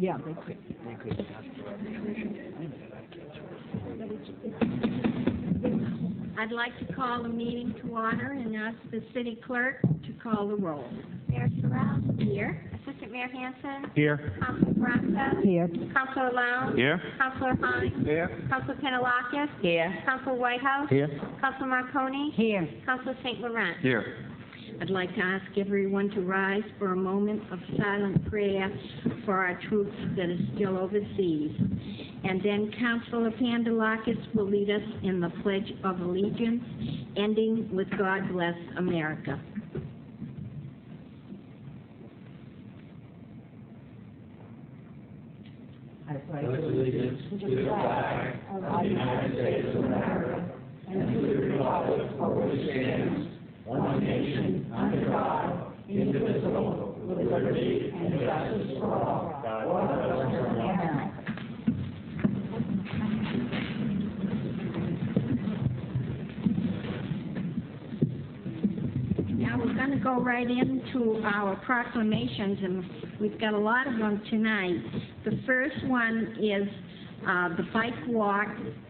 Yeah. They could ask for arbitration limited. I'd like to call the meeting to order and ask the city clerk to call the roll. Mayor Terrell? Here. Assistant Mayor Hanson? Here. Councilor Bronco? Here. Councilor Lowndes? Here. Councilor Hines? Here. Councilor Penelakis? Here. Councilor Whitehouse? Here. Councilor Marconi? Here. Councilor St. Laurent? Here. I'd like to ask everyone to rise for a moment of silent prayer for our troops that are still overseas. And then Councilor Pandalakis will lead us in the Pledge of Allegiance, ending with God Bless America. I pledge allegiance to the flag of the United States of America and to the republic for which it stands, one nation, under God, indivisible, with liberty and justice for all. God bless America. Now we're going to go right into our proclamations, and we've got a lot of them tonight. The first one is the Bike Walk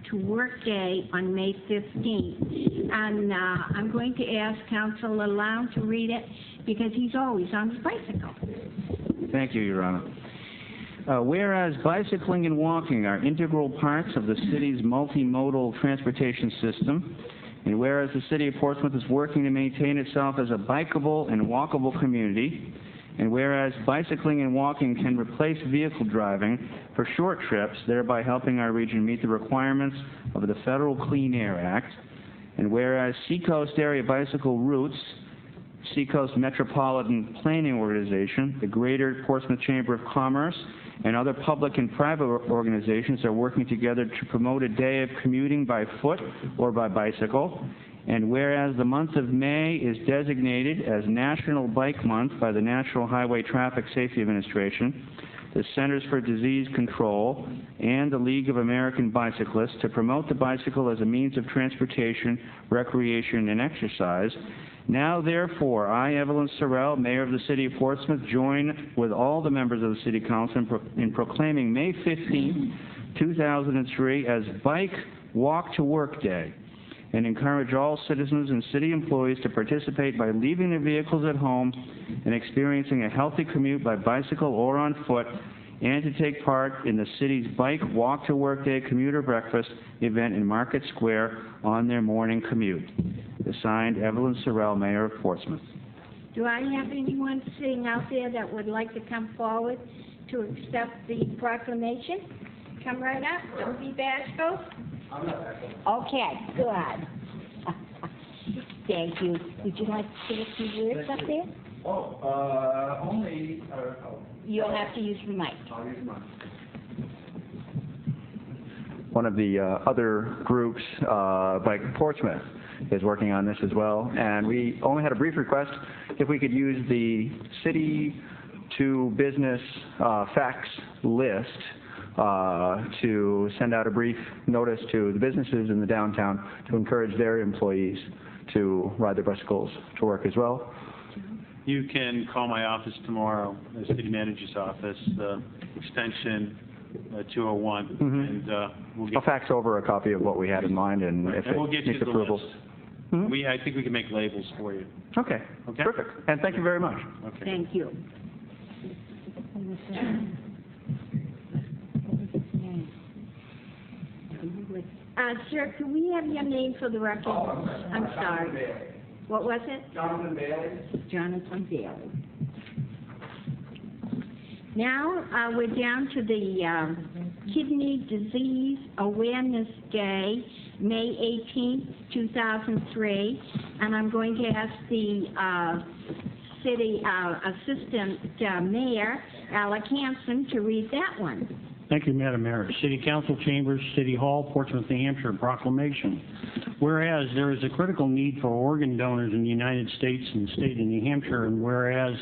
to Work Day on May 15th. And I'm going to ask Councilor Lown to read it because he's always on his bicycle. Thank you, Your Honor. Whereas bicycling and walking are integral parts of the city's multimodal transportation system, and whereas the City of Portsmouth is working to maintain itself as a bikeable and walkable community, and whereas bicycling and walking can replace vehicle driving for short trips, thereby helping our region meet the requirements of the Federal Clean Air Act, and whereas Seacoast Area Bicycle Routes, Seacoast Metropolitan Planning Organization, the Greater Portsmouth Chamber of Commerce, and other public and private organizations are working together to promote a day of commuting by foot or by bicycle. And whereas the month of May is designated as National Bike Month by the National Highway Traffic Safety Administration, the Centers for Disease Control, and the League of American Bicyclists to promote the bicycle as a means of transportation, recreation, and exercise. Now, therefore, I, Evelyn Sorrell, Mayor of the City of Portsmouth, join with all the members of the City Council in proclaiming May 15, 2003 as Bike Walk to Work Day, and encourage all citizens and city employees to participate by leaving their vehicles at home and experiencing a healthy commute by bicycle or on foot, and to take part in the city's Bike Walk to Work Day commuter breakfast event in Market Square on their morning commute. Signed, Evelyn Sorrell, Mayor of Portsmouth. Do I have anyone sitting out there that would like to come forward to accept the proclamation? Come right up. Don't be bashful. I'm not bashful. Okay, good. Thank you. Would you like to say a few words up there? Only... You'll have to use the mic. I'll use mine. One of the other groups, Bike Portsmouth, is working on this as well, and we only had a brief request if we could use the city to business fax list to send out a brief notice to the businesses in the downtown to encourage their employees to ride their bicycles to work as well. You can call my office tomorrow, the city manager's office, extension 201, and we'll get... I'll fax over a copy of what we had in mind, and if we'll it get you needs the approval. list. I think we can make labels for you. Okay. Okay. Perfect. And thank you very much. Okay. Thank you. Sir, can we have your name for the record? I'm sorry. Bailey. What was it? Jonathan Bailey. Jonathan Bailey. Now we're down to the Kidney Disease Awareness Day, May 18th, 2003, and I'm going to ask the City Assistant Mayor, Alec Hanson, to read that one. Thank you, Madam Mayor. City Council Chambers, City Hall, Portsmouth, New Hampshire, proclamation. Whereas there is a critical need for organ donors in the United States and the state of New Hampshire, and whereas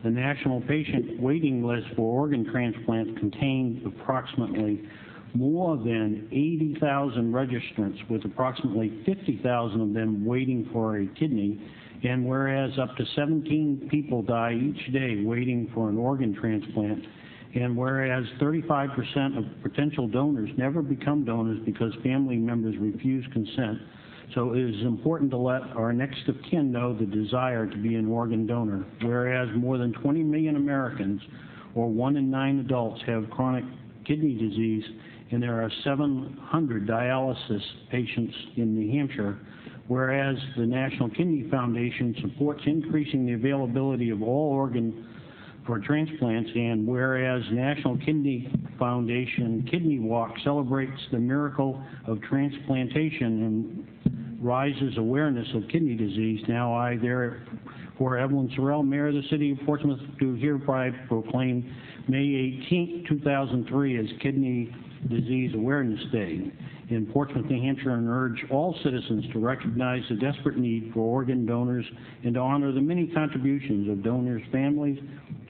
the national patient waiting list for organ transplants contains approximately more than 80,000 registrants, with approximately 50,000 of them waiting for a kidney, and whereas up to 17 people die each day waiting for an organ transplant, and whereas 35% of potential donors never become donors because family members refuse consent, so it is important to let our next of kin know the desire to be an organ donor. Whereas more than 20 million Americans, or 1 in 9 adults, have chronic kidney disease, and there are 700 dialysis patients in New Hampshire. Whereas the National Kidney Foundation supports increasing the availability of all organ for transplants, and whereas National Kidney Foundation Kidney Walk celebrates the miracle of transplantation and raises awareness of kidney disease, now I therefore, Evelyn Sorrell, Mayor of the City of Portsmouth, do hereby proclaim May 18, 2003 as Kidney Disease Awareness Day in Portsmouth, New Hampshire, and urge all citizens to recognize the desperate need for organ donors and to honor the many contributions of donors' families,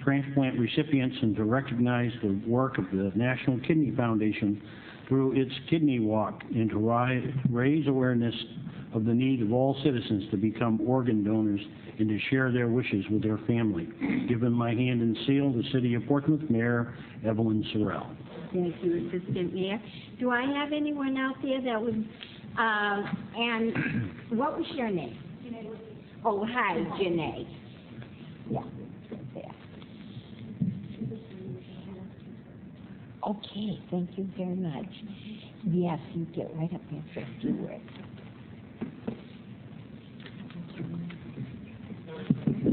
transplant recipients, and to recognize the work of the National Kidney Foundation through its Kidney Walk and to raise awareness of the need of all citizens to become organ donors and to share their wishes with their family. Given my hand and seal, the City of Portsmouth, Mayor Evelyn Sorrell. Thank you, Assistant Mayor. Do I have anyone out there that would, and what was your name? Janae. Oh, hi, Janae. Yeah, there. Okay, thank you very much. Yes, you get right up there for a few words.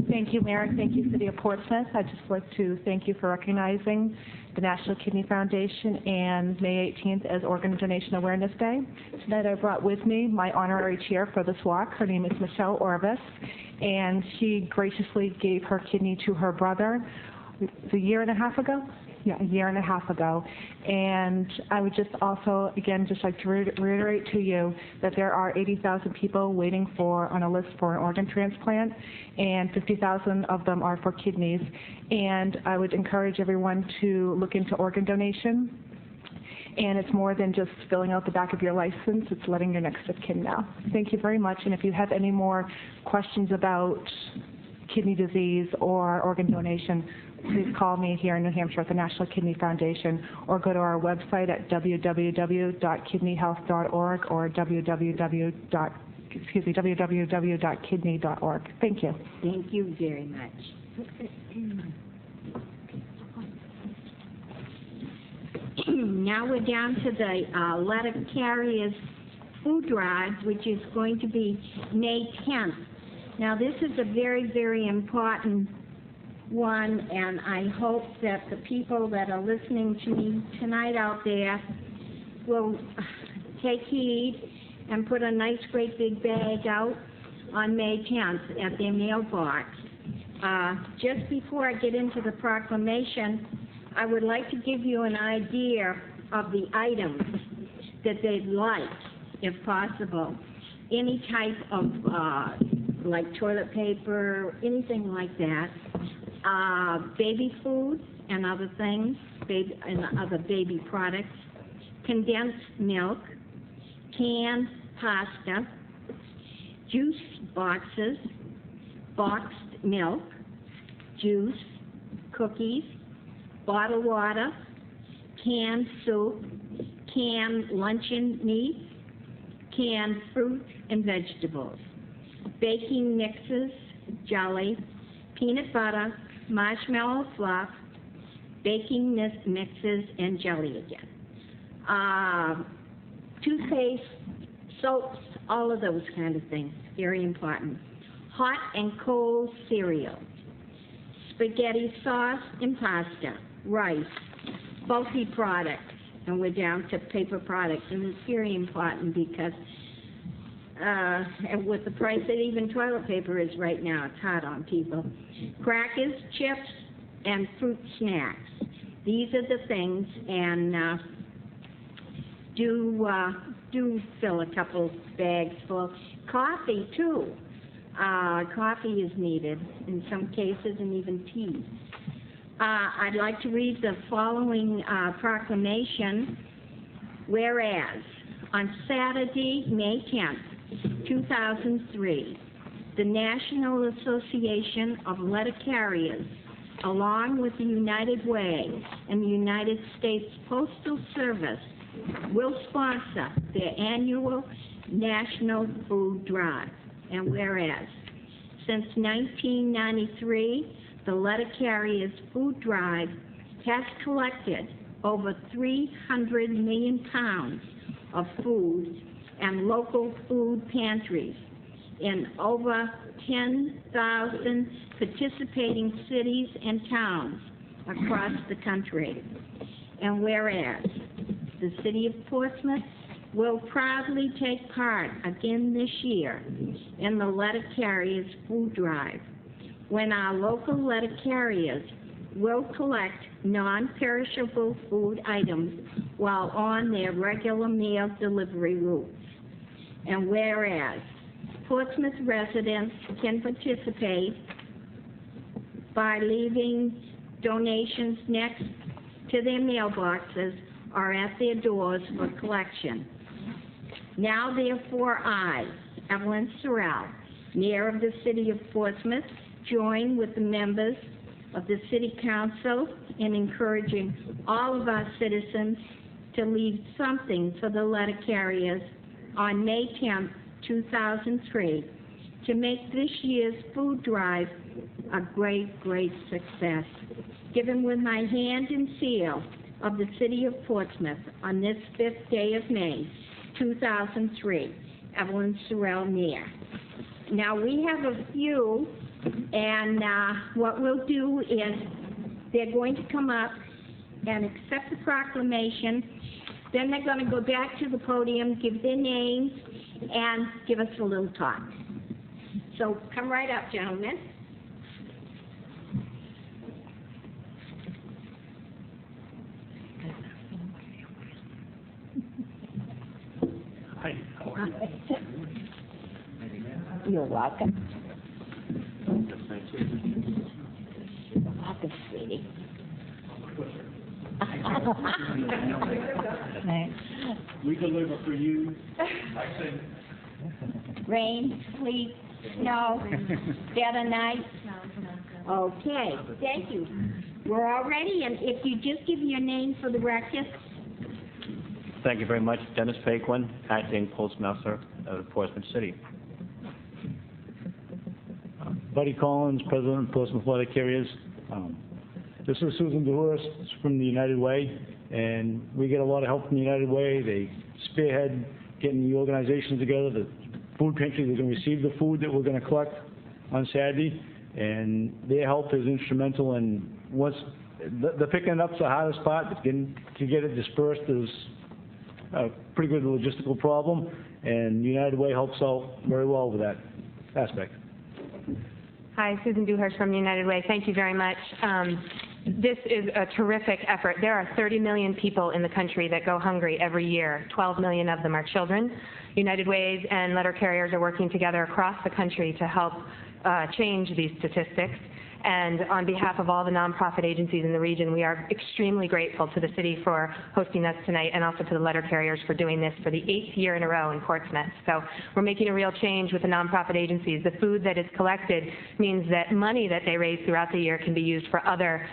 Thank you, Mayor. Thank you, City of Portsmouth. I'd just like to thank you for recognizing the National Kidney Foundation and May 18th as Organ Donation Awareness Day. Tonight I brought with me my honorary chair for this walk. Her name is Michelle Orvis, and she graciously gave her kidney to her brother a year and a half ago. Yeah, a year and a half ago. And I would just also, again, just like to reiterate to you that there are 80,000 people waiting on a list for an organ transplant, and 50,000 of them are for kidneys. And I would encourage everyone to look into organ donation. And it's more than just filling out the back of your license, it's letting your next of kin know. Thank you very much. And if you have any more questions about kidney disease or organ donation, please call me here in New Hampshire at the National Kidney Foundation, or go to our website at www.kidneyhealth.org or www.kidney.org. Thank you. Thank you very much. Now we're down to the letter carriers food drive, which is going to be May 10th. Now this is a very, very important one, and I hope that the people that are listening to me tonight out there will take heed and put a nice great big bag out on May 10th at their mailbox. Just before I get into the proclamation, I would like to give you an idea of the items that they'd like, if possible. Any type of like toilet paper, anything like that. Baby food and other things, and other baby products, condensed milk, canned pasta, juice boxes, boxed milk, juice, cookies, bottled water, canned soup, canned luncheon meat, canned fruit and vegetables, baking mixes, jelly, peanut butter, marshmallow fluff, baking mixes, and jelly again. Toothpaste, soaps, all of those kind of things, very important. Hot and cold cereal, spaghetti sauce and pasta, rice, bulky products, and we're down to paper products, and it's very important because and with the price that even toilet paper is right now, it's hard on people. Crackers, chips, and fruit snacks. These are the things, and do fill a couple bags full. Coffee, too. Coffee is needed in some cases, and even tea. I'd like to read the following proclamation. Whereas, on Saturday, May 10th, 2003, the National Association of Letter Carriers, along with the United Way and the United States Postal Service, will sponsor their annual National Food Drive. And whereas, since 1993, the Letter Carriers Food Drive has collected over 300 million pounds of food and local food pantries in over 10,000 participating cities and towns across the country. And whereas the City of Portsmouth will proudly take part again this year in the letter carriers food drive, when our local letter carriers will collect non-perishable food items while on their regular mail delivery routes. And whereas Portsmouth residents can participate by leaving donations next to their mailboxes or at their doors for collection. Now therefore I, Evelyn Sorrell, Mayor of the City of Portsmouth, join with the members of the City Council in encouraging all of our citizens to leave something for the letter carriers on May 10th, 2003, to make this year's food drive a great, great success. Given with my hand and seal of the City of Portsmouth on this 5th day of May, 2003, Evelyn Sorrell, Mayor. Now we have a few, and what we'll do is they're going to come up and accept the proclamation. Then they're going to go back to the podium, give their names, and give us a little talk. So come right up, gentlemen. Hi. You're welcome. You're welcome, sweetie. We deliver for you. Rain, sleet, snow, dead of night? Okay, thank you. We're all ready, and if you just give your name for the record. Thank you very much. Dennis Paquin, acting postmaster of Portsmouth City. Buddy Collins, President of Portsmouth Letter Carriers. This is Susan DeHorst from the United Way, and we get a lot of help from the United Way. They spearhead getting the organization together, the food pantry. They're going to receive the food that we're going to collect on Saturday, and their help is instrumental in once the picking up's the hardest part, but to get it dispersed is a pretty good logistical problem, and United Way helps out very well with that aspect. Hi, Susan Dewhurst from United Way. Thank you very much. This is a terrific effort. There are 30 million people in the country that go hungry every year. 12 million of them are children. United Ways and letter carriers are working together across the country to help change these statistics. And on behalf of all the nonprofit agencies in the region, we are extremely grateful to the city for hosting us tonight, and also to the letter carriers for doing this for the 8th year in a row in Portsmouth. So we're making a real change with the nonprofit agencies. The food that is collected means that money that they raise throughout the year can be used for other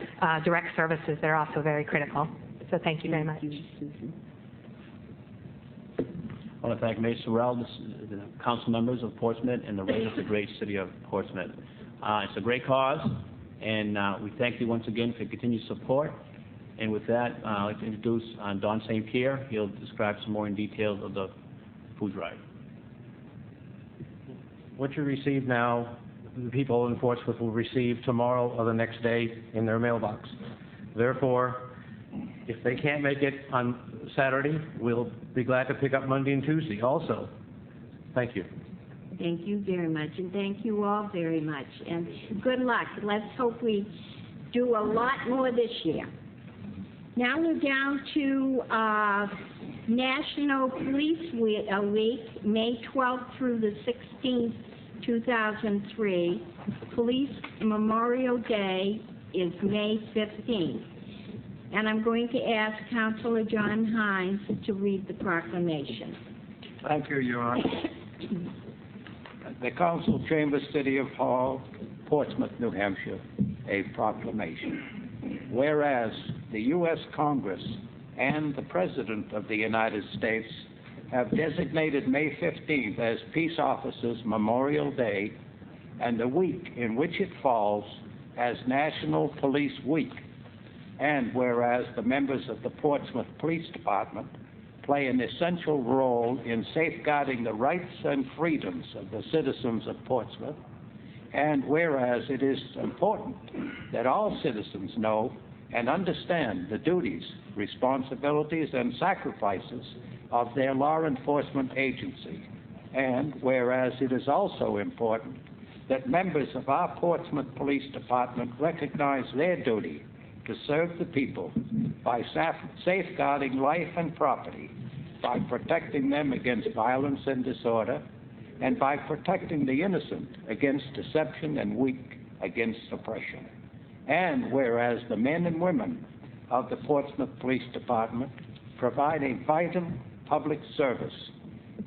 direct services that are also very critical. So thank you very much. I want to thank Mayor Sorrell, the council members of Portsmouth, and the rest of the great city of Portsmouth. It's a great cause, and we thank you once again for your continued support. And with that, I'd like to introduce Don St. Pierre. He'll describe some more in detail of the food drive. What you receive now, the people in Portsmouth will receive tomorrow or the next day in their mailbox. Therefore, if they can't make it on Saturday, we'll be glad to pick up Monday and Tuesday also. Thank you. Thank you very much, and thank you all very much, and good luck. Let's hope we do a lot more this year. Now we're down to National Police Week, May 12th through the 16th, 2003. Police Memorial Day is May 15th. And I'm going to ask Councilor John Hines to read the proclamation. Thank you, Your Honor. The Council Chamber, City of Hall, Portsmouth, New Hampshire, a proclamation. Whereas the U.S. Congress and the President of the United States have designated May 15th as Peace Officers Memorial Day and the week in which it falls as National Police Week. And whereas the members of the Portsmouth Police Department play an essential role in safeguarding the rights and freedoms of the citizens of Portsmouth, and whereas it is important that all citizens know and understand the duties, responsibilities, and sacrifices of their law enforcement agency, and whereas it is also important that members of our Portsmouth Police Department recognize their duty to serve the people by safeguarding life and property, by protecting them against violence and disorder, and by protecting the innocent against deception and weak against oppression. And whereas the men and women of the Portsmouth Police Department provide a vital public service,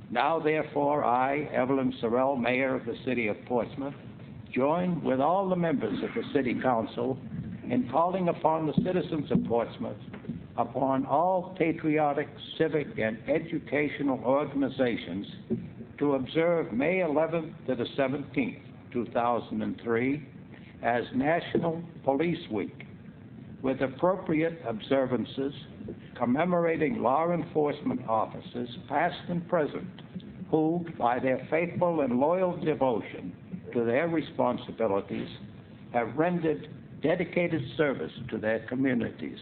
now therefore I, Evelyn Sorrell, Mayor of the City of Portsmouth, join with all the members of the City Council in calling upon the citizens of Portsmouth, upon all patriotic, civic, and educational organizations to observe May 11th to the 17th, 2003, as National Police Week, with appropriate observances commemorating law enforcement officers, past and present, who, by their faithful and loyal devotion to their responsibilities, have rendered dedicated service to their communities.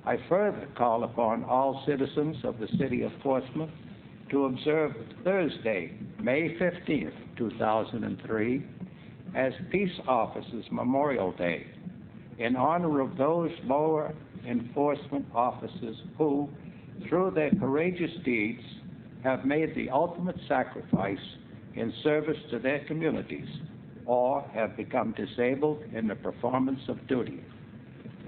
I further call upon all citizens of the City of Portsmouth to observe Thursday, May 15th, 2003, as Peace Officers Memorial Day, in honor of those law enforcement officers who, through their courageous deeds, have made the ultimate sacrifice in service to their communities, or have become disabled in the performance of duty.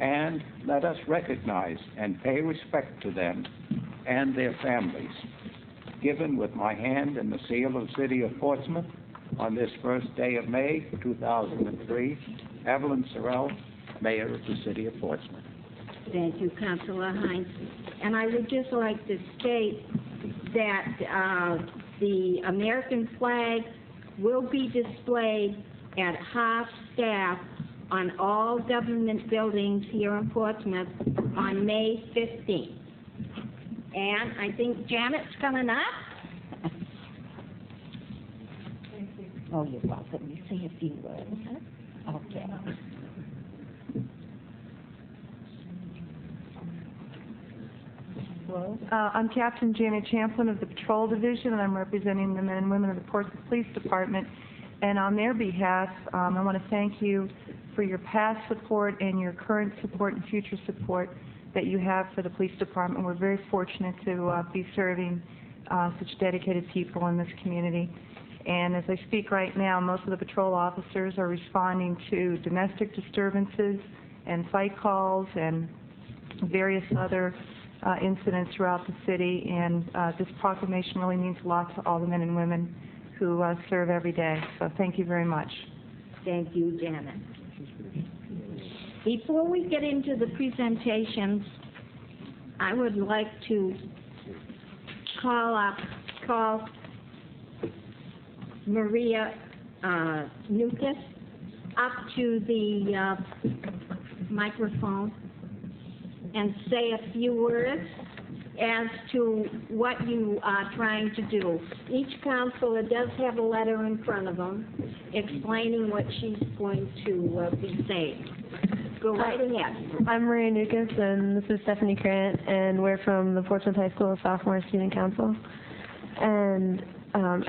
And let us recognize and pay respect to them and their families. Given with my hand and the seal of the City of Portsmouth on this first day of May 2003, Evelyn Sorrell, Mayor of the City of Portsmouth. Thank you, Councilor Hines. And I would just like to state that the American flag will be displayed at half-staff on all government buildings here in Portsmouth on May 15th. And I think Janet's coming up. Oh, you're welcome. You say a few words, huh? Okay. I'm Captain Janet Champlin of the Patrol Division, and I'm representing the men and women of the Portsmouth Police Department. And on their behalf, I want to thank you for your past support and your current support and future support that you have for the police department. We're very fortunate to be serving such dedicated people in this community. And as I speak right now, most of the patrol officers are responding to domestic disturbances and fight calls and various other incidents throughout the city. And this proclamation really means a lot to all the men and women who serve every day. So thank you very much. Thank you, Janet. Before we get into the presentations, I would like to call Maria Nukas up to the microphone and say a few words as to what you are trying to do. Each counselor does have a letter in front of them explaining what she's going to be saying. Go right ahead. I'm Maria Nukas, and this is Stephanie Krant, and we're from the Portsmouth High School Sophomore Student Council. And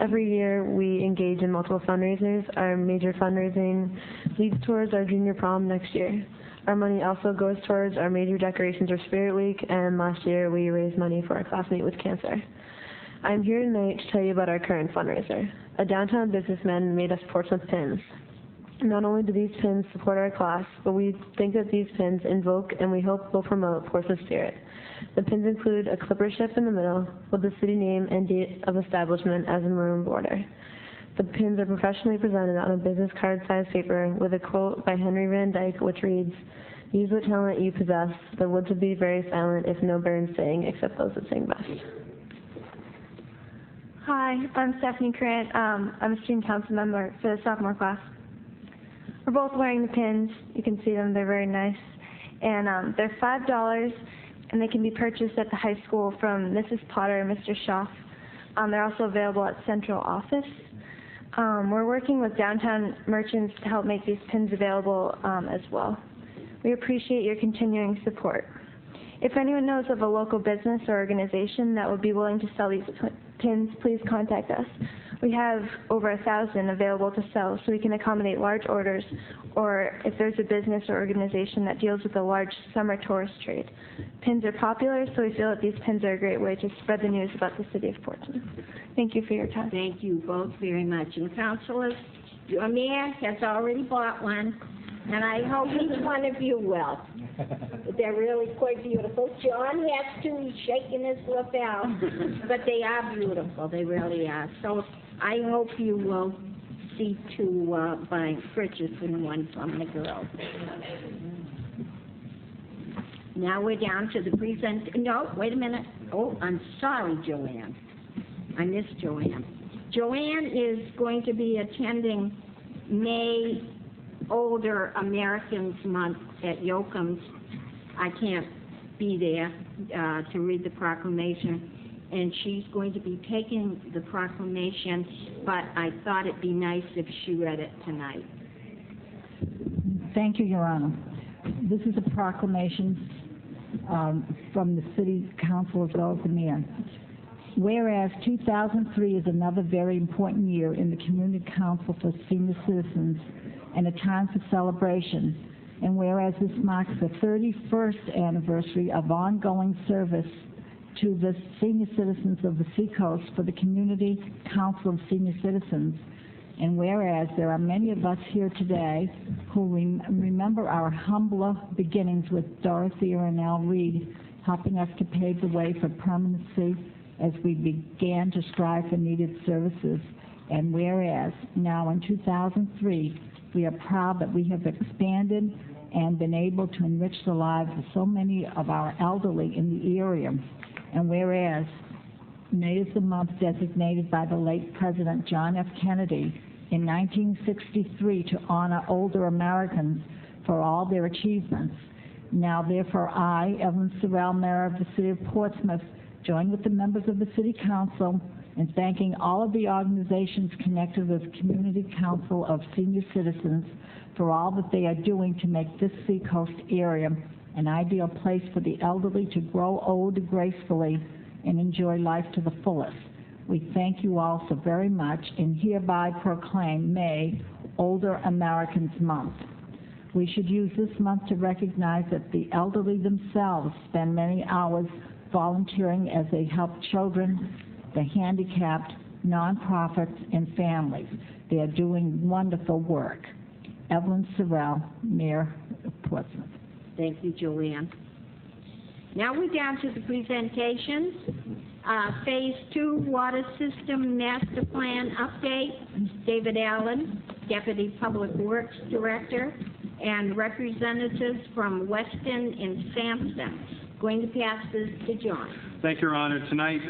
every year we engage in multiple fundraisers. Our major fundraising leads towards our junior prom next year. Our money also goes towards our major decorations or Spirit Week, and last year we raised money for our classmate with cancer. I'm here tonight to tell you about our current fundraiser. A downtown businessman made us Portsmouth pins. Not only do these pins support our class, but we think that these pins invoke and we hope will promote Portsmouth spirit. The pins include a clipper ship in the middle with the city name and date of establishment as a maroon border. The pins are professionally presented on a business card-sized paper with a quote by Henry Van Dyke, which reads, "Use what talent you possess. The woods would be very silent if no birds sang except those that sing best." Hi, I'm Stephanie Krant. I'm a student council member for the sophomore class. We're both wearing the pins. You can see them. They're very nice. And they're $5, and they can be purchased at the high school from Mrs. Potter and Mr. Schaff. They're also available at central office. We're working with downtown merchants to help make these pins available as well. We appreciate your continuing support. If anyone knows of a local business or organization that would be willing to sell these pins, please contact us. We have over 1,000 available to sell, so we can accommodate large orders, or if there's a business or organization that deals with a large summer tourist trade. Pins are popular, so we feel that these pins are a great way to spread the news about the city of Portsmouth. Thank you for your time. Thank you both very much. And councilors, your mayor has already bought one, and I hope each one of you will. They're really quite beautiful. John has two. He's shaking his lapel, but they are beautiful. They really are. So I hope you will see to purchasing one from the girls. Now we're down to the no, wait a minute. Oh, I'm sorry, Joanne. I missed Joanne. Joanne is going to be attending May Older Americans Month at Yoakum's. I can't be there to read the proclamation, and she's going to be taking the proclamation, but I thought it'd be nice if she read it tonight. Thank you, Your Honor. This is a proclamation from the City Council as well as the Mayor. Whereas 2003 is another very important year in the Community Council for Senior Citizens and a time for celebration, and whereas this marks the 31st anniversary of ongoing service to the senior citizens of the Seacoast for the Community Council of Senior Citizens, and whereas there are many of us here today who remember our humbler beginnings with Dorothea and Al Reed helping us to pave the way for permanency as we began to strive for needed services, and whereas now in 2003 we are proud that we have expanded and been able to enrich the lives of so many of our elderly in the area, and whereas May is the month designated by the late President John F. Kennedy in 1963 to honor older Americans for all their achievements. Now, therefore, I, Evelyn Sorrell, Mayor of the City of Portsmouth, join with the members of the City Council in thanking all of the organizations connected with the Community Council of Senior Citizens for all that they are doing to make this Seacoast area an ideal place for the elderly to grow old gracefully and enjoy life to the fullest. We thank you all so very much and hereby proclaim May Older Americans Month. We should use this month to recognize that the elderly themselves spend many hours volunteering as they help children, the handicapped, nonprofits, and families. They are doing wonderful work. Evelyn Sorrell, Mayor of Portsmouth. Thank you, Joanne. Now we're down to the presentations. Phase 2 Water System Master Plan Update. David Allen, Deputy Public Works Director, and representatives from Weston and Sampson. Going to pass this to John. Thank you, Your Honor. Tonight,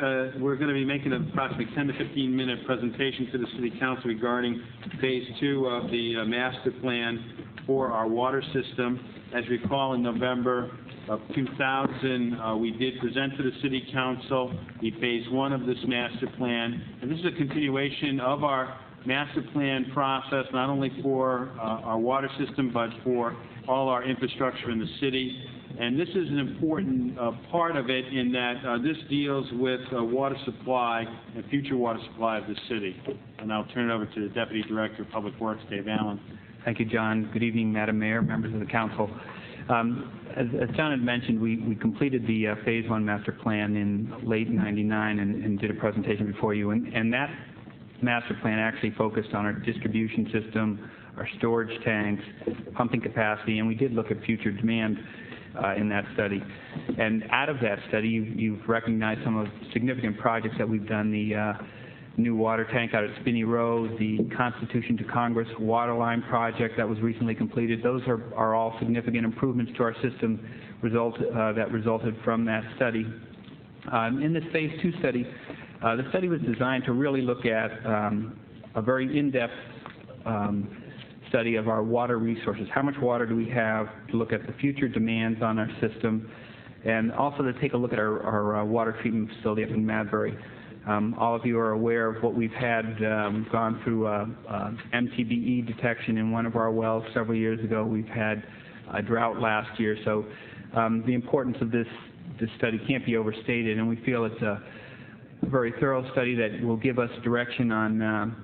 we're going to be making an approximately 10 to 15-minute presentation to the City Council regarding Phase 2 of the master plan for our water system. As you recall, in November of 2000, we did present to the City Council the Phase 1 of this master plan. And this is a continuation of our master plan process, not only for our water system, but for all our infrastructure in the city. And this is an important part of it in that this deals with water supply and future water supply of the city. And I'll turn it over to the Deputy Director of Public Works, Dave Allen. Thank you, John. Good evening, Madam Mayor, members of the Council. As John had mentioned, we completed the Phase 1 master plan in late '99 and did a presentation before you. And that master plan actually focused on our distribution system, our storage tanks, pumping capacity, and we did look at future demand in that study. And out of that study, you've recognized some of the significant projects that we've done, the new water tank out at Spinney Road, the Constitution to Congress water line project that was recently completed. Those are all significant improvements to our system that resulted from that study. In this Phase 2 study, the study was designed to really look at a very in-depth study of our water resources. How much water do we have to look at the future demands on our system, and also to take a look at our water treatment facility up in Madbury. All of you are aware of what we've had. We've gone through MTBE detection in one of our wells several years ago. We've had a drought last year. So the importance of this study can't be overstated, and we feel it's a very thorough study that will give us direction on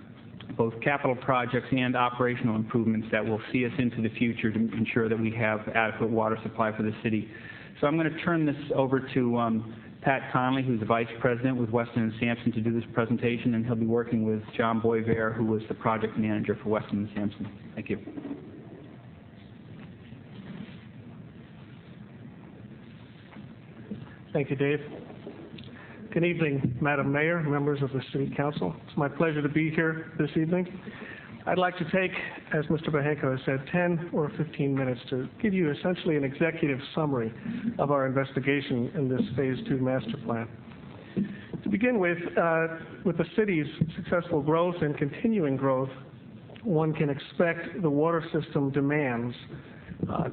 both capital projects and operational improvements that will see us into the future to ensure that we have adequate water supply for the city. So I'm going to turn this over to Pat Conley, who's the Vice President with Weston & Sampson, to do this presentation, and he'll be working with John Boisvert, who was the project manager for Weston & Sampson. Thank you. Thank you, Dave. Good evening, Madam Mayor, members of the City Council. It's my pleasure to be here this evening. I'd like to take, as Mr. Bahenko has said, 10 or 15 minutes to give you essentially an executive summary of our investigation in this Phase 2 master plan. To begin with the city's successful growth and continuing growth, one can expect the water system demands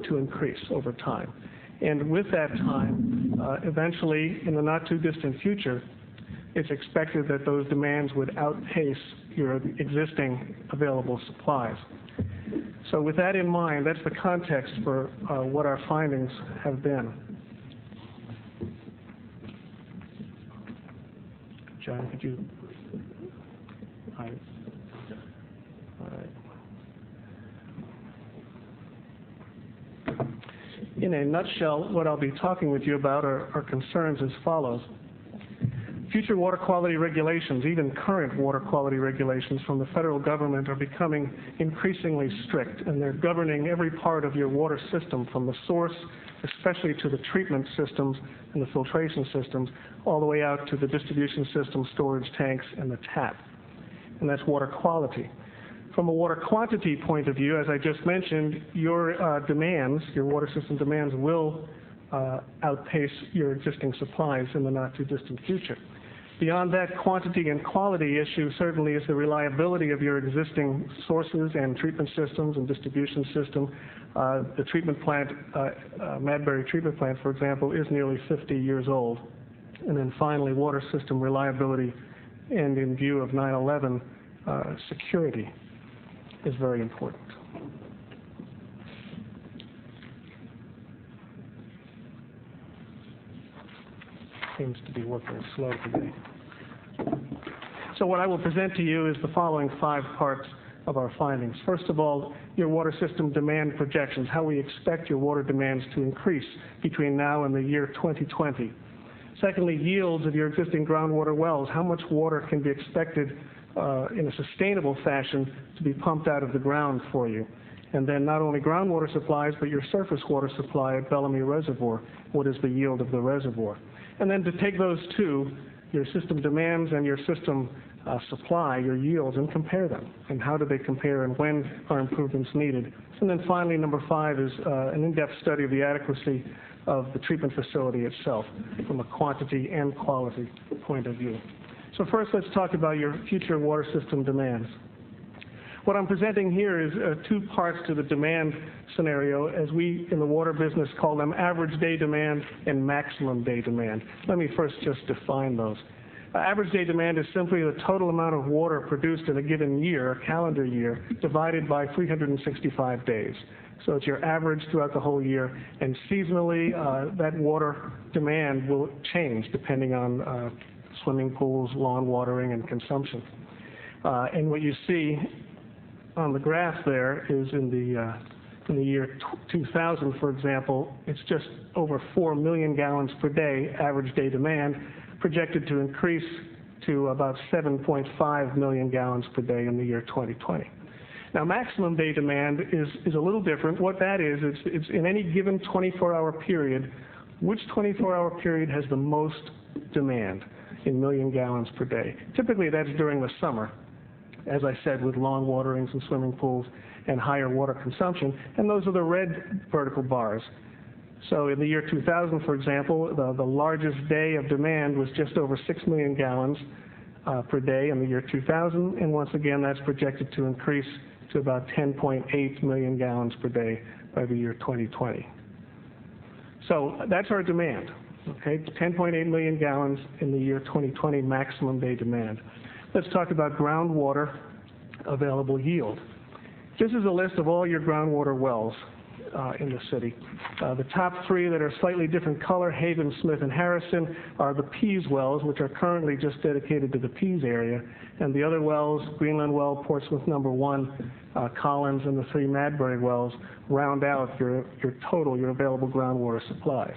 to increase over time. And with that time, eventually, in the not-too-distant future, it's expected that those demands would outpace your existing available supplies. So with that in mind, that's the context for what our findings have been. John, could you... All right. In a nutshell, what I'll be talking with you about are concerns as follows. Future water quality regulations, even current water quality regulations from the federal government, are becoming increasingly strict, and they're governing every part of your water system, from the source, especially to the treatment systems and the filtration systems, all the way out to the distribution system, storage tanks, and the tap. And that's water quality. From a water quantity point of view, as I just mentioned, your demands, your water system demands, will outpace your existing supplies in the not-too-distant future. Beyond that quantity and quality issue certainly is the reliability of your existing sources and treatment systems and distribution system. The treatment plant, Madbury treatment plant, for example, is nearly 50 years old. And then finally, water system reliability, and in view of 9/11, security is very important. Seems to be working slow today. So what I will present to you is the following 5 parts of our findings. First of all, your water system demand projections, how we expect your water demands to increase between now and the year 2020. Secondly, yields of your existing groundwater wells, how much water can be expected in a sustainable fashion to be pumped out of the ground for you. And then not only groundwater supplies, but your surface water supply at Bellamy Reservoir, what is the yield of the reservoir. And then to take those two, your system demands and your system supply, your yields, and compare them. And how do they compare, and when are improvements needed? And then finally, number 5 is an in-depth study of the adequacy of the treatment facility itself from a quantity and quality point of view. So first, let's talk about your future water system demands. What I'm presenting here is 2 parts to the demand scenario, as we in the water business call them average day demand and maximum day demand. Let me first just define those. Average day demand is simply the total amount of water produced in a given year, a calendar year, divided by 365 days. So it's your average throughout the whole year, and seasonally that water demand will change depending on swimming pools, lawn watering, and consumption. And what you see on the graph there is in the year 2000, for example, it's just over 4 million gallons per day average day demand, projected to increase to about 7.5 million gallons per day in the year 2020. Now, maximum day demand is a little different. What that is, it's in any given 24-hour period, which 24-hour period has the most demand in million gallons per day. Typically, that's during the summer, as I said, with lawn waterings and swimming pools and higher water consumption, and those are the red vertical bars. So in the year 2000, for example, the largest day of demand was just over 6 million gallons per day in the year 2000, and once again, that's projected to increase to about 10.8 million gallons per day by the year 2020. So that's our demand, okay? 10.8 million gallons in the year 2020 maximum day demand. Let's talk about groundwater available yield. This is a list of all your groundwater wells in the city. The top three that are slightly different color, Haven, Smith, and Harrison, are the Pease wells, which are currently just dedicated to the Pease area. And the other wells, Greenland Well, Portsmouth number 1, Collins, and the 3 Madbury wells, round out your total, your available groundwater supplies.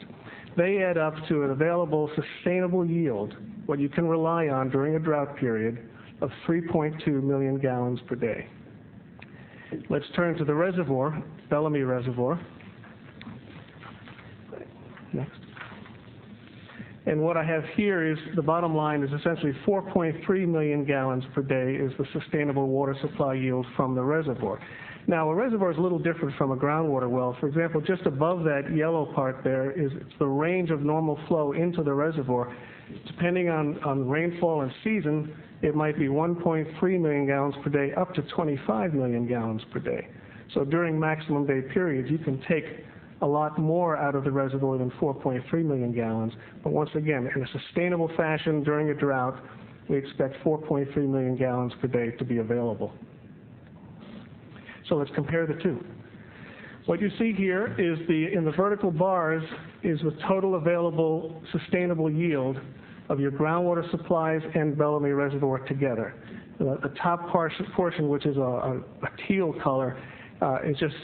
They add up to an available sustainable yield, what you can rely on during a drought period, of 3.2 million gallons per day. Let's turn to the reservoir, Bellamy Reservoir. Next. And what I have here is, the bottom line is essentially 4.3 million gallons per day is the sustainable water supply yield from the reservoir. Now, a reservoir is a little different from a groundwater well. For example, just above that yellow part there is the range of normal flow into the reservoir. Depending on rainfall and season, it might be 1.3 million gallons per day up to 25 million gallons per day. So during maximum day periods, you can take a lot more out of the reservoir than 4.3 million gallons. But once again, in a sustainable fashion during a drought, we expect 4.3 million gallons per day to be available. So let's compare the two. What you see here is in the vertical bars is the total available sustainable yield of your groundwater supplies and Bellamy Reservoir together. The top portion, which is a teal color, is just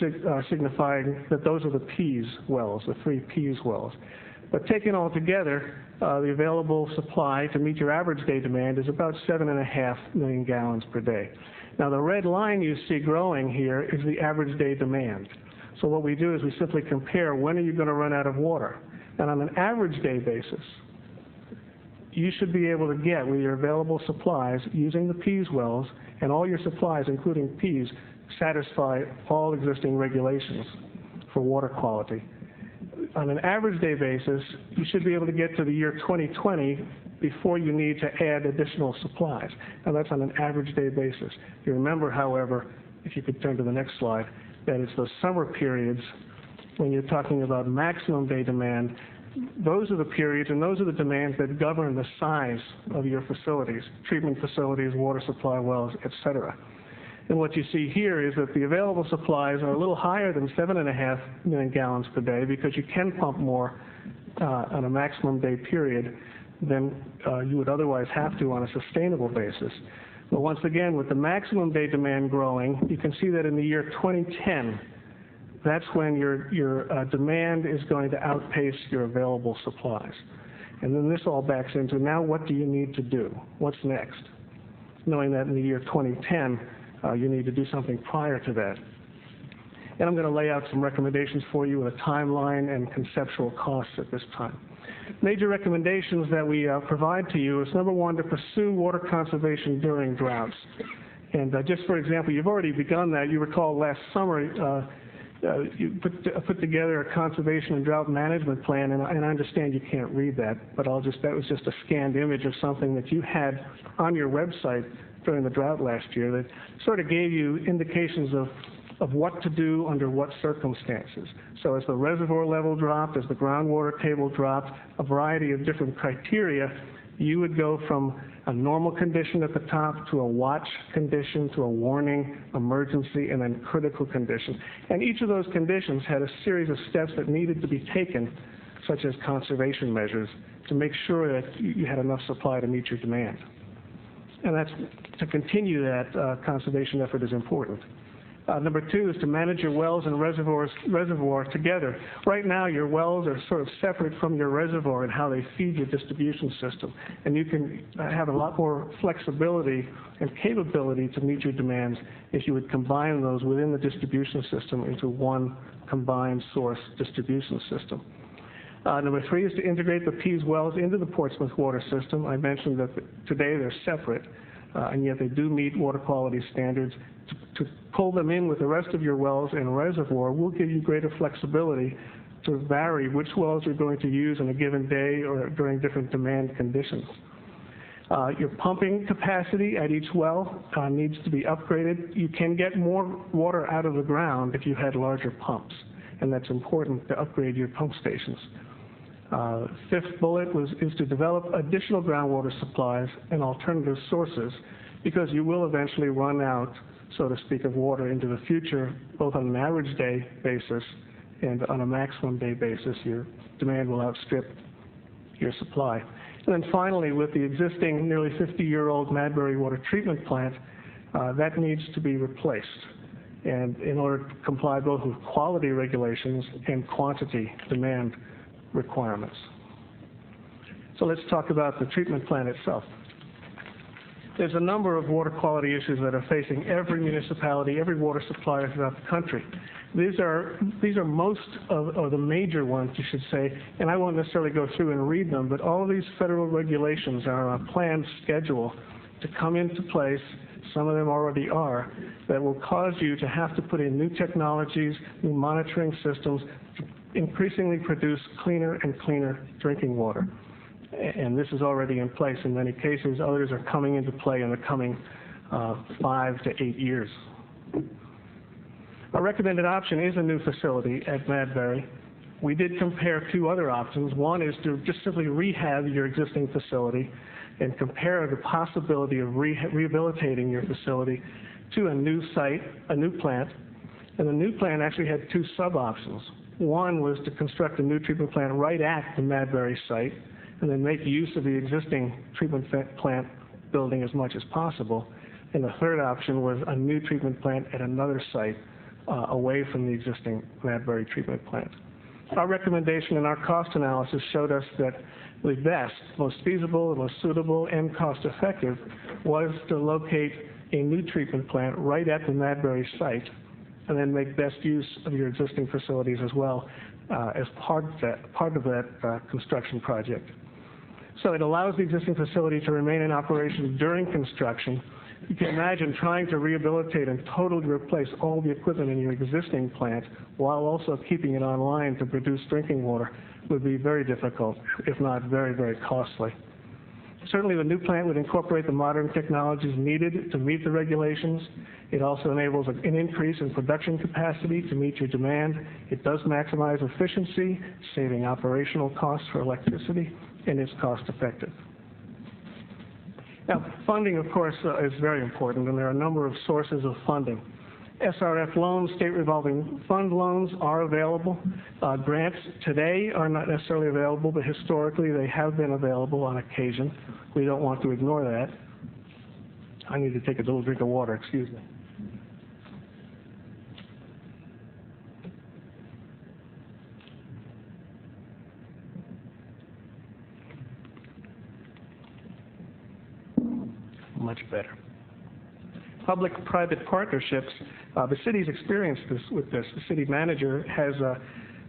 signifying that those are the Pease wells, the 3 Pease wells. But taken all together, the available supply to meet your average day demand is about 7.5 million gallons per day. Now, the red line you see growing here is the average day demand. So what we do is we simply compare when are you going to run out of water. And on an average day basis, you should be able to get with your available supplies using the Pease wells, and all your supplies, including Pease, satisfy all existing regulations for water quality. On an average day basis, you should be able to get to the year 2020 before you need to add additional supplies. Now, that's on an average day basis. You remember, however, if you could turn to the next slide, that it's those summer periods when you're talking about maximum day demand. Those are the periods and those are the demands that govern the size of your facilities, treatment facilities, water supply wells, et cetera. And what you see here is that the available supplies are a little higher than 7.5 million gallons per day because you can pump more on a maximum day period than you would otherwise have to on a sustainable basis. But once again, with the maximum day demand growing, you can see that in the year 2010, that's when your demand is going to outpace your available supplies. And then this all backs into, now what do you need to do? What's next? Knowing that in the year 2010, you need to do something prior to that. And I'm going to lay out some recommendations for you with a timeline and conceptual costs at this time. Major recommendations that we provide to you is, number one, to pursue water conservation during droughts. And just for example, you've already begun that. You recall last summer you put together a conservation and drought management plan, and I understand you can't read that, but that was just a scanned image of something that you had on your website during the drought last year that sort of gave you indications of what to do under what circumstances. So as the reservoir level dropped, as the groundwater table dropped, a variety of different criteria, you would go from a normal condition at the top to a watch condition to a warning, emergency, and then critical condition. And each of those conditions had a series of steps that needed to be taken, such as conservation measures, to make sure that you had enough supply to meet your demand. And to continue that conservation effort is important. Number two is to manage your wells and reservoir together. Right now, your wells are sort of separate from your reservoir in how they feed your distribution system. And you can have a lot more flexibility and capability to meet your demands if you would combine those within the distribution system into one combined source distribution system. Number three is to integrate the Pease wells into the Portsmouth water system. I mentioned that today they're separate, and yet they do meet water quality standards. To pull them in with the rest of your wells and reservoir will give you greater flexibility to vary which wells you're going to use on a given day or during different demand conditions. Your pumping capacity at each well needs to be upgraded. You can get more water out of the ground if you had larger pumps. and that's important to upgrade your pump stations. Fifth bullet is to develop additional groundwater supplies and alternative sources, because you will eventually run out, so to speak, of water into the future, both on an average day basis and on a maximum day basis. Your demand will outstrip your supply. And then finally, with the existing nearly 50-year-old Madbury water treatment plant, that needs to be replaced, and in order to comply both with quality regulations and quantity demand requirements. So let's talk about the treatment plant itself. There's a number of water quality issues that are facing every municipality, every water supplier throughout the country. These are most of the major ones, you should say, and I won't necessarily go through and read them, but all of these federal regulations are on a planned schedule to come into place. Some of them already are, that will cause you to have to put in new technologies, new monitoring systems, to increasingly produce cleaner and cleaner drinking water. And this is already in place in many cases. Others are coming into play in the coming 5 to 8 years. Our recommended option is a new facility at Madbury. We did compare two other options. One is to just simply rehab your existing facility and compare the possibility of rehabilitating your facility to a new site, a new plant. And the new plant actually had two sub-options. One was to construct a new treatment plant right at the Madbury site and then make use of the existing treatment plant building as much as possible. And the third option was a new treatment plant at another site away from the existing Madbury treatment plant. Our recommendation and our cost analysis showed us that the best, most feasible, most suitable, and cost-effective was to locate a new treatment plant right at the Madbury site and then make best use of your existing facilities as well as part of that construction project. So it allows the existing facility to remain in operation during construction. You can imagine trying to rehabilitate and totally replace all the equipment in your existing plant while also keeping it online to produce drinking water would be very difficult, if not very, very costly. Certainly the new plant would incorporate the modern technologies needed to meet the regulations. It also enables an increase in production capacity to meet your demand. It does maximize efficiency, saving operational costs for electricity, and is cost effective. Now, funding, of course, is very important, and there are a number of sources of funding. SRF loans, state revolving fund loans, are available. Grants today are not necessarily available, but historically they have been available on occasion. We don't want to ignore that. I need to take a little drink of water, excuse me. Much better. Public-private partnerships, the city's experienced this with this. The city manager has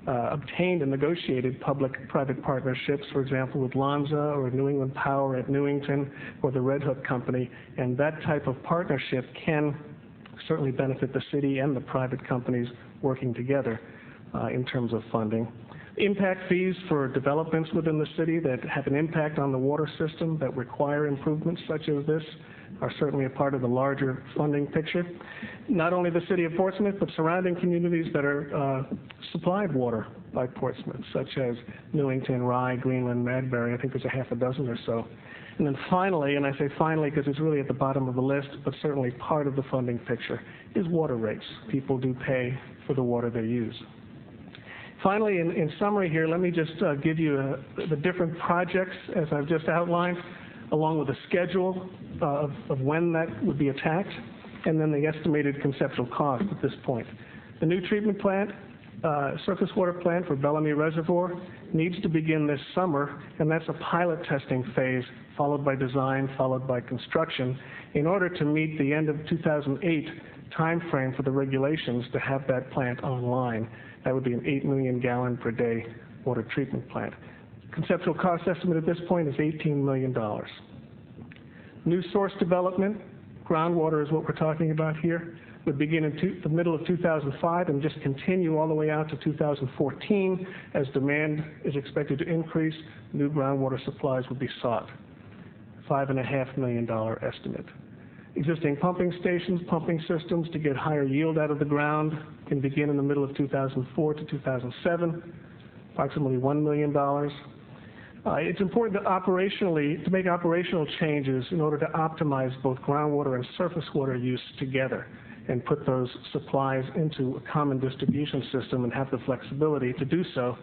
obtained and negotiated public-private partnerships, for example, with Lonza or New England Power at Newington or the Red Hook Company, and that type of partnership can certainly benefit the city and the private companies working together in terms of funding. Impact fees for developments within the city that have an impact on the water system that require improvements such as this are certainly a part of the larger funding picture. Not only the city of Portsmouth, but surrounding communities that are supplied water by Portsmouth, such as Newington, Rye, Greenland, Madbury. I think there's a half a dozen or so. And then finally, and I say finally because it's really at the bottom of the list, but certainly part of the funding picture, is water rates. People do pay for the water they use. Finally, in summary here, let me just give you the different projects as I've just outlined, along with a schedule of when that would be attacked, and then the estimated conceptual cost at this point. The new treatment plant, surface water plant for Bellamy Reservoir, needs to begin this summer, and that's a pilot testing phase, followed by design, followed by construction, in order to meet the end of 2008 time frame for the regulations to have that plant online. That would be an 8 million gallon per day water treatment plant. Conceptual cost estimate at this point is $18 million. New source development, groundwater is what we're talking about here, would begin in the middle of 2005 and just continue all the way out to 2014 as demand is expected to increase. New groundwater supplies would be sought. $5.5 million estimate. Existing pumping stations, pumping systems to get higher yield out of the ground can begin in the middle of 2004 to 2007, approximately $1 million. It's important to make operational changes in order to optimize both groundwater and surface water use together and put those supplies into a common distribution system and have the flexibility to do so.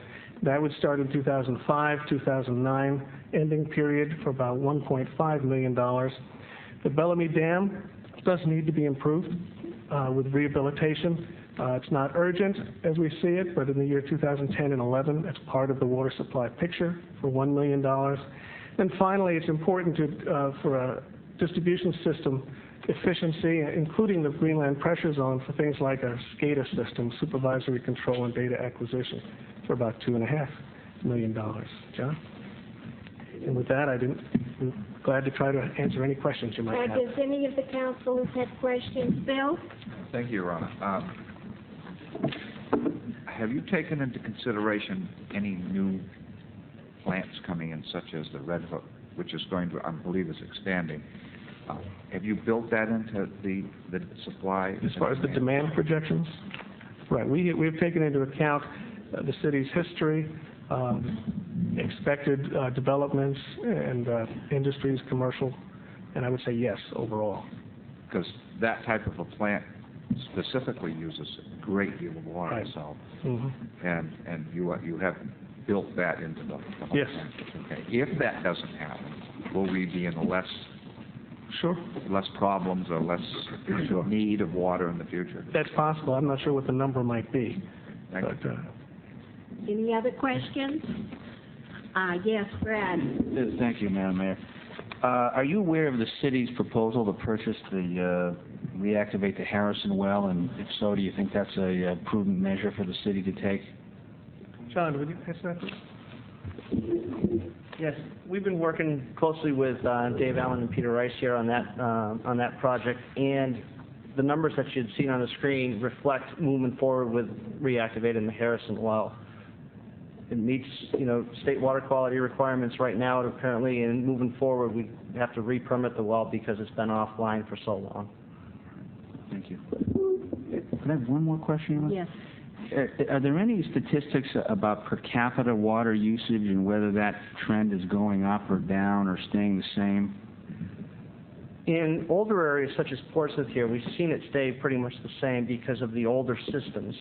That would start in 2005, 2009, ending period for about $1.5 million. The Bellamy Dam does need to be improved with rehabilitation. It's not urgent as we see it, but in the year 2010 and 11, it's part of the water supply picture for $1 million. And finally, it's important for a distribution system efficiency, including the Greenland pressure zone, for things like a SCADA system, supervisory control and data acquisition, for about $2.5 million. John? And with that, I'm glad to try to answer any questions you might have. Does any of the councilors have questions? Bill? Thank you, Your Honor. Have you taken into consideration any new plants coming in, such as the Red Hook, which is going to, I believe, is expanding? Have you built that into the supply? As far as the demand projections? Right. We've taken into account the city's history, expected developments, and industries, commercial, and I would say yes, overall. Because that type of a plant specifically uses a great deal of water, right. So, and you have built that into the yes. Okay. If that doesn't happen, will we be in a less problems or less need of water in the future? That's possible. I'm not sure what the number might be. Thank you. Any other questions? Yes, Brad. Thank you, Madam Mayor. Are you aware of the city's proposal to purchase reactivate the Harrison well, and if so, do you think that's a prudent measure for the city to take? John, would you answer that, please? Yes, we've been working closely with Dave Allen and Peter Rice here on that project, and the numbers that you'd seen on the screen reflect moving forward with reactivating the Harrison well. It meets, state water quality requirements right now, apparently, and moving forward, we have to re-permit the well because it's been offline for so long. Thank you. Can I have one more question? Yes. Are there any statistics about per capita water usage and whether that trend is going up or down or staying the same? In older areas such as Portsmouth here, we've seen it stay pretty much the same because of the older systems.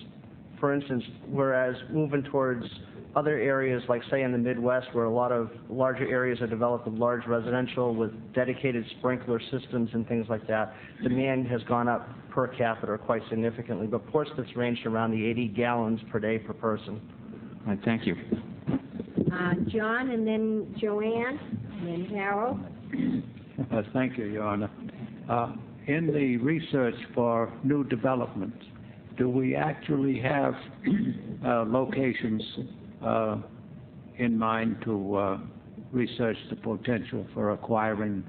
For instance, whereas moving towards other areas, like say in the Midwest, where a lot of larger areas are developed with large residential with dedicated sprinkler systems and things like that, demand has gone up per capita quite significantly. But Portsmouth's ranged around the 80 gallons per day per person. All right, thank you. John, and then Joanne, and then Harold. Thank you, Your Honor. In the research for new developments, do we actually have locations in mind to research the potential for acquiring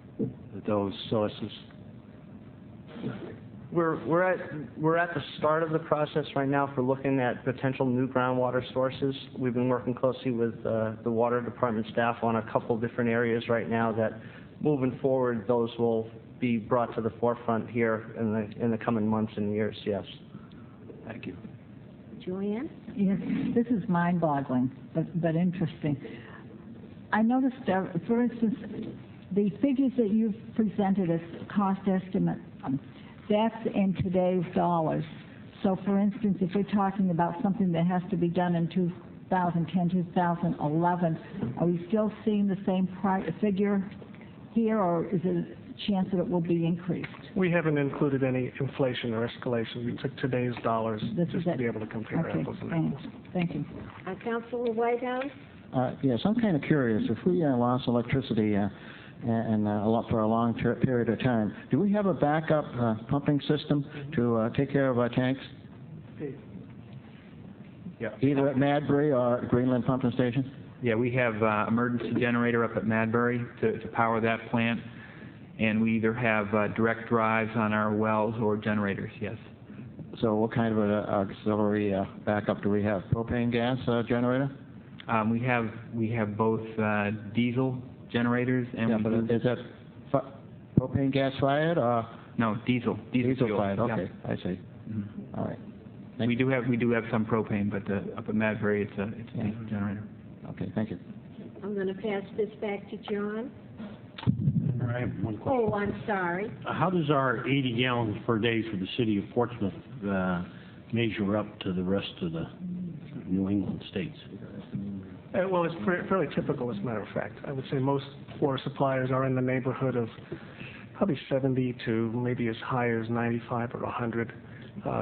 those sources? We're at the start of the process right now for looking at potential new groundwater sources. We've been working closely with the water department staff on a couple different areas right now that, moving forward, those will be brought to the forefront here in the coming months and years. Yes. Thank you. Joanne? Yes, this is mind-boggling, but interesting. I noticed, for instance, the figures that you've presented as cost estimate, that's in today's dollars. So, for instance, if we're talking about something that has to be done in 2010, 2011, are we still seeing the same figure here, or is it a chance that it will be increased? We haven't included any inflation or escalation. We took today's dollars just to be able to compare apples and apples. Thank you. Councilor Whitehouse? Yes, I'm kind of curious. If we lost electricity for a long period of time, do we have a backup pumping system to take care of our tanks? Yeah. Either at Madbury or Greenland Pumping Station? Yeah, we have emergency generator up at Madbury to power that plant, and we either have direct drives on our wells or generators, yes. So what kind of an auxiliary backup do we have? Propane gas generator? We have both diesel generators and but is that propane gas fired or No, diesel fuel. Diesel-fired, Yeah. okay, I see. Mhm. All right. We do have some propane, but up at Madbury, it's a diesel generator. Okay, thank you. I'm going to pass this back to John. I have one question. Oh, I'm sorry. How does our 80 gallons per day for the city of Portsmouth measure up to the rest of the New England states? Well, it's fairly typical, as a matter of fact. I would say most water suppliers are in the neighborhood of probably 70 to maybe as high as 95 or 100.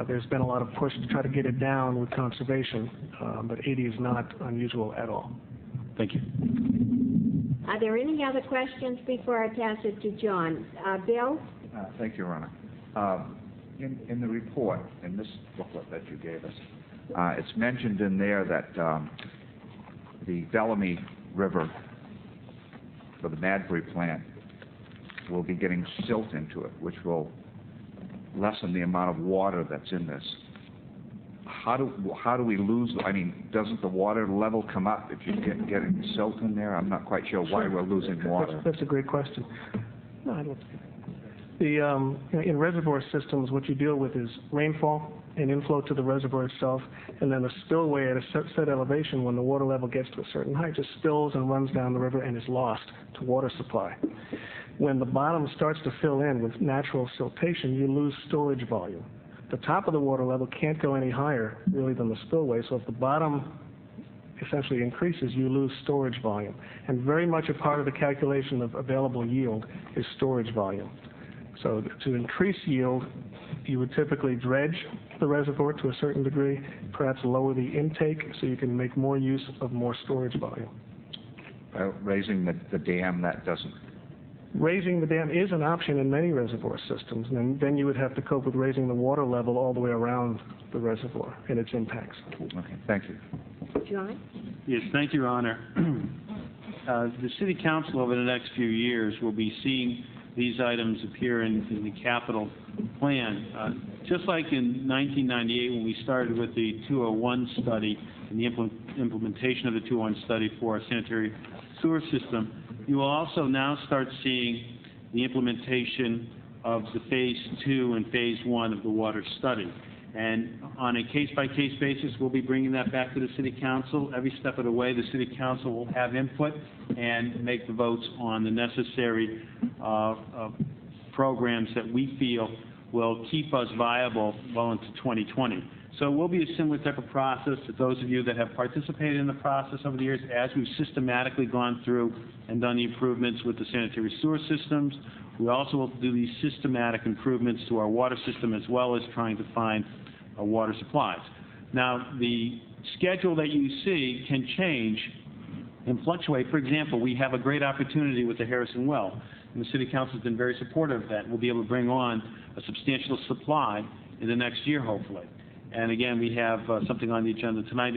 There's been a lot of push to try to get it down with conservation, but 80 is not unusual at all. Thank you. Are there any other questions before I pass it to John? Bill? Thank you, Your Honor. In the report, in this booklet that you gave us, it's mentioned in there that the Bellamy River for the Madbury plant will be getting silt into it, which will lessen the amount of water that's in this. How do we lose? I mean, doesn't the water level come up if you get silt in there? I'm not quite sure why we're losing water. That's a great question. No, I don't. In reservoir systems, what you deal with is rainfall and inflow to the reservoir itself, and then the spillway at a set elevation. When the water level gets to a certain height, just spills and runs down the river and is lost to water supply. When the bottom starts to fill in with natural siltation, you lose storage volume. The top of the water level can't go any higher, really, than the spillway, so if the bottom essentially increases, you lose storage volume. And very much a part of the calculation of available yield is storage volume. So to increase yield, you would typically dredge the reservoir to a certain degree, perhaps lower the intake so you can make more use of more storage volume. Raising the dam, that doesn't. Raising the dam is an option in many reservoir systems, and then you would have to cope with raising the water level all the way around the reservoir and its impacts. Okay, thank you. John? Yes, thank you, Your Honor. The City Council over the next few years will be seeing these items appear in the capital plan. Just like in 1998 when we started with the 201 study and the implementation of the 201 study for our sanitary sewer system, you will also now start seeing the implementation of the Phase 2 and Phase 1 of the water study. And on a case-by-case basis, we'll be bringing that back to the City Council. Every step of the way, the City Council will have input and make the votes on the necessary programs that we feel will keep us viable well into 2020. So it will be a similar type of process to those of you that have participated in the process over the years as we've systematically gone through and done the improvements with the sanitary sewer systems. We also will do these systematic improvements to our water system as well as trying to find water supplies. Now, the schedule that you see can change and fluctuate. For example, we have a great opportunity with the Harrison Well, and the City Council has been very supportive of that. We'll be able to bring on a substantial supply in the next year, hopefully. And again, we have something on the agenda tonight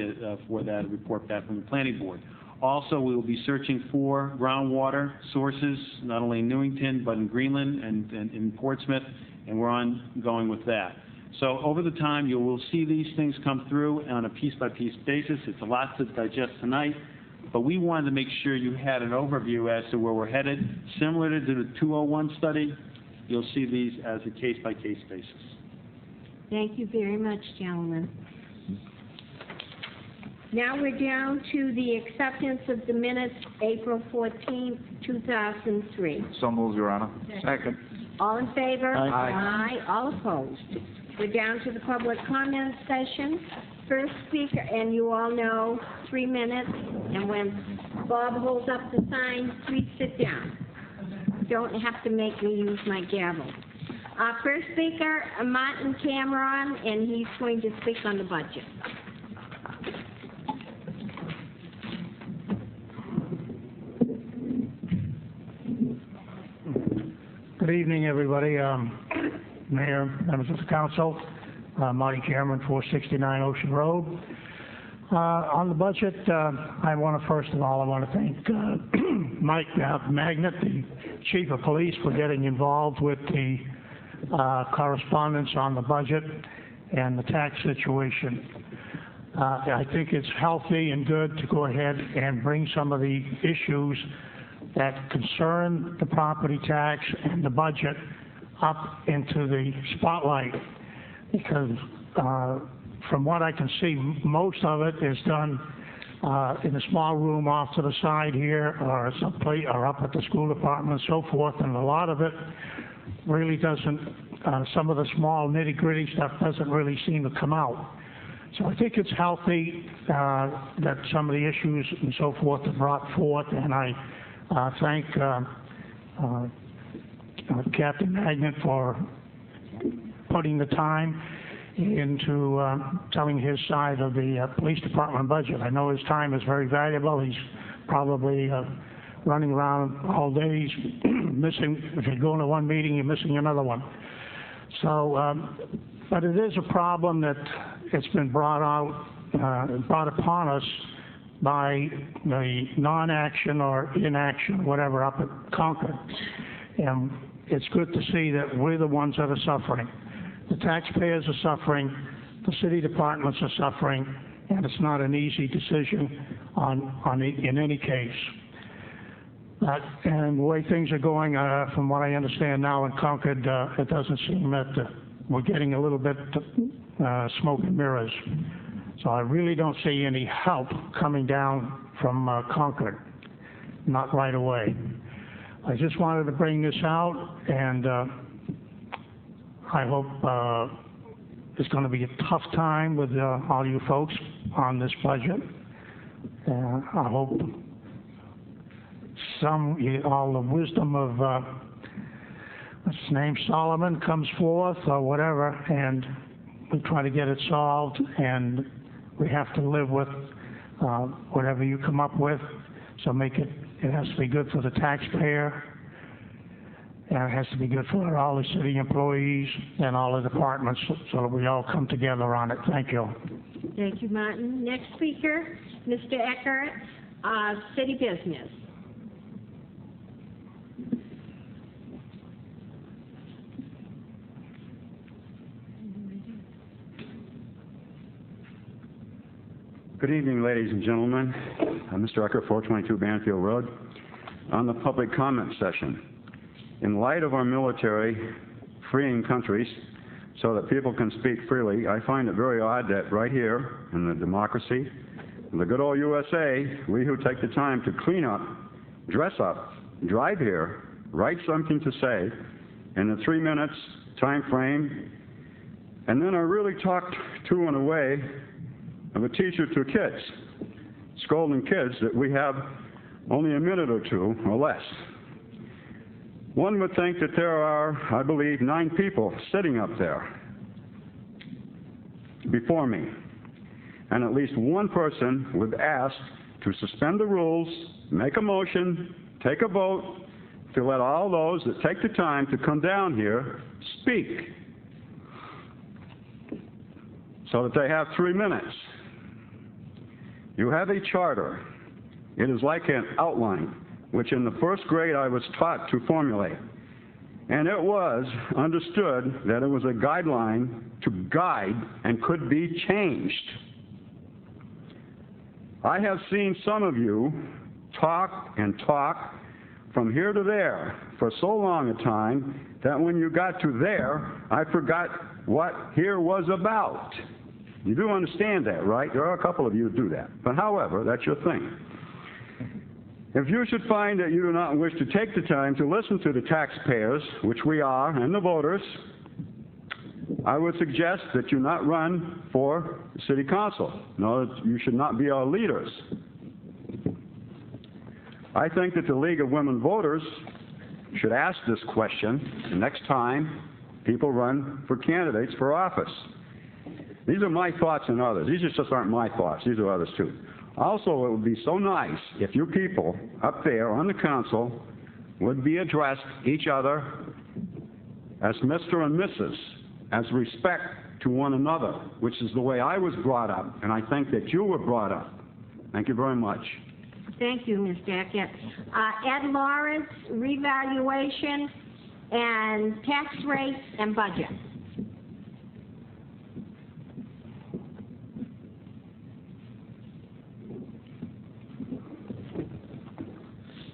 for that report back from the Planning Board. Also, we will be searching for groundwater sources, not only in Newington, but in Greenland and in Portsmouth, and we're ongoing with that. So over the time, you will see these things come through on a piece-by-piece basis. It's a lot to digest tonight, but we wanted to make sure you had an overview as to where we're headed. Similar to the 201 study, you'll see these as a case-by-case basis. Thank you very much, gentlemen. Now we're down to the acceptance of the minutes, April 14th, 2003. So moved, Your Honor. Second. All in favor? Aye. Aye. All opposed? We're down to the public comment session. First speaker, and you all know, 3 minutes, and when Bob holds up the sign, please sit down. Don't have to make me use my gavel. First speaker, Martin Cameron, and he's going to speak on the budget. Good evening, everybody. Mayor, members of the council, Marty Cameron, 469 Ocean Road. On the budget, I want to thank Mike Magnet, the chief of police, for getting involved with the correspondence on the budget and the tax situation. I think it's healthy and good to go ahead and bring some of the issues that concern the property tax and the budget up into the spotlight because from what I can see, most of it is done in a small room off to the side here or someplace or up at the school department and so forth, and a lot of it really doesn't, some of the small nitty-gritty stuff doesn't really seem to come out. So I think it's healthy that some of the issues and so forth are brought forth, and I thank Captain Magnet for putting the time into telling his side of the police department budget. I know his time is very valuable. He's probably running around all day. He's missing, if you're going to one meeting, you're missing another one. So, but it is a problem that it's been brought upon us by the non-action or inaction, whatever, up at Concord. And it's good to see that we're the ones that are suffering. The taxpayers are suffering, the city departments are suffering, and it's not an easy decision in any case. And the way things are going, from what I understand now in Concord, it doesn't seem that we're getting a little bit smoke and mirrors. So I really don't see any help coming down from Concord, not right away. I just wanted to bring this out, and I hope it's going to be a tough time with all you folks on this budget. I hope all the wisdom of, what's his name, Solomon comes forth or whatever, and we try to get it solved, and we have to live with whatever you come up with. So it has to be good for the taxpayer, and it has to be good for all the city employees and all the departments so that we all come together on it. Thank you. Thank you, Martin. Next speaker, Mr. Eckert, City Business. Good evening, ladies and gentlemen. Mr. Eckert, 422 Banfield Road. On the public comment session, in light of our military freeing countries so that people can speak freely, I find it very odd that right here in the democracy, in the good old USA, we who take the time to clean up, dress up, drive here, write something to say in the 3 minutes time frame, and then are really talked to in a way of a teacher to kids, scolding kids that we have only a minute or two or less. One would think that there are, I believe, 9 people sitting up there before me, and at least one person would ask to suspend the rules, make a motion, take a vote, to let all those that take the time to come down here speak, so that they have 3 minutes. You have a charter. It is like an outline, which in the first grade I was taught to formulate. And it was understood that it was a guideline to guide and could be changed. I have seen some of you talk and talk from here to there for so long a time that when you got to there, I forgot what here was about. You do understand that, right? There are a couple of you who do that. But however, that's your thing. If you should find that you do not wish to take the time to listen to the taxpayers, which we are, and the voters, I would suggest that you not run for city council. No, you should not be our leaders. I think that the League of Women Voters should ask this question the next time people run for candidates for office. These are my thoughts and others. These just aren't my thoughts. These are others too. Also, it would be so nice if you people up there on the council would be addressed each other as Mr. and Mrs., as respect to one another, which is the way I was brought up, and I think that you were brought up. Thank you very much. Thank you, Mr. Eckert. Ed Lawrence, revaluation and tax rates and budget.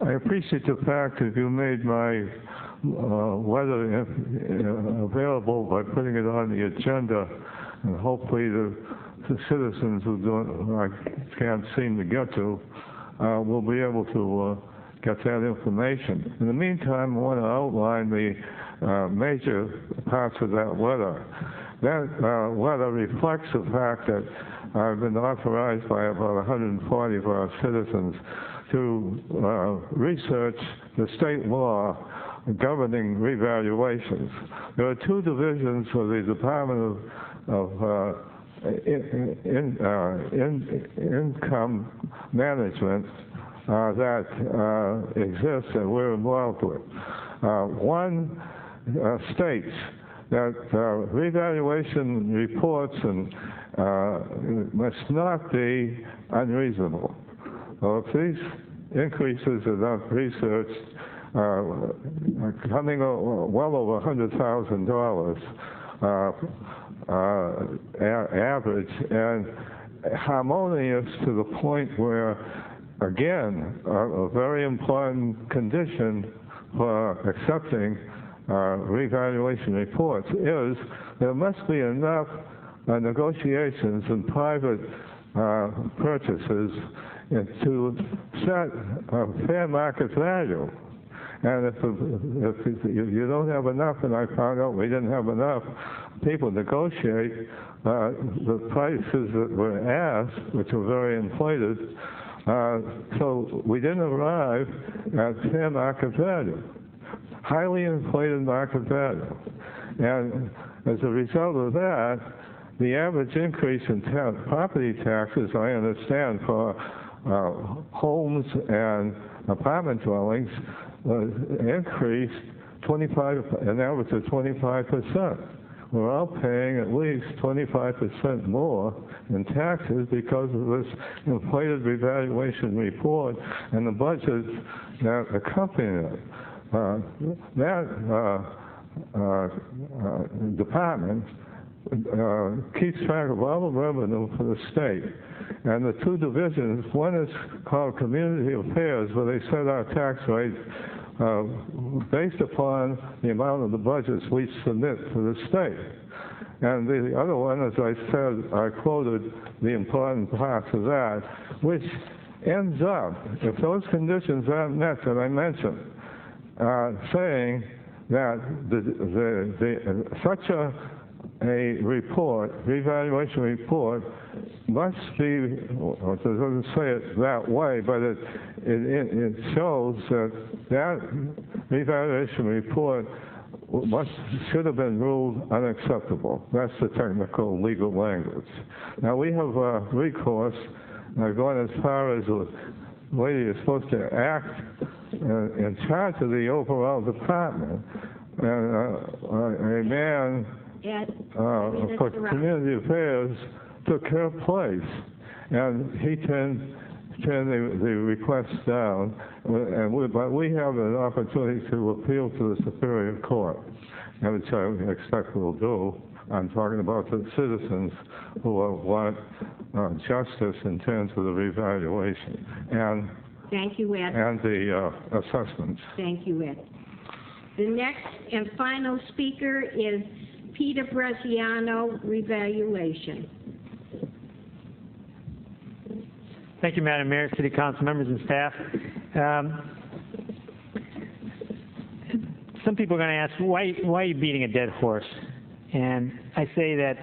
I appreciate the fact that you made my weather available by putting it on the agenda, and hopefully the citizens who I can't seem to get to will be able to get that information. In the meantime, I want to outline the major parts of that letter. That letter reflects the fact that I've been authorized by about 140 of our citizens to research the state law governing revaluations. There are two divisions of the Department of Income Management that exists and we're involved with. One states that revaluation reports must not be unreasonable. Well, if these increases are not researched, coming well over $100,000 average and harmonious to the point where, again, a very important condition for accepting revaluation reports is there must be enough negotiations and private purchases to set a fair market value. And if you don't have enough, and I found out we didn't have enough people negotiate the prices that were asked, which were very inflated, so we didn't arrive at fair market value, highly inflated market value. And as a result of that, the average increase in property taxes, I understand, for homes and apartment dwellings increased an average of 25%. We're all paying at least 25% more in taxes because of this inflated revaluation report and the budgets that accompany it. That department keeps track of all the revenue for the state. And the two divisions, one is called Community Affairs, where they set our tax rate based upon the amount of the budgets we submit to the state. And the other one, as I said, I quoted the important parts of that, which ends up, if those conditions aren't met that I mentioned, saying that such a report, revaluation report, must be, well, it doesn't say it that way, but it shows that revaluation report should have been ruled unacceptable. That's the technical legal language. Now, we have recourse, going as far as the lady is supposed to act in charge of the overall department, and a man for Community Affairs took her place, and he turned the request down, but we have an opportunity to appeal to the Superior Court, which I expect we'll do. I'm talking about the citizens who want justice in terms of the revaluation and Thank you, Ed. And the assessments. Thank you, Ed. The next and final speaker is Peter Braziano, revaluation. Thank you, Madam Mayor, City Council members and staff. Some people are going to ask, why are you beating a dead horse? And I say that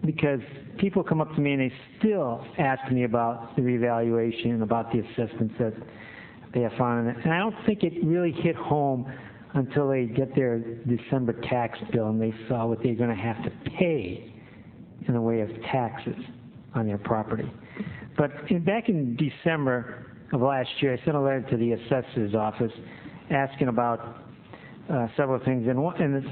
because people come up to me and they still ask me about the revaluation and about the assessments that they have found. And I don't think it really hit home until they get their December tax bill and they saw what they're going to have to pay in the way of taxes on their property. But back in December of last year, I sent a letter to the assessor's office asking about several things. And the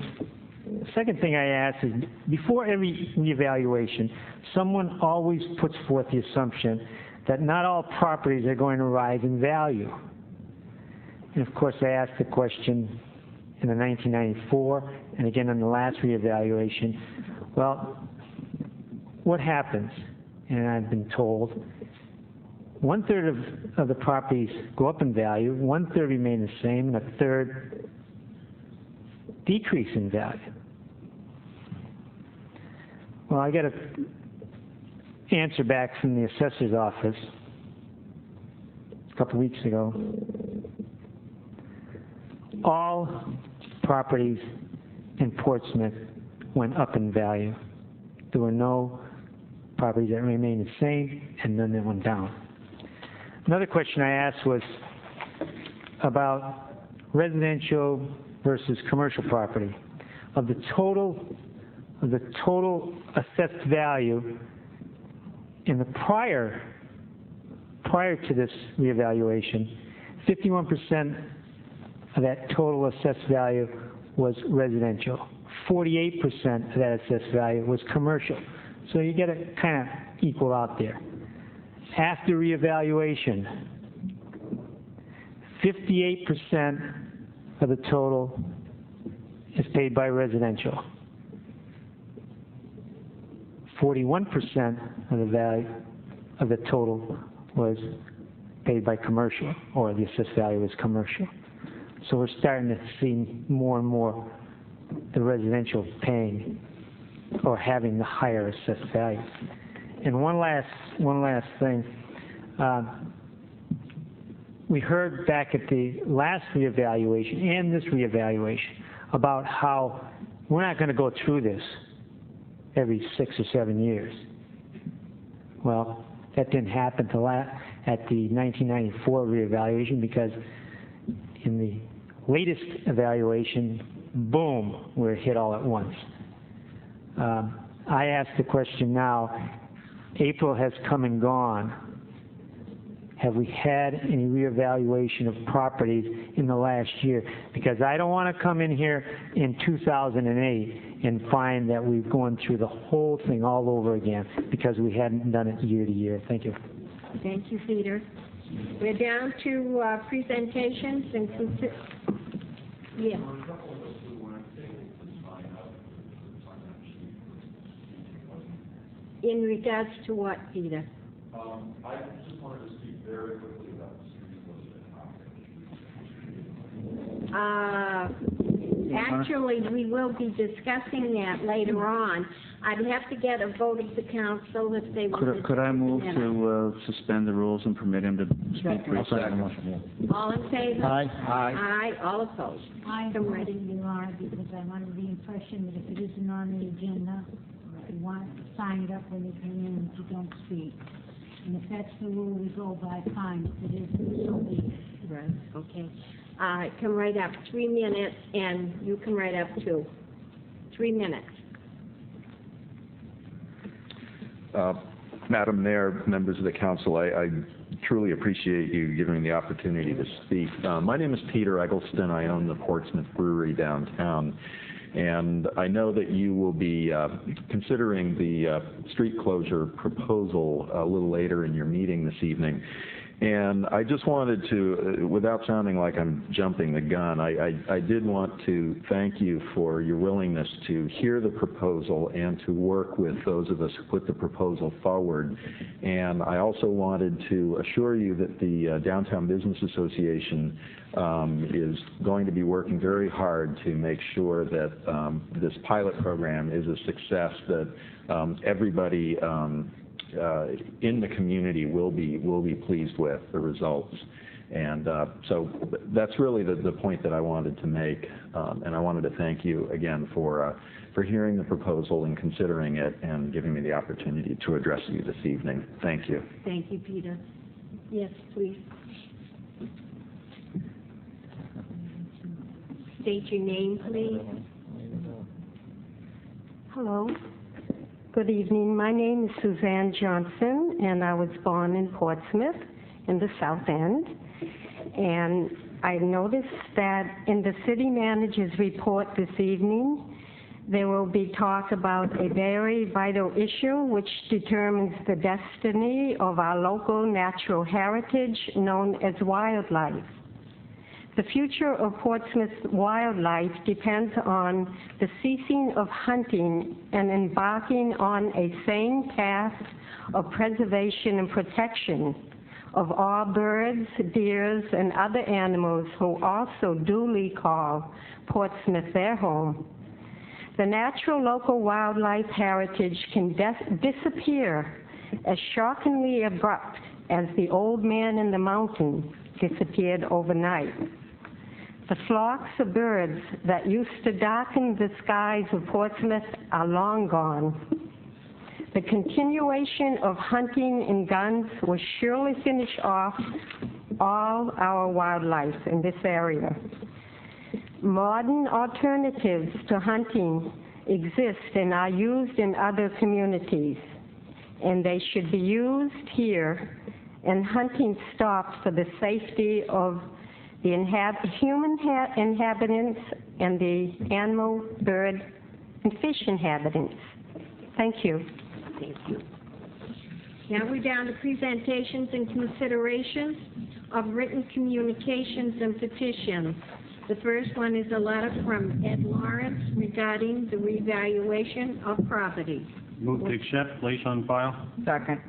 second thing I asked is, before every reevaluation, someone always puts forth the assumption that not all properties are going to rise in value. And of course, I asked the question in the 1994 and again in the last reevaluation, well, what happens? And I've been told 1/3 of the properties go up in value, 1/3 remain the same, and 1/3 decrease in value. Well, I got an answer back from the assessor's office a couple weeks ago. All properties in Portsmouth went up in value. There were no properties that remained the same and none that went down. Another question I asked was about residential versus commercial property. Of the total assessed value in the prior to this reevaluation, 51% of that total assessed value was residential. 48% of that assessed value was commercial. So you get it kind of equal out there. After reevaluation, 58% of the total is paid by residential. 41% of the value of the total was paid by commercial, or the assessed value was commercial. So we're starting to see more and more the residential paying or having the higher assessed value. And one last thing. We heard back at the last reevaluation and this reevaluation about how we're not going to go through this every 6 or 7 years. Well, that didn't happen at the 1994 reevaluation, because in the latest evaluation, boom, we're hit all at once. I ask the question now, April has come and gone. Have we had any reevaluation of properties in the last year? Because I don't want to come in here in 2008 and find that we've gone through the whole thing all over again because we hadn't done it year to year. Thank you. Thank you, Peter. We're down to presentations and yeah. In regards to what, Peter? I just wanted to speak very quickly about the street closure. Actually, we will be discussing that later on. I'd have to get a vote of the council if they would. Could I move to suspend the rules and permit him to speak briefly? All in favor? Aye. Aye. All opposed? I am reading you on because I'm under the impression that if it isn't on the agenda, you want to sign it up when you come in if you don't speak. And if that's the rule we go by, fine. If it isn't, so be it. Right, okay. Come right up, 3 minutes, and you come right up too. 3 minutes. Madam Mayor, members of the council, I truly appreciate you giving me the opportunity to speak. My name is Peter Eggleston. I own the Portsmouth Brewery downtown. And I know that you will be considering the street closure proposal a little later in your meeting this evening. And I just wanted to, without sounding like I'm jumping the gun, I did want to thank you for your willingness to hear the proposal and to work with those of us who put the proposal forward. And I also wanted to assure you that the Downtown Business Association is going to be working very hard to make sure that this pilot program is a success, that everybody in the community will be pleased with the results. And so that's really the point that I wanted to make, and I wanted to thank you again for hearing the proposal and considering it and giving me the opportunity to address you this evening. Thank you. Thank you, Peter. Yes, please. State your name, please. Hello. Good evening. My name is Suzanne Johnson, and I was born in Portsmouth in the South End. And I noticed that in the city manager's report this evening, there will be talk about a very vital issue which determines the destiny of our local natural heritage known as wildlife. The future of Portsmouth wildlife depends on the ceasing of hunting and embarking on a sane path of preservation and protection of all birds, deers, and other animals who also duly call Portsmouth their home. The natural local wildlife heritage can disappear as shockingly abrupt as the old man in the mountain disappeared overnight. The flocks of birds that used to darken the skies of Portsmouth are long gone. The continuation of hunting and guns will surely finish off all our wildlife in this area. Modern alternatives to hunting exist and are used in other communities, and they should be used here, and hunting stopped for the safety of the human inhabitants and the animal, bird, and fish inhabitants. Thank you. Thank you. Now we're down to presentations and considerations of written communications and petitions. The first one is a letter from Ed Lawrence regarding the revaluation of property. Move to accept, place on file. Second.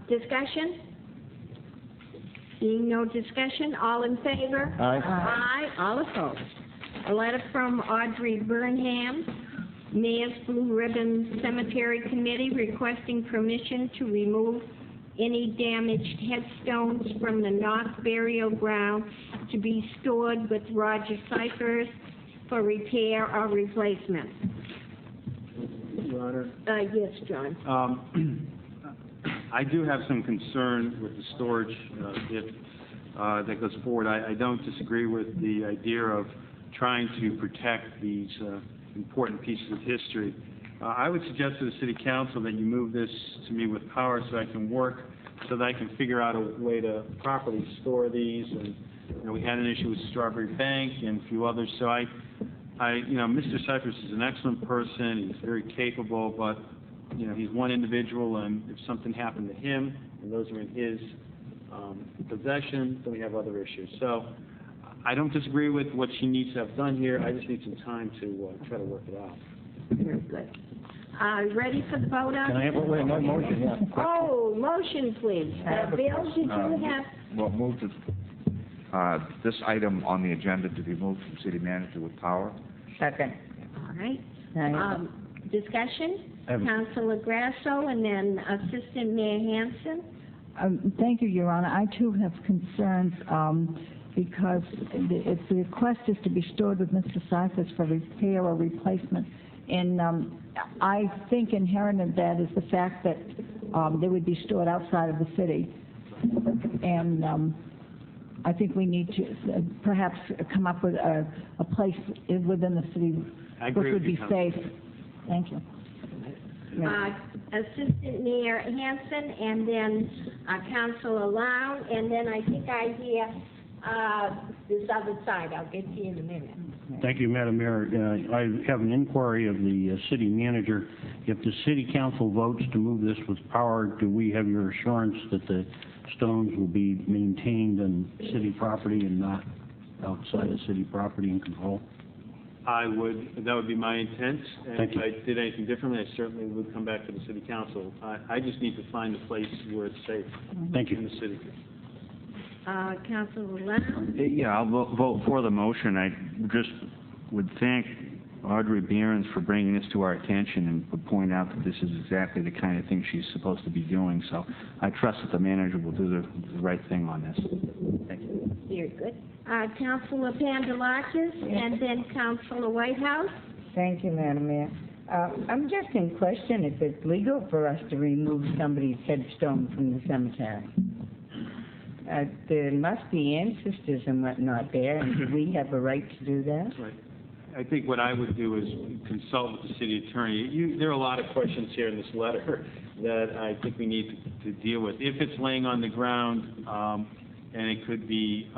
Discussion? Seeing no discussion, all in favor? Aye. Aye. All opposed. A letter from Audrey Burnham, Mayor's Blue Ribbon Cemetery Committee, requesting permission to remove any damaged headstones from the North Burial Ground to be stored with Roger Cyphers for repair or replacement. Your Honor? Yes, John. I do have some concern with the storage if that goes forward. I don't disagree with the idea of trying to protect these important pieces of history. I would suggest to the City Council that you move this to me with power so I can work, so that I can figure out a way to properly store these. And we had an issue with Strawberry Bank and a few others. So Mr. Cyphers is an excellent person. He's very capable, but he's one individual, and if something happened to him and those are in his possession, then we have other issues. So I don't disagree with what she needs to have done here. I just need some time to try to work it out. Very good. Ready for the vote on? Can I have no motion? Yeah. Oh, motion, please. Bill, did you have? Well, move to this item on the agenda to be moved from city manager with power. Second. All right. Discussion? Councilor Grasso and then Assistant Mayor Hanson. Thank you, Your Honor. I too have concerns because if the request is to be stored with Mr. Cyphers for repair or replacement, and I think inherent in that is the fact that they would be stored outside of the city. And I think we need to perhaps come up with a place within the city which would be safe. Thank you. Assistant Mayor Hanson, and then Councilor Lown, and then I think I hear this other side. I'll get to you in a minute. Thank you, Madam Mayor. I have an inquiry of the city manager. If the city council votes to move this with power, do we have your assurance that the stones will be maintained on city property and not outside of city property and control? That would be my intent, and Thank if you. I did anything differently, I certainly would come back to the City Council. I just need to find a place where it's safe. Thank you. In the city. Councilor Lown? Yeah, I'll vote for the motion. I just would thank Audrey Behrens for bringing this to our attention and would point out that this is exactly the kind of thing she's supposed to be doing. So I trust that the manager will do the right thing on this. Thank you. Very good. Councilor Pandelakis, and then Councilor Whitehouse. Thank you, Madam Mayor. I'm just in question if it's legal for us to remove somebody's headstone from the cemetery. There must be ancestors and whatnot there, and do we have a right to do that? Right. I think what I would do is consult with the city attorney. There are a lot of questions here in this letter that I think we need to deal with. If it's laying on the ground and it could be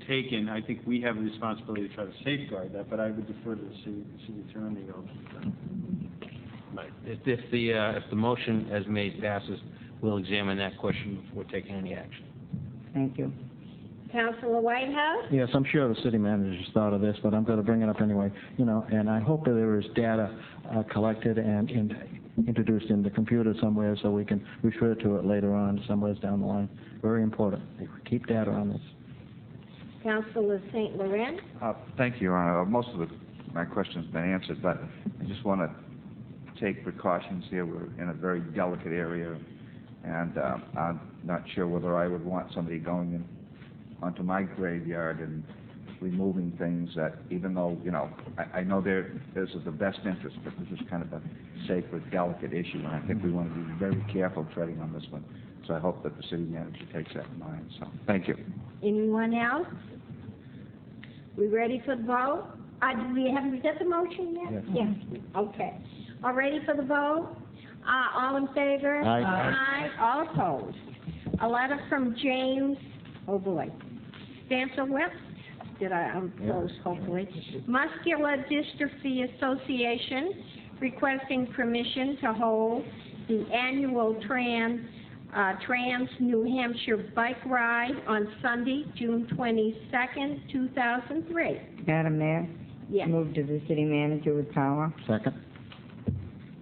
taken, I think we have a responsibility to try to safeguard that, but I would defer to the city attorney. Right. If the motion as made passes, we'll examine that question before taking any action. Thank you. Councilor Whitehouse? Yes, I'm sure the city manager's thought of this, but I'm going to bring it up anyway. And I hope that there is data collected and introduced in the computer somewhere so we can refer to it later on, somewhere down the line. Very important. Keep data on this. Councilor St. Laurent? Thank you, Your Honor. Most of my questions have been answered, but I just want to take precautions here. We're in a very delicate area, and I'm not sure whether I would want somebody going in onto my graveyard and removing things that, even though, I know this is the best interest, but this is kind of a sacred, delicate issue, and I think we want to be very careful treading on this one. So I hope that the city manager takes that in mind. So, thank you. Anyone else? We ready for the vote? Have we got the motion yet? Yes. Okay. All ready for the vote? All in favor? Aye. Aye. All opposed? A letter from James, Stanselwitz. I'm close, hopefully. Muscular Dystrophy Association requesting permission to hold the annual Trans New Hampshire bike ride on Sunday, June 22nd, 2003. Madam Mayor? Yes. Move to the city manager with power. Second.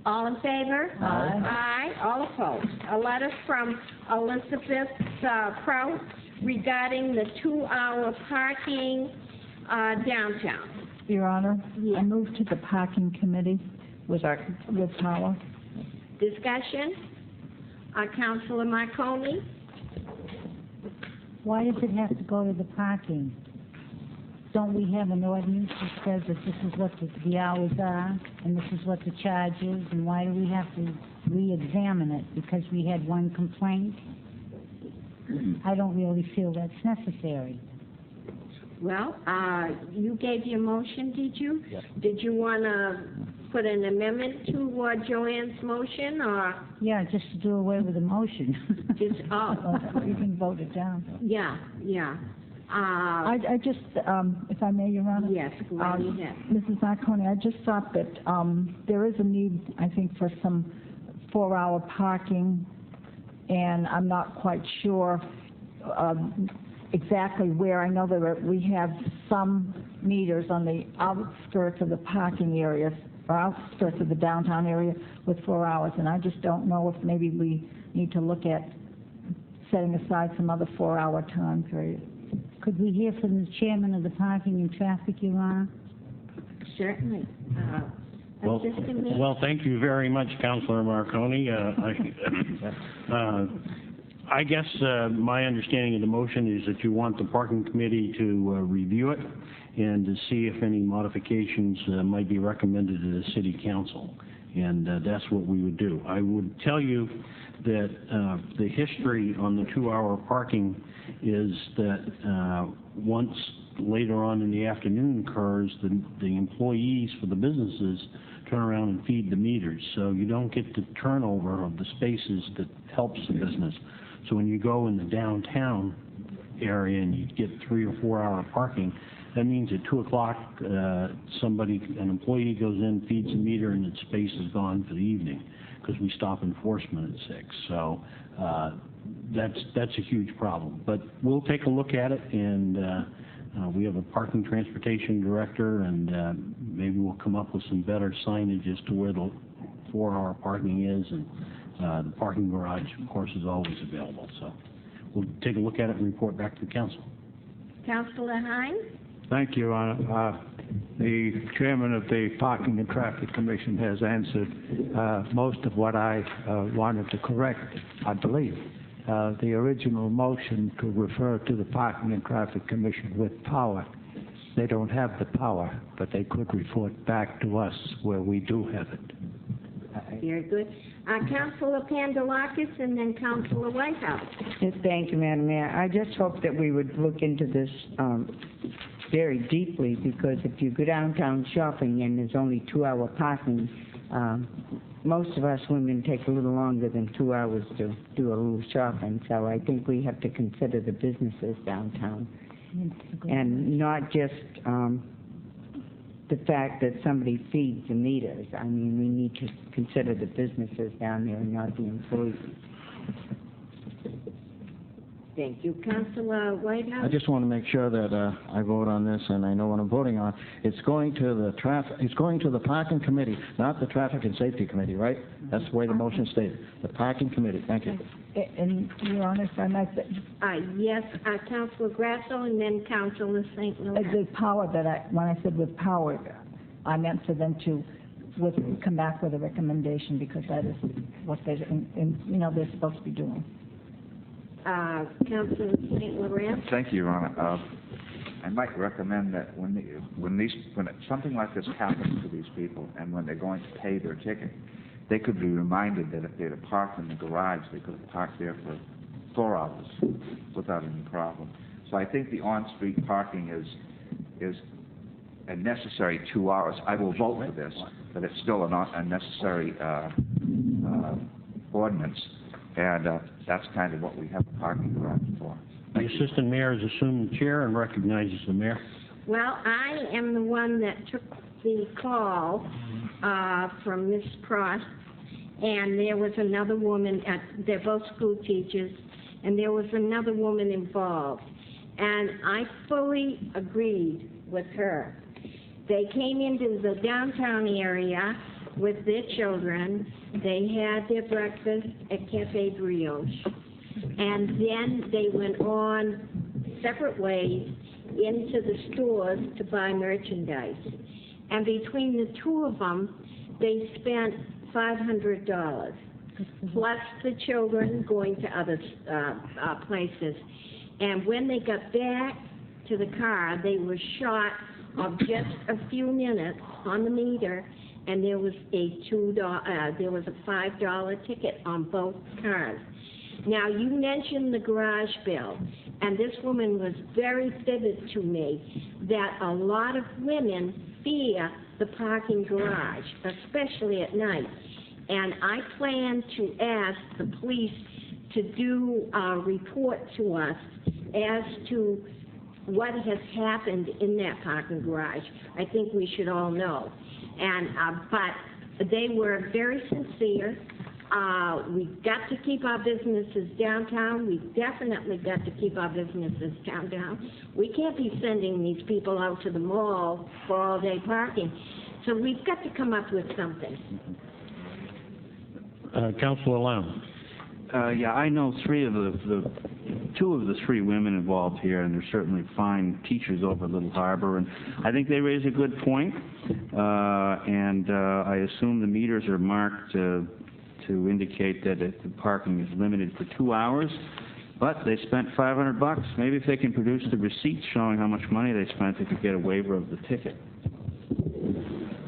All in favor? Aye. Aye. All opposed? A letter from Elizabeth Kraut regarding the 2-hour parking downtown. Your Honor, Yes. I move to the parking committee with power. Discussion? Councilor Marconi? Why does it have to go to the parking? Don't we have an ordinance that says that this is what the hours are, and this is what the charge is, and why do we have to re-examine it? Because we had one complaint? I don't really feel that's necessary. Well, you gave your motion, did you? Yes. Did you want to put an amendment to Joanne's motion, or? Yeah, just to do away with the motion. You can vote it down. Yeah. I just, if I may, Your Honor? Yes, go right ahead. Mrs. Marconi, I just thought that there is a need, I think, for some 4-hour parking, and I'm not quite sure exactly where. I know we have some meters on the outskirts of the parking areas, or outskirts of the downtown area with 4 hours, and I just don't know if maybe we need to look at setting aside some other 4-hour time period. Could we hear from the chairman of the Parking and Traffic, Your Honor? Certainly. Assistant Mayor? Well, thank you very much, Councilor Marconi. I guess my understanding of the motion is that you want the parking committee to review it and to see if any modifications might be recommended to the city council. And that's what we would do. I would tell you that the history on the 2-hour parking is that once later on in the afternoon occurs, the employees for the businesses turn around and feed the meters. So you don't get the turnover of the spaces that helps the business. So when you go in the downtown area and you get 3 or 4 hour parking, that means at 2 o'clock, an employee goes in, feeds the meter, and its space is gone for the evening because we stop enforcement at 6. So that's a huge problem. But we'll take a look at it, and we have a parking transportation director, and maybe we'll come up with some better signage as to where the 4-hour parking is, and the parking garage, of course, is always available. So we'll take a look at it and report back to the council. Councilor Hines? Thank you, Your Honor. The chairman of the Parking and Traffic Commission has answered most of what I wanted to correct, I believe. The original motion to refer to the Parking and Traffic Commission with power, they don't have the power, but they could report back to us where we do have it. Very good. Councilor Pandalakis and then Councilor Whitehouse. Yes, thank you, Madam Mayor. I just hope that we would look into this very deeply, because if you go downtown shopping and there's only 2-hour parking, most of us women take a little longer than 2 hours to do a little shopping. So I think we have to consider the businesses downtown, and not just the fact that somebody feeds the meters. I mean, we need to consider the businesses down there and not the employees. Thank you. Councilor Whitehouse? I just want to make sure that I vote on this, and I know what I'm voting on. It's going to the it's going to the parking committee, not the traffic and safety committee, right? That's the way the motion stated. The parking committee. Thank you. And, Your Honor, if I might, Yes, Councilor Grasso and then Councilor St. Louis. the power when I said with power, I meant for them to come back with a recommendation, because that is what they're supposed to be doing. Councilor St. Laurent? Thank you, Your Honor. I might recommend that when something like this happens to these people, and when they're going to pay their ticket, they could be reminded that if they had parked in the garage, they could have parked there for 4 hours without any problem. So I think the on-street parking is a necessary 2 hours. I will vote for this, but it's still a necessary ordinance, and that's kind of what we have a parking garage for. The assistant mayor has assumed the chair and recognizes the mayor. Well, I am the one that took the call from Ms. Prost, and there was another woman, they're both school teachers, and there was another woman involved. And I fully agreed with her. They came into the downtown area with their children. They had their breakfast at Cafe Brioche. And then they went on separate ways into the stores to buy merchandise. And between the two of them, they spent $500, plus the children going to other places. And when they got back to the car, they were short of just a few minutes on the meter, and there was a $5 ticket on both cars. Now, you mentioned the garage bill, and this woman was very vivid to me that a lot of women fear the parking garage, especially at night. And I plan to ask the police to do a report to us as to what has happened in that parking garage. I think we should all know. And but they were very sincere. We've got to keep our businesses downtown. We've definitely got to keep our businesses downtown. We can't be sending these people out to the mall for all-day parking. So we've got to come up with something. Councilor Lamb. Yeah, I know two of the three women involved here, and they're certainly fine teachers over Little Harbor, and I think they raise a good point. And I assume the meters are marked to indicate that the parking is limited for 2 hours, but they spent $500. Maybe if they can produce the receipts showing how much money they spent, they could get a waiver of the ticket.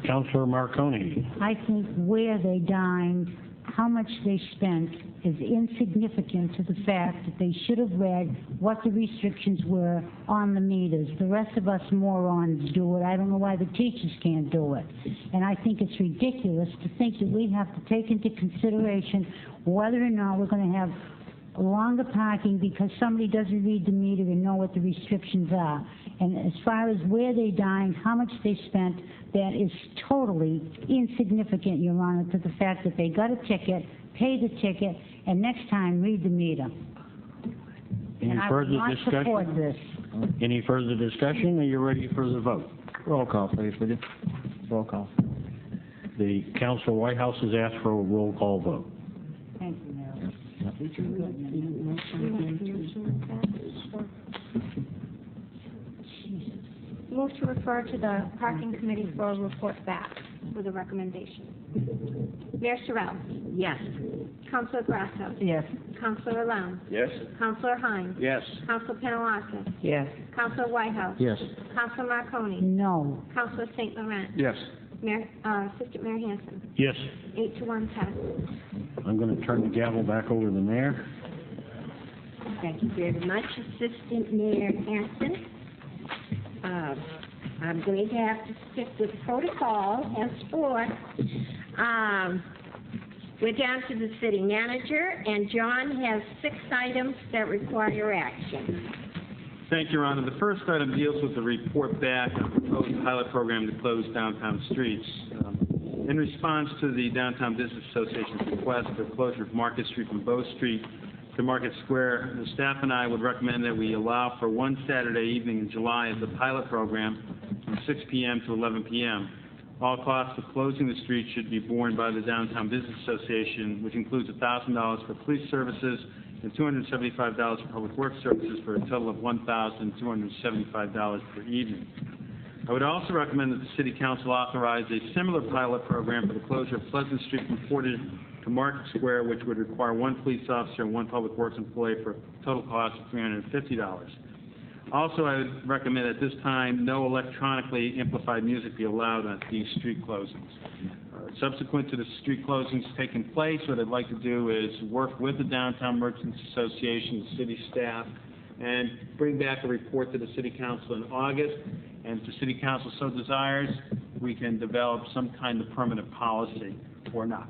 Councilor Marconi. I think where they dined, how much they spent, is insignificant to the fact that they should have read what the restrictions were on the meters. The rest of us morons do it. I don't know why the teachers can't do it. And I think it's ridiculous to think that we have to take into consideration whether or not we're going to have longer parking because somebody doesn't read the meter and know what the restrictions are. And as far as where they dined, how much they spent, that is totally insignificant, Your Honor, to the fact that they got a ticket, paid the ticket, and next time read the meter. Any and further I will not discussion? support this. Any further discussion? Are you ready for the vote? Roll call, please, would you? Roll call. The Councilor Whitehouse has asked for a roll call vote. Thank you, Mayor. Move to refer to the parking committee for a report back with a recommendation. Mayor Sorrell? Yes. Councilor Grasso? Yes. Councilor Lown? Yes. Councilor Hines? Yes. Councilor Penelakis? Yes. Councilor Whitehouse? Yes. Councilor Marconi? No. Councilor St. Laurent? Yes. Mayor, Assistant Mayor Hanson? Yes. 8 to 1 pass. I'm going to turn the gavel back over to the mayor. Thank you very much, Assistant Mayor Hanson. I'm going to have to stick with protocol henceforth. We're down to the city manager, and John has 6 items that require action. Thank you, Your Honor. The first item deals with the report back on the proposed pilot program to close downtown streets. In response to the Downtown Business Association's request for closure of Market Street from Bow Street to Market Square. The staff and I would recommend that we allow for one Saturday evening in July as a pilot program from 6 p.m. to 11 p.m. All costs of closing the street should be borne by the Downtown Business Association, which includes $1,000 for police services and $275 for public works services, for a total of $1,275 per evening. I would also recommend that the City Council authorize a similar pilot program for the closure of Pleasant Street from Portage to Market Square, which would require one police officer and one public works employee for a total cost of $350. Also, I would recommend at this time no electronically amplified music be allowed on these street closings. Subsequent to the street closings taking place, what I'd like to do is work with the Downtown Merchants Association, the city staff, and bring back a report to the City Council in August. And if the City Council so desires, we can develop some kind of permanent policy or not.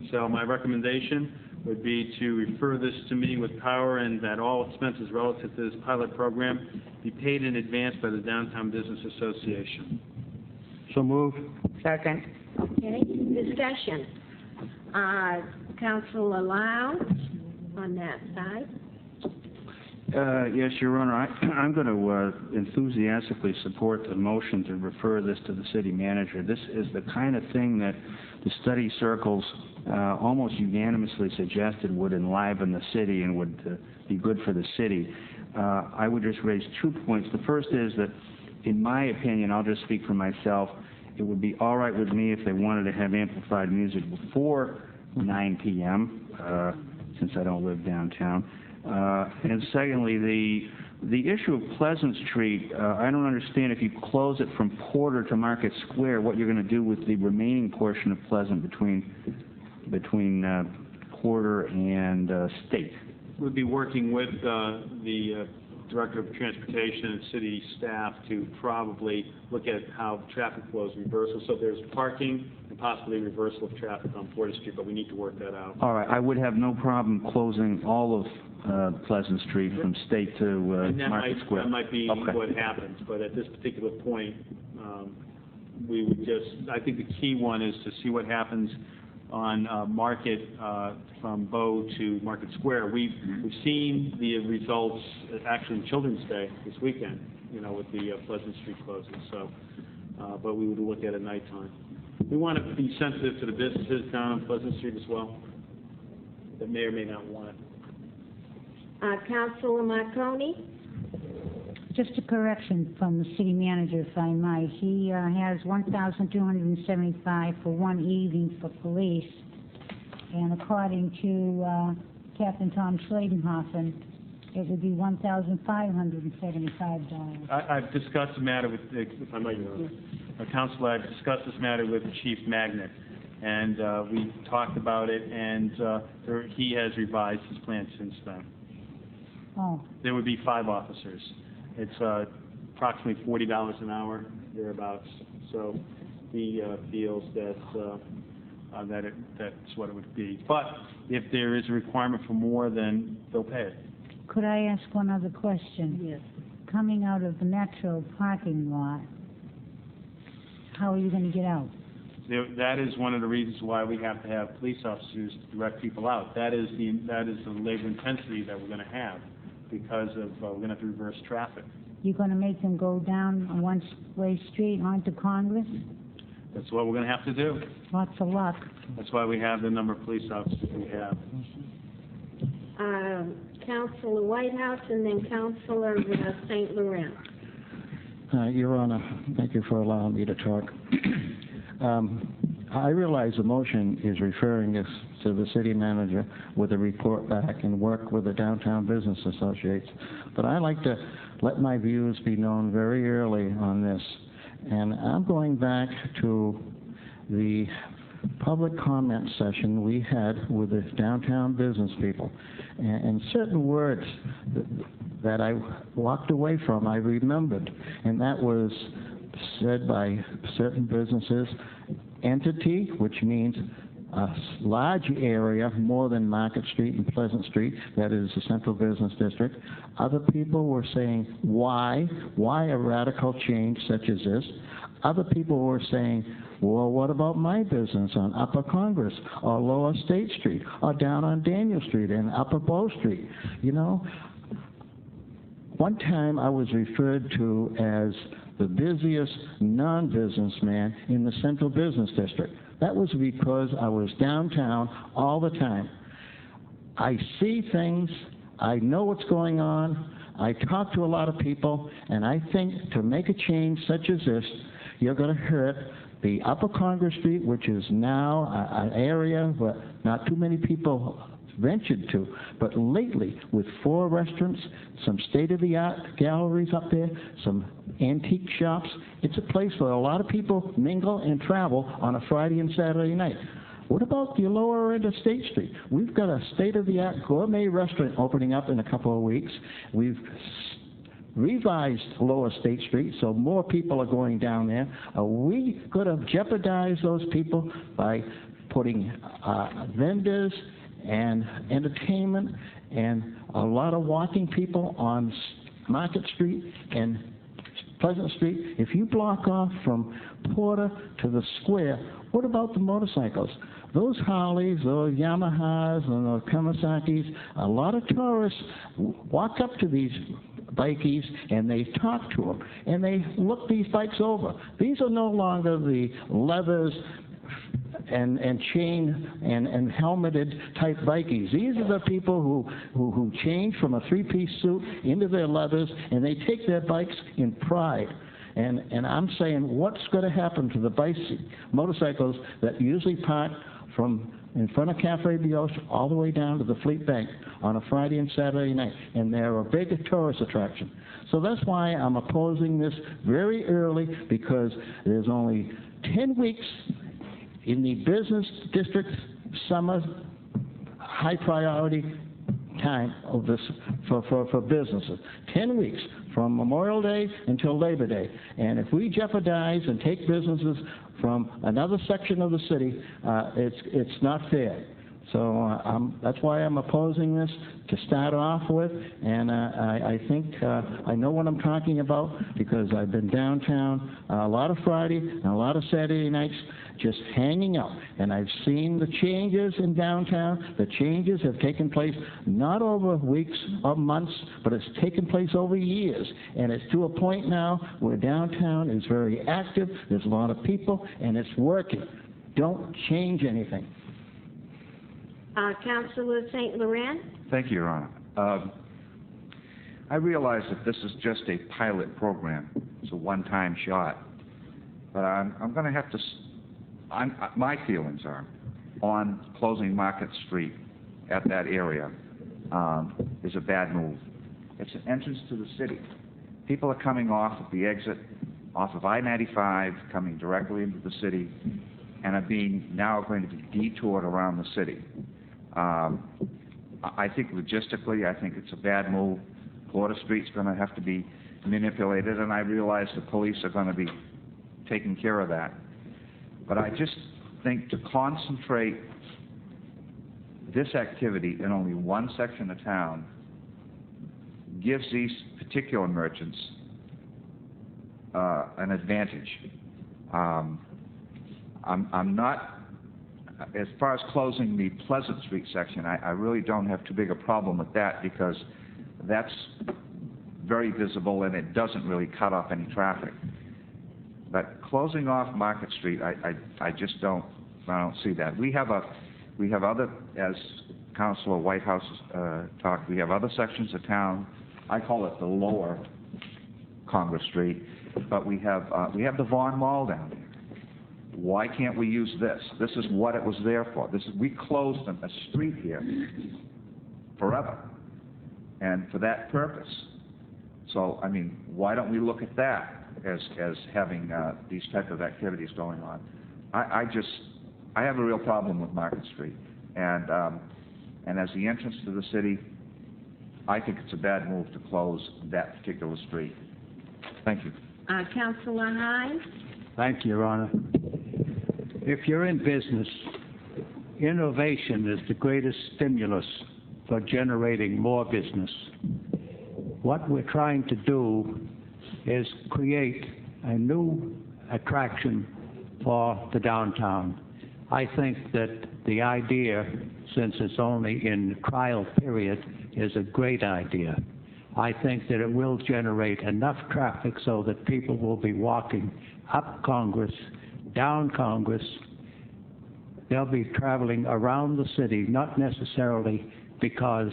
So my recommendation would be to refer this to me with power, and that all expenses relative to this pilot program be paid in advance by the Downtown Business Association. So moved. Second. Okay, discussion. Councilor Loud on that side. Yes, Your Honor, I'm going to enthusiastically support the motion to refer this to the city manager. This is the kind of thing that the study circles almost unanimously suggested would enliven the city and would be good for the city. I would just raise 2 points. The first is that, in my opinion, I'll just speak for myself, it would be all right with me if they wanted to have amplified music before 9 p.m., since I don't live downtown. And secondly, the issue of Pleasant Street, I don't understand if you close it from Porter to Market Square, what you're going to do with the remaining portion of Pleasant between Porter and State. We'll be working with the Director of Transportation and city staff to probably look at how traffic flows reversal. So there's parking and possibly reversal of traffic on Porter Street, but we need to work that out. All right, I would have no problem closing all of Pleasant Street from State to Market Square. That might be what happens, but at this particular point, we would just, I think the key one is to see what happens on Market from Bow to Market Square. We've seen the results actually in Children's Day this weekend, with the Pleasant Street closing. So, but we would look at it nighttime. We want to be sensitive to the businesses down on Pleasant Street as well that may or may not want it. Councilor Marconi? Just a correction from the city manager, if I might. He has $1,275 for one evening for police, and according to Captain Tom Schladenhoffen, it would be $1,575. I've discussed the matter with, if I might, Councilor, I've discussed this matter with Chief Magnet, and we talked about it, and he has revised his plan since then. Oh. There would be 5 officers. It's approximately $40 an hour, thereabouts. So he feels that that's what it would be. But if there is a requirement for more, then they'll pay it. Could I ask one other question? Yes. Coming out of the Metro parking lot, how are you going to get out? That is one of the reasons why we have to have police officers to direct people out. That is the labor intensity that we're going to have, because of we're going to have to reverse traffic. You're going to make them go down a one-way street onto Congress? That's what we're going to have to do. Lots of luck. That's why we have the number of police officers we have. Councilor Whitehouse, and then Councilor St. Laurent. Your Honor, thank you for allowing me to talk. I realize the motion is referring us to the city manager with a report back and work with the Downtown Business Associates. But I like to let my views be known very early on this. And I'm going back to the public comment session we had with the downtown business people. And certain words that I walked away from, I remembered. And that was said by certain businesses, entity, which means a large area, more than Market Street and Pleasant Street, that is the central business district. Other people were saying, why a radical change such as this? Other people were saying, Well, what about my business on Upper Congress or Lower State Street or down on Daniel Street and Upper Bow Street? You know, one time I was referred to as the busiest non-businessman in the Central Business District. That was because I was downtown all the time. I see things, I know what's going on, I talk to a lot of people, and I think to make a change such as this, you're going to hurt the Upper Congress Street, which is now an area where not too many people ventured to, but lately with 4 restaurants, some state-of-the-art galleries up there, some antique shops, it's a place where a lot of people mingle and travel on a Friday and Saturday night. What about the lower end of State Street? We've got a state-of-the-art gourmet restaurant opening up in a couple of weeks. We've revised Lower State Street, so more people are going down there. Are we going to jeopardize those people by putting vendors and entertainment and a lot of walking people on Market Street and Pleasant Street? If you block off from Porter to the square, what about the motorcycles? Those Harleys, those Yamahas, and those Kawasaki's, a lot of tourists walk up to these bikies and they talk to them and they look these bikes over. These are no longer the leathers and chain and helmeted type bikies. These are the people who change from a 3-piece suit into their leathers, and they take their bikes in pride. And I'm saying, what's going to happen to the motorcycles that usually park from in front of Cafe Bios all the way down to the Fleet Bank on a Friday and Saturday night, and they're a big tourist attraction. So that's why I'm opposing this very early, because there's only 10 weeks in the business district summer high priority time of this for businesses. 10 weeks from Memorial Day until Labor Day. And if we jeopardize and take businesses from another section of the city, it's not fair. So that's why I'm opposing this to start off with, and I think I know what I'm talking about, because I've been downtown a lot of Friday and a lot of Saturday nights just hanging out, and I've seen the changes in downtown. The changes have taken place not over weeks or months, but it's taken place over years, and it's to a point now where downtown is very active, there's a lot of people, and it's working. Don't change anything. Councilor St. Laurent? Thank you, Your Honor. I realize that this is just a pilot program. It's a one-time shot. But I'm going to have to... my feelings are on closing Market Street at that area is a bad move. It's an entrance to the city. People are coming off of the exit, off of I-95, coming directly into the city, and are now going to be detoured around the city. I think logistically, I think it's a bad move. Porter Street's going to have to be manipulated, and I realize the police are going to be taking care of that. But I just think to concentrate this activity in only one section of town gives these particular merchants an advantage. I'm not, as far as closing the Pleasant Street section, I really don't have too big a problem with that, because that's very visible and it doesn't really cut off any traffic. But closing off Market Street, I just don't see that. We have other, as Councilor Whitehouse talked, we have other sections of town. I call it the lower Congress Street, but we have the Vaughn Mall down there. Why can't we use this? This is what it was there for. We closed a street here forever, and for that purpose. So, I mean, why don't we look at that as having these type of activities going on? I have a real problem with Market Street, and as the entrance to the city, I think it's a bad move to close that particular street. Thank you. Councilor Hines? Thank you, Your Honor. If you're in business, innovation is the greatest stimulus for generating more business. What we're trying to do is create a new attraction for the downtown. I think that the idea, since it's only in trial period, is a great idea. I think that it will generate enough traffic so that people will be walking up Congress, down Congress. They'll be traveling around the city, not necessarily because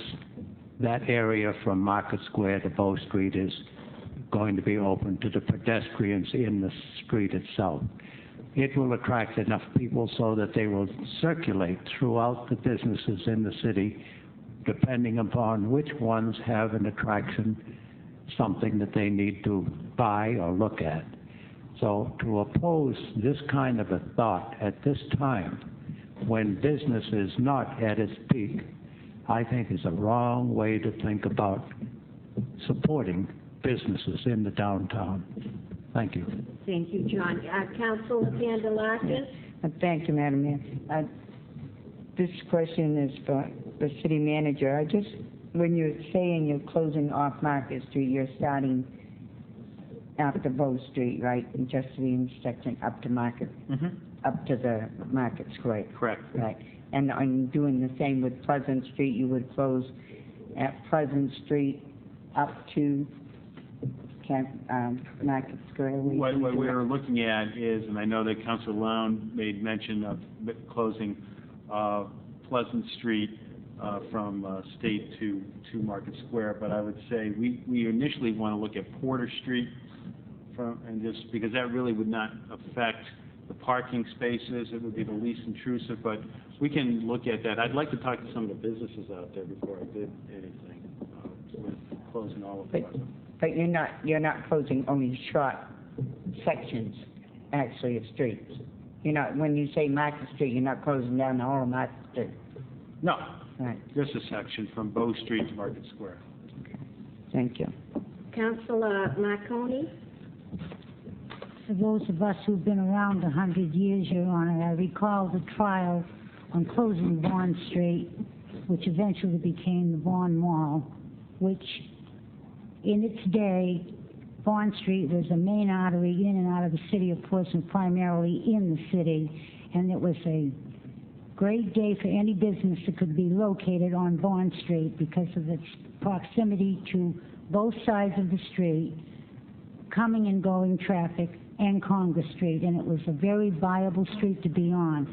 that area from Market Square to Bow Street is going to be open to the pedestrians in the street itself. It will attract enough people so that they will circulate throughout the businesses in the city, depending upon which ones have an attraction, something that they need to buy or look at. So to oppose this kind of a thought at this time, when business is not at its peak, I think is a wrong way to think about supporting businesses in the downtown. Thank you. Thank you, John. Councilor Candelakis? Thank you, Madam Mayor. This question is for the city manager. When you're saying you're closing off Market Street, you're starting after Bow Street, right? And just the intersection up to Market, up to the Market Square. Correct. Right. And on doing the same with Pleasant Street, you would close at Pleasant Street up to Market Square. What we're looking at is, and I know that Councilor Lown made mention of closing Pleasant Street from State to Market Square, but I would say we initially want to look at Porter Street, and just because that really would not affect the parking spaces, it would be the least intrusive, but we can look at that. I'd like to talk to some of the businesses out there before I did anything with closing all of them. But you're not closing only short sections, actually, of streets. You're not, when you say Market Street, you're not closing down the whole Market Street. No, right. Just a section from Bow Street to Market Square. Okay. Thank you. Councilor Marconi? For those of us who've been around 100 years, Your Honor, I recall the trial on closing Vaughan Street, which eventually became the Vaughan Mall, which in its day, Vaughan Street was a main artery in and out of the city of Portsmouth, primarily in the city, and it was a great day for any business that could be located on Vaughan Street because of its proximity to both sides of the street, coming and going traffic, and Congress Street, and it was a very viable street to be on.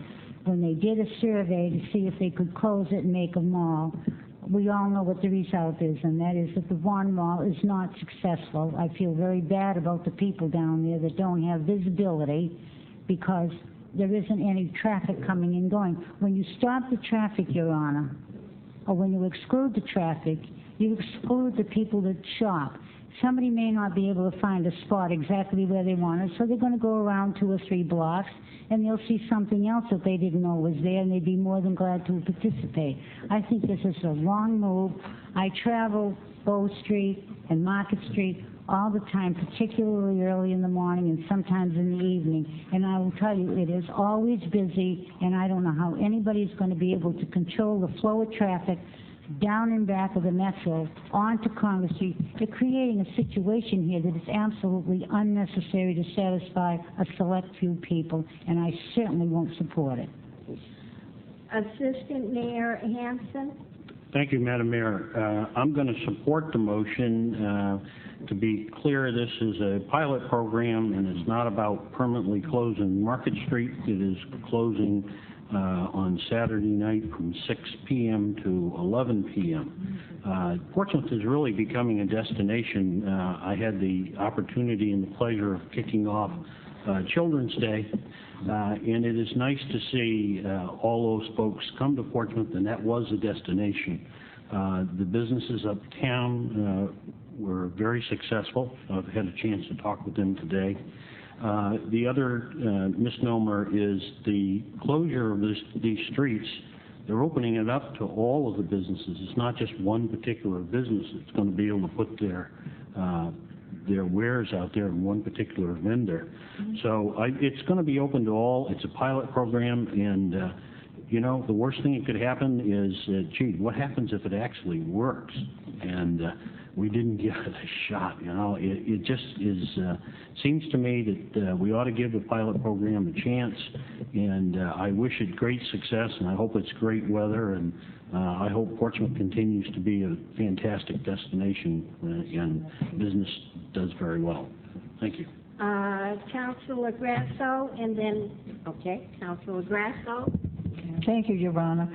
When they did a survey to see if they could close it and make a mall, we all know what the result is, and that is that the Vaughan Mall is not successful. I feel very bad about the people down there that don't have visibility because there isn't any traffic coming and going. When you stop the traffic, Your Honor, or when you exclude the traffic, you exclude the people that shop. Somebody may not be able to find a spot exactly where they want it, so they're going to go around 2 or 3 blocks, and they'll see something else that they didn't know was there, and they'd be more than glad to participate. I think this is a wrong move. I travel Bow Street and Market Street all the time, particularly early in the morning and sometimes in the evening, and I will tell you, it is always busy, and I don't know how anybody's going to be able to control the flow of traffic down and back of the metro onto Congress Street. They're creating a situation here that is absolutely unnecessary to satisfy a select few people, and I certainly won't support it. Assistant Mayor Hanson? Thank you, Madam Mayor. I'm going to support the motion. To be clear, this is a pilot program, and it's not about permanently closing Market Street. It is closing on Saturday night from 6 p.m. to 11 p.m. Portsmouth is really becoming a destination. I had the opportunity and the pleasure of kicking off Children's Day, and it is nice to see all those folks come to Portsmouth, and that was a destination. The businesses uptown were very successful. I've had a chance to talk with them today. The other misnomer is the closure of these streets. They're opening it up to all of the businesses. It's not just one particular business that's going to be able to put their wares out there in one particular vendor. So it's going to be open to all. It's a pilot program, and you know, the worst thing that could happen is, gee, what happens if it actually works? And we didn't give it a shot, you know. It just is, seems to me that we ought to give the pilot program a chance, and I wish it great success, and I hope it's great weather, and I hope Portsmouth continues to be a fantastic destination and business does very well. Thank you. Councilor Grasso, and then, okay, Councilor Grasso. Thank you, Your Honor.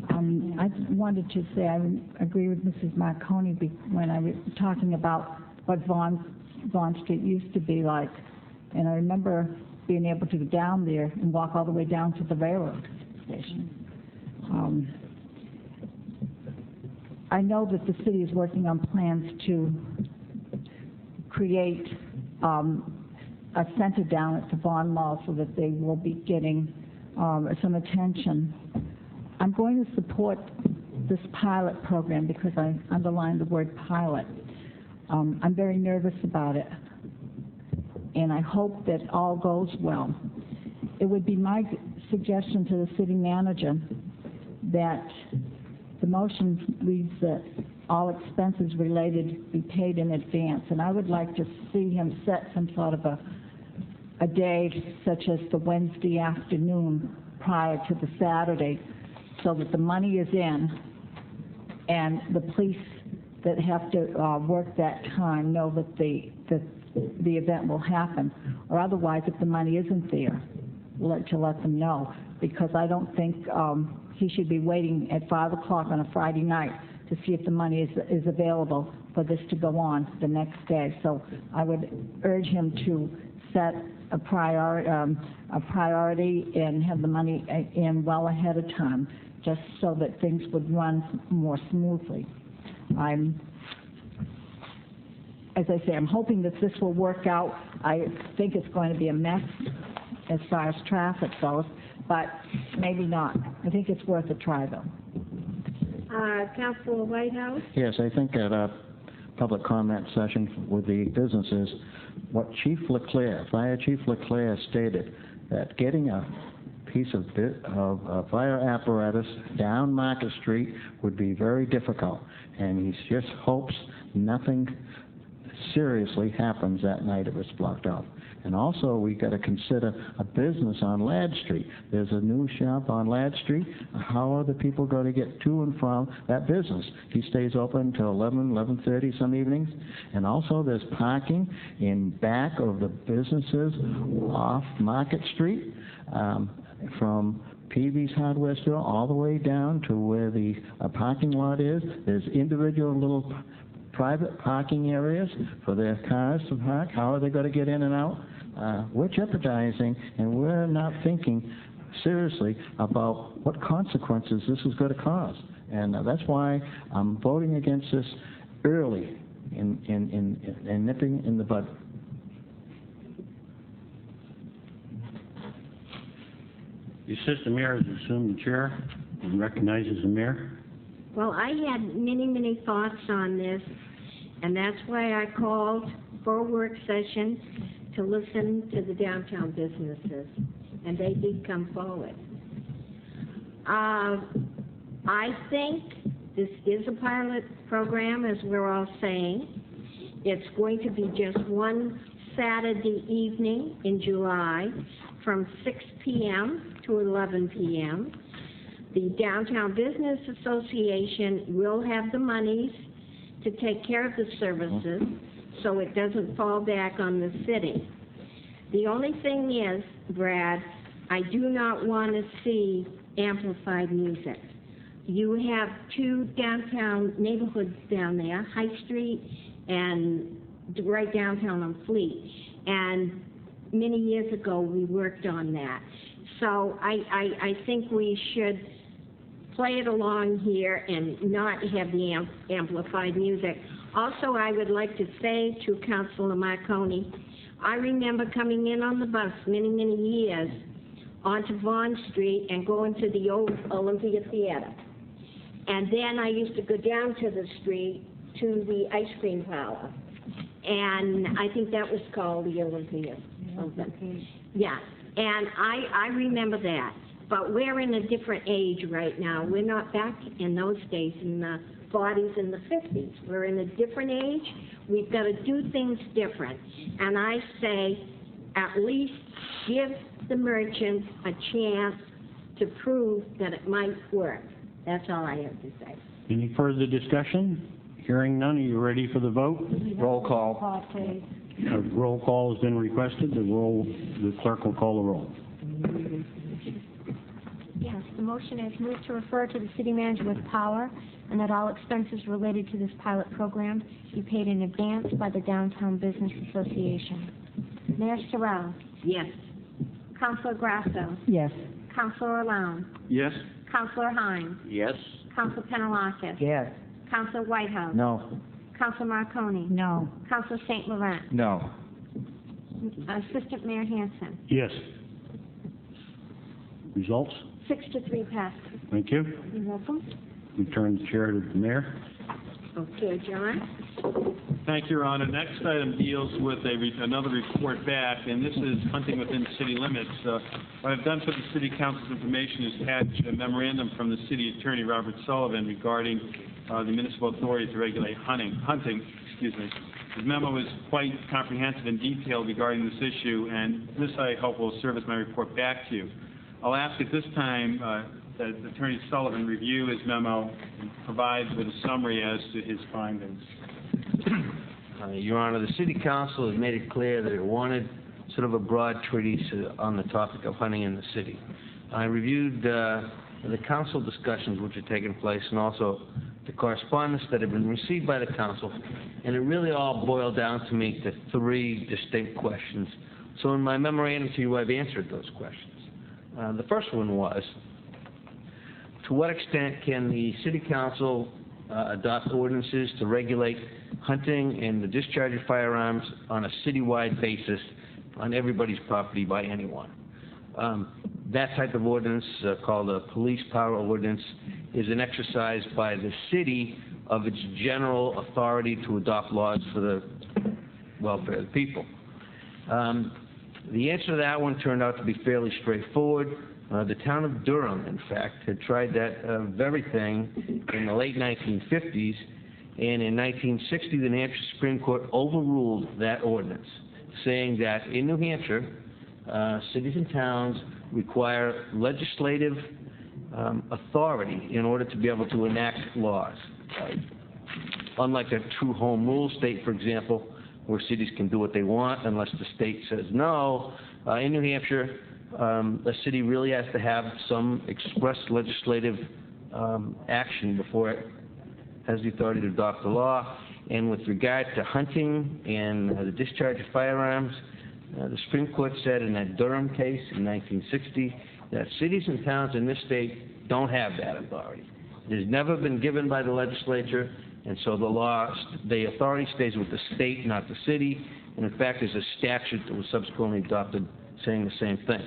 I wanted to say I agree with Mrs. Marconi when I was talking about what Vaughn Street used to be like. And I remember being able to go down there and walk all the way down to the railroad station. I know that the city is working on plans to create a center down at the Vaughn Mall so that they will be getting some attention. I'm going to support this pilot program because I underlined the word pilot. I'm very nervous about it, and I hope that all goes well. It would be my suggestion to the city manager that the motion reads that all expenses related be paid in advance, and I would like to see him set some sort of a day such as the Wednesday afternoon prior to the Saturday, so that the money is in and the police that have to work that time know that the event will happen. Or otherwise, if the money isn't there, to let them know, because I don't think he should be waiting at 5 o'clock on a Friday night to see if the money is available for this to go on the next day. So I would urge him to set a priority and have the money in well ahead of time, just so that things would run more smoothly. As I say, I'm hoping that this will work out. I think it's going to be a mess as far as traffic goes, but maybe not. I think it's worth a try, though. Councilor Whitehouse? Yes, I think at a public comment session with the businesses, what Fire Chief Leclerc stated, that getting a piece of fire apparatus down Market Street would be very difficult, and he just hopes nothing seriously happens that night if it's blocked off. And also, we got to consider a business on Ladd Street. There's a new shop on Ladd Street. How are the people going to get to and from that business? He stays open until 11:30 some evenings. And also, there's parking in back of the businesses off Market Street, from Peavy's Hardware Store all the way down to where the parking lot is. There's individual little private parking areas for their cars to park. How are they going to get in and out? We're jeopardizing, and we're not thinking seriously about what consequences this is going to cause. And that's why I'm voting against this early in nipping in the bud. The assistant mayor has assumed the chair and recognizes the mayor. Well, I had many, many thoughts on this, and that's why I called for a work session to listen to the downtown businesses, and they did come forward. I think this is a pilot program, as we're all saying. It's going to be just one Saturday evening in July from 6 p.m. to 11 p.m. The Downtown Business Association will have the monies to take care of the services, so it doesn't fall back on the city. The only thing is, Brad, I do not want to see amplified music. You have two downtown neighborhoods down there, High Street and right downtown on Fleet. And many years ago, we worked on that. So I think we should play it along here and not have the amplified music. Also, I would like to say to Councilor Marconi, I remember coming in on the bus many, many years onto Vaughn Street and going to the old Olympia Theater. And then I used to go down to the street to the ice cream parlor. And I think that was called the Olympia something. Yeah, and I remember that. but we're in a different age right now. We're not back in those days in the 40s and the 50s. We're in a different age. We've got to do things different. And I say, at least give the merchants a chance to prove that it might work. That's all I have to say. Any further discussion? Hearing none, are you ready for the vote? Roll call. Call, please. A roll call has been requested. The clerk will call the roll. Yes, the motion is moved to refer to the city manager with power and that all expenses related to this pilot program be paid in advance by the Downtown Business Association. Mayor Sorrell? Yes. Councilor Grasso? Yes. Councilor Lown? Yes? Councilor Hines? Yes. Councilor Penelakis? Yes. Councilor Whitehouse? No. Councilor Marconi? No. Councilor St. Laurent? No. Assistant Mayor Hanson? Yes. Results? 6-3 passes. Thank you. You're welcome. Return the chair to the mayor. Okay, John? Thank you, Your Honor. Next item deals with another report back, and this is hunting within city limits. What I've done for the City Council's information is attach a memorandum from the City Attorney, Robert Sullivan, regarding the municipal authority to regulate hunting. His memo is quite comprehensive and detailed regarding this issue, and this, I hope, will serve as my report back to you. I'll ask at this time that Attorney Sullivan review his memo and provide with a summary as to his findings. Your Honor, the City Council has made it clear that it wanted sort of a broad treatise on the topic of hunting in the city. I reviewed the council discussions which had taken place and also the correspondence that had been received by the council, and it really all boiled down to me to three distinct questions. So in my memorandum to you, I've answered those questions. The first one was, to what extent can the City Council adopt ordinances to regulate hunting and the discharge of firearms on a citywide basis on everybody's property by anyone? That type of ordinance, called a police power ordinance, is an exercise by the city of its general authority to adopt laws for the welfare of the people. The answer to that one turned out to be fairly straightforward. The town of Durham, in fact, had tried that very thing in the late 1950s, and in 1960 the New Hampshire Supreme Court overruled that ordinance, saying that in New Hampshire, cities and towns require legislative authority in order to be able to enact laws. Unlike a true home rule state, for example, where cities can do what they want unless the state says no, in New Hampshire, a city really has to have some express legislative action before it has the authority to adopt the law. And with regard to hunting and the discharge of firearms, the Supreme Court said in that Durham case in 1960 that cities and towns in this state don't have that authority. It has never been given by the legislature, and so the authority stays with the state, not the city. And in fact, there's a statute that was subsequently adopted saying the same thing.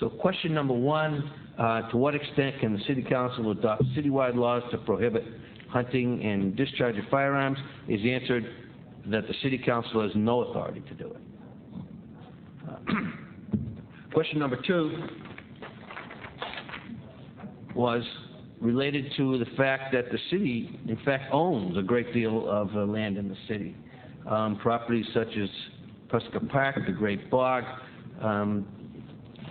So question number one, to what extent can the City Council adopt citywide laws to prohibit hunting and discharge of firearms, is answered that the City Council has no authority to do it. Question number two was related to the fact that the city, in fact, owns a great deal of land in the city. Properties such as Prescott Park, the Great Bog,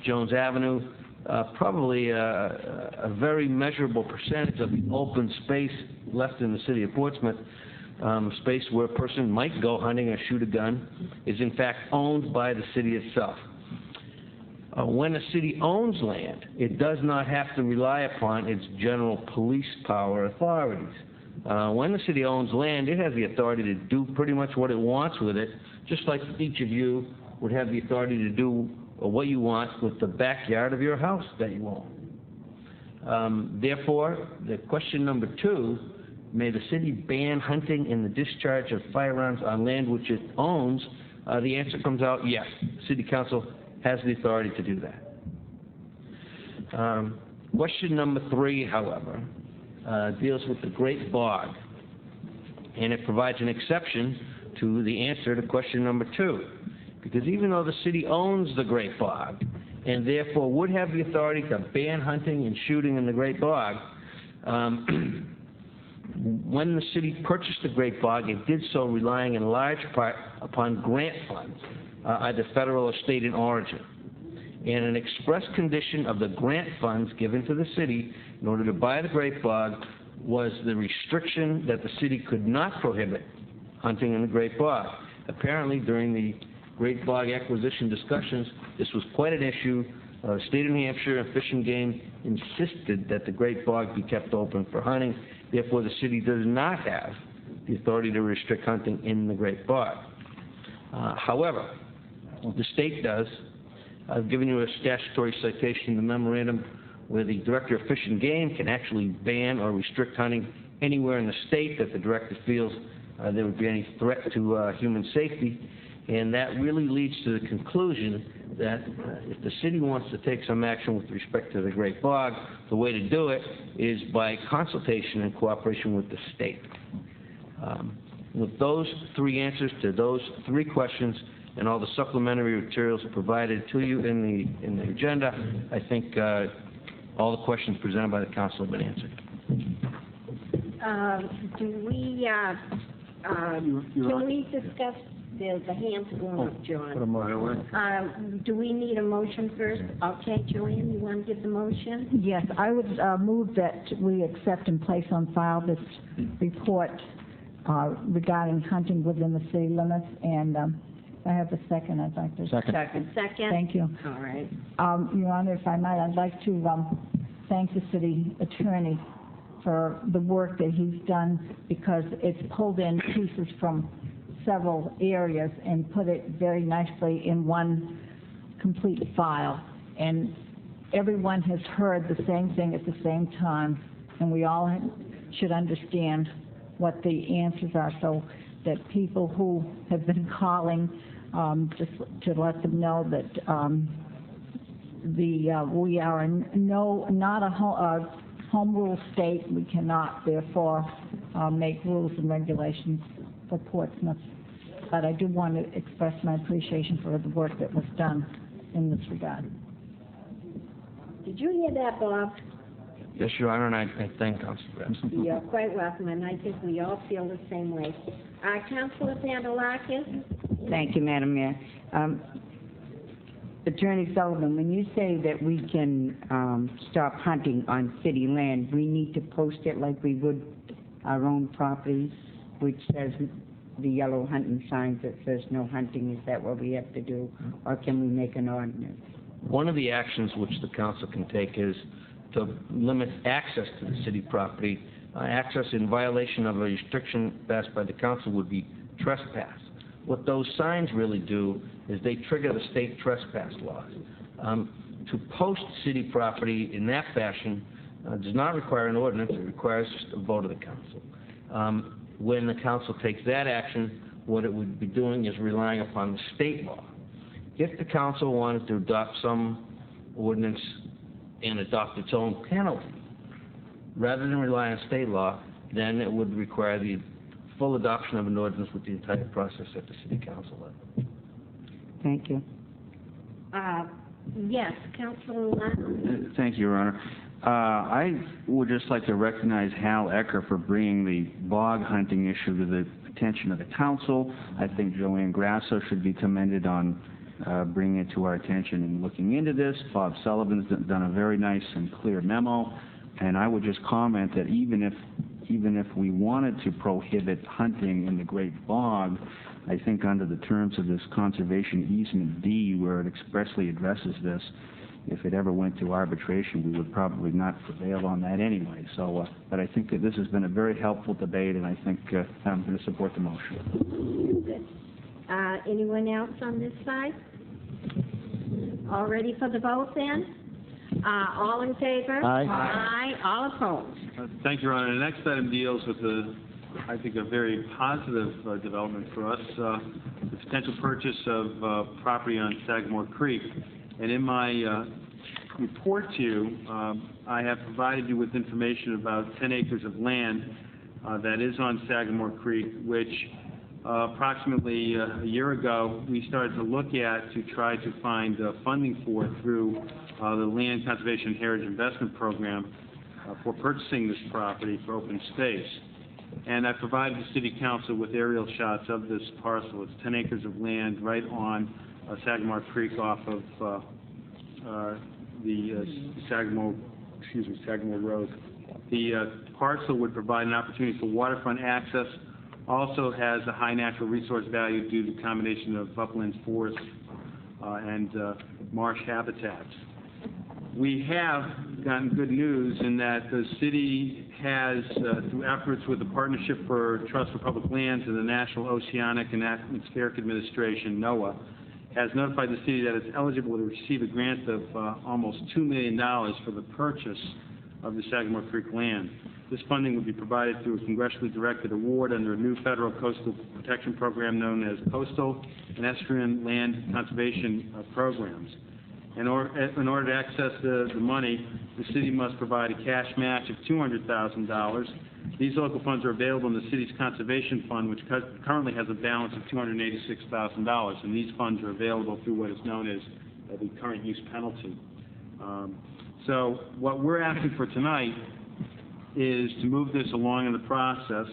Jones Avenue, probably a very measurable percentage of the open space left in the city of Portsmouth, space where a person might go hunting or shoot a gun, is in fact owned by the city itself. When a city owns land, it does not have to rely upon its general police power authorities. When the city owns land, it has the authority to do pretty much what it wants with it, just like each of you would have the authority to do what you want with the backyard of your house that you own. Therefore, the question number two, may the city ban hunting and the discharge of firearms on land which it owns? The answer comes out yes. The City Council has the authority to do that. Question number three, however, deals with the Great Bog, and it provides an exception to the answer to question number two. Because even though the city owns the Great Bog, and therefore would have the authority to ban hunting and shooting in the Great Bog. When the city purchased the Great Bog, it did so relying in large part upon grant funds, either federal or state in origin. And an express condition of the grant funds given to the city in order to buy the Great Bog was the restriction that the city could not prohibit hunting in the Great Bog. Apparently, during the Great Bog acquisition discussions, this was quite an issue. The state of New Hampshire and Fish and Game insisted that the Great Bog be kept open for hunting. Therefore, the city does not have the authority to restrict hunting in the Great Bog. However, the state does. I've given you a statutory citation in the memorandum where the Director of Fish and Game can actually ban or restrict hunting anywhere in the state that the Director feels there would be any threat to human safety. And that really leads to the conclusion that if the city wants to take some action with respect to the Great Bog, the way to do it is by consultation and cooperation with the state. With those three answers to those three questions and all the supplementary materials provided to you in the agenda, I think all the questions presented by the council have been answered. Can we discuss the hands going up, John? Do we need a motion first? Okay, Joanne, you want to give the motion? Yes, I would move that we accept and place on file this report regarding hunting within the city limits, and I have a second. I'd like to... Second. Thank you. All right. Your Honor, if I might, I'd like to thank the city attorney for the work that he's done, because it's pulled in pieces from several areas and put it very nicely in one complete file. And everyone has heard the same thing at the same time, and we all should understand what the answers are, so that people who have been calling, just to let them know that we are not a home rule state. We cannot, therefore, make rules and regulations for Portsmouth. But I do want to express my appreciation for the work that was done in this regard. Did you hear that, Bob? Yes, Your Honor, and I thank Council for that. You're quite welcome, and I think we all feel the same way. Councilor Vandalakis? Thank you, Madam Mayor. Attorney Sullivan, when you say that we can stop hunting on city land, we need to post it like we would our own property, which says the yellow hunting signs that says no hunting. Is that what we have to do, or can we make an ordinance? One of the actions which the council can take is to limit access to the city property. Access in violation of a restriction passed by the council would be trespass. What those signs really do is they trigger the state trespass laws. To post city property in that fashion does not require an ordinance. It requires just a vote of the council. When the council takes that action, what it would be doing is relying upon the state law. If the council wanted to adopt some ordinance and adopt its own penalty, rather than rely on state law, then it would require the full adoption of an ordinance with the entire process at the city council level. Thank you. Yes, Councilor Lund? Thank you, Your Honor. I would just like to recognize Hal Ecker for bringing the bog hunting issue to the attention of the council. I think Joanne Grasso should be commended on bringing it to our attention and looking into this. Bob Sullivan's done a very nice and clear memo, and I would just comment that even if we wanted to prohibit hunting in the Great Bog, I think under the terms of this conservation easement D, where it expressly addresses this, if it ever went to arbitration, we would probably not prevail on that anyway. So, but I think that this has been a very helpful debate, and I think I'm going to support the motion. Good. Anyone else on this side? All ready for the vote then? All in favor? Aye. Aye. All opposed? Thank you, Your Honor. The next item deals with I think, a very positive development for us, the potential purchase of property on Sagamore Creek. And in my report to you, I have provided you with information about 10 acres of land that is on Sagamore Creek, which approximately a year ago, we started to look at to try to find funding for it through the Land Conservation and Heritage Investment Program for purchasing this property for open space. And I provided the City Council with aerial shots of this parcel. It's 10 acres of land right on Sagamore Creek off of Sagamore Road. The parcel would provide an opportunity for waterfront access. Also has a high natural resource value due to the combination of upland forests and marsh habitats. We have gotten good news in that the city has, through efforts with the Partnership for Trust for Public Lands and the National Oceanic and Atmospheric Administration, NOAA, has notified the city that it's eligible to receive a grant of almost $2 million for the purchase of the Sagamore Creek land. This funding would be provided through a congressionally directed award under a new federal coastal protection program known as Coastal and Estuarine Land Conservation Programs. In order to access the money, the city must provide a cash match of $200,000. These local funds are available in the city's conservation fund, which currently has a balance of $286,000, and these funds are available through what is known as the current use penalty. So what we're asking for tonight is to move this along in the process.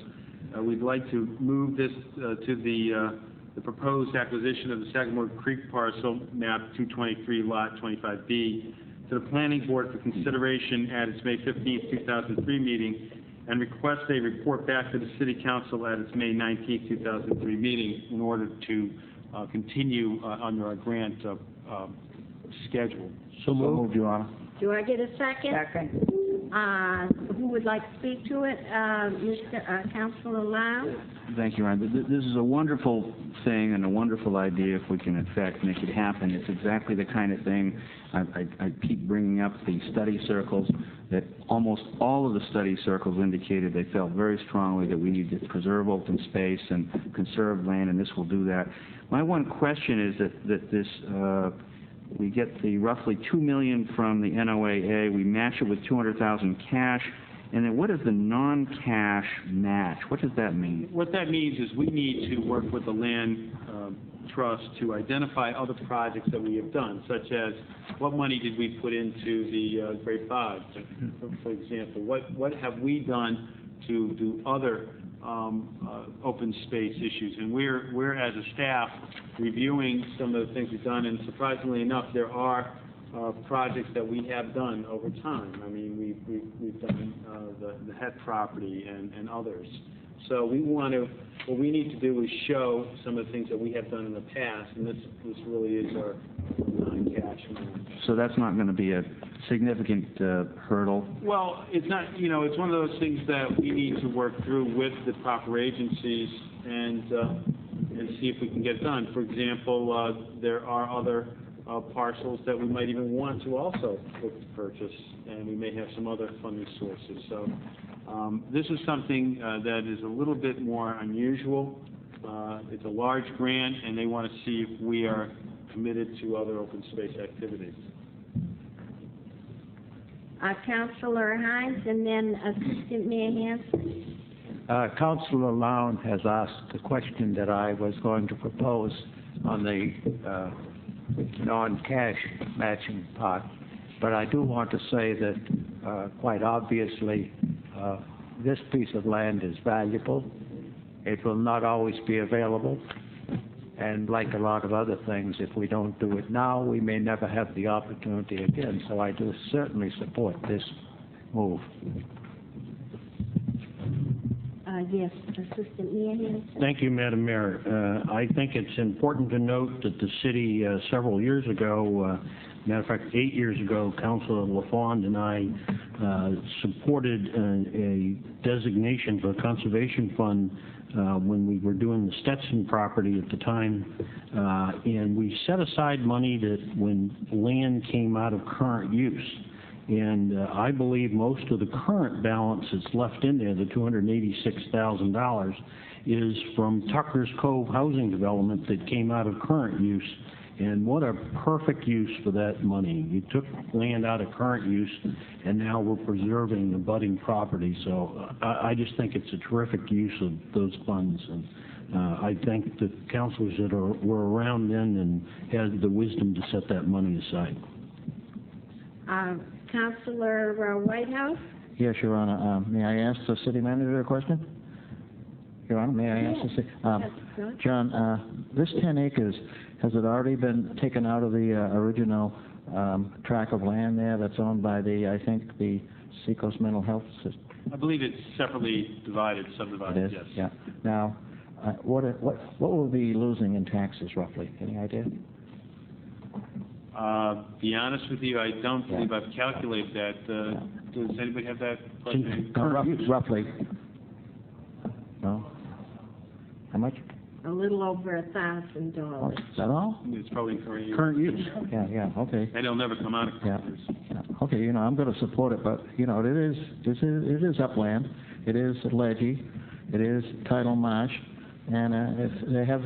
We'd like to move this to the proposed acquisition of the Sagamore Creek parcel, map 223, lot 25B, to the Planning Board for consideration at its May 15, 2003 meeting, and request a report back to the City Council at its May 19, 2003 meeting in order to continue under our grant schedule. So moved, Your Honor. Do I get a second? Second. Who would like to speak to it? Mr. Councilor Lau? Thank you, Your Honor. This is a wonderful thing and a wonderful idea if we can, in fact, make it happen. It's exactly the kind of thing I keep bringing up, the study circles, that almost all of the study circles indicated they felt very strongly that we need to preserve open space and conserve land, and this will do that. My one question is that this we get the roughly $2 million from the NOAA, we match it with $200,000 cash, and then what is the non-cash match? What does that mean? What that means is we need to work with the land trust to identify other projects that we have done, such as what money did we put into the Great Bog, for example. What have we done to do other open space issues? And we're as a staff reviewing some of the things we've done, and surprisingly enough, there are projects that we have done over time. I mean, we've done the Het property and others. So what we need to do is show some of the things that we have done in the past, and this really is our non-cash amount. So that's not going to be a significant hurdle? Well, it's not, it's one of those things that we need to work through with the proper agencies and see if we can get it done. For example, there are other parcels that we might even want to also look to purchase, and we may have some other funding sources. So this is something that is a little bit more unusual. It's a large grant, and they want to see if we are committed to other open space activities. Councilor Hines, and then Assistant Mayor Hanson. Councilor Lown has asked the question that I was going to propose on the non-cash matching part, but I do want to say that quite obviously this piece of land is valuable. It will not always be available, and like a lot of other things, if we don't do it now, we may never have the opportunity again. So I do certainly support this move. Yes, Assistant Mayor Hanson. Thank you, Madam Mayor. I think it's important to note that the city several years ago, matter of fact, 8 years ago, Councilor LaFond and I supported a designation for a conservation fund when we were doing the Stetson property at the time, and we set aside money that when land came out of current use. And I believe most of the current balance that's left in there, the $286,000, is from Tucker's Cove housing development that came out of current use. And what a perfect use for that money. You took land out of current use, and now we're preserving the budding property. So I just think it's a terrific use of those funds. And I thank the councilors that were around then and had the wisdom to set that money aside. Councilor Whitehouse? Yes, Your Honor. May I ask the city manager a question? Your Honor, may I ask the city? John, this 10 acres, has it already been taken out of the original tract of land there that's owned by I think, the Seacoast Mental Health System? I believe it's separately divided, subdivided, It is? yes. Yeah. Now, what will we be losing in taxes, roughly? Any idea? Be honest with you, I don't believe I've calculated that. Does anybody have that question? Roughly. No? How much? A little over $1,000. Is that all? It's probably current use. Yeah, okay. And it'll never come out of Yeah. Okay, I'm going to support it, but, it is upland, it is ledgy, it is tidal marsh, and if they have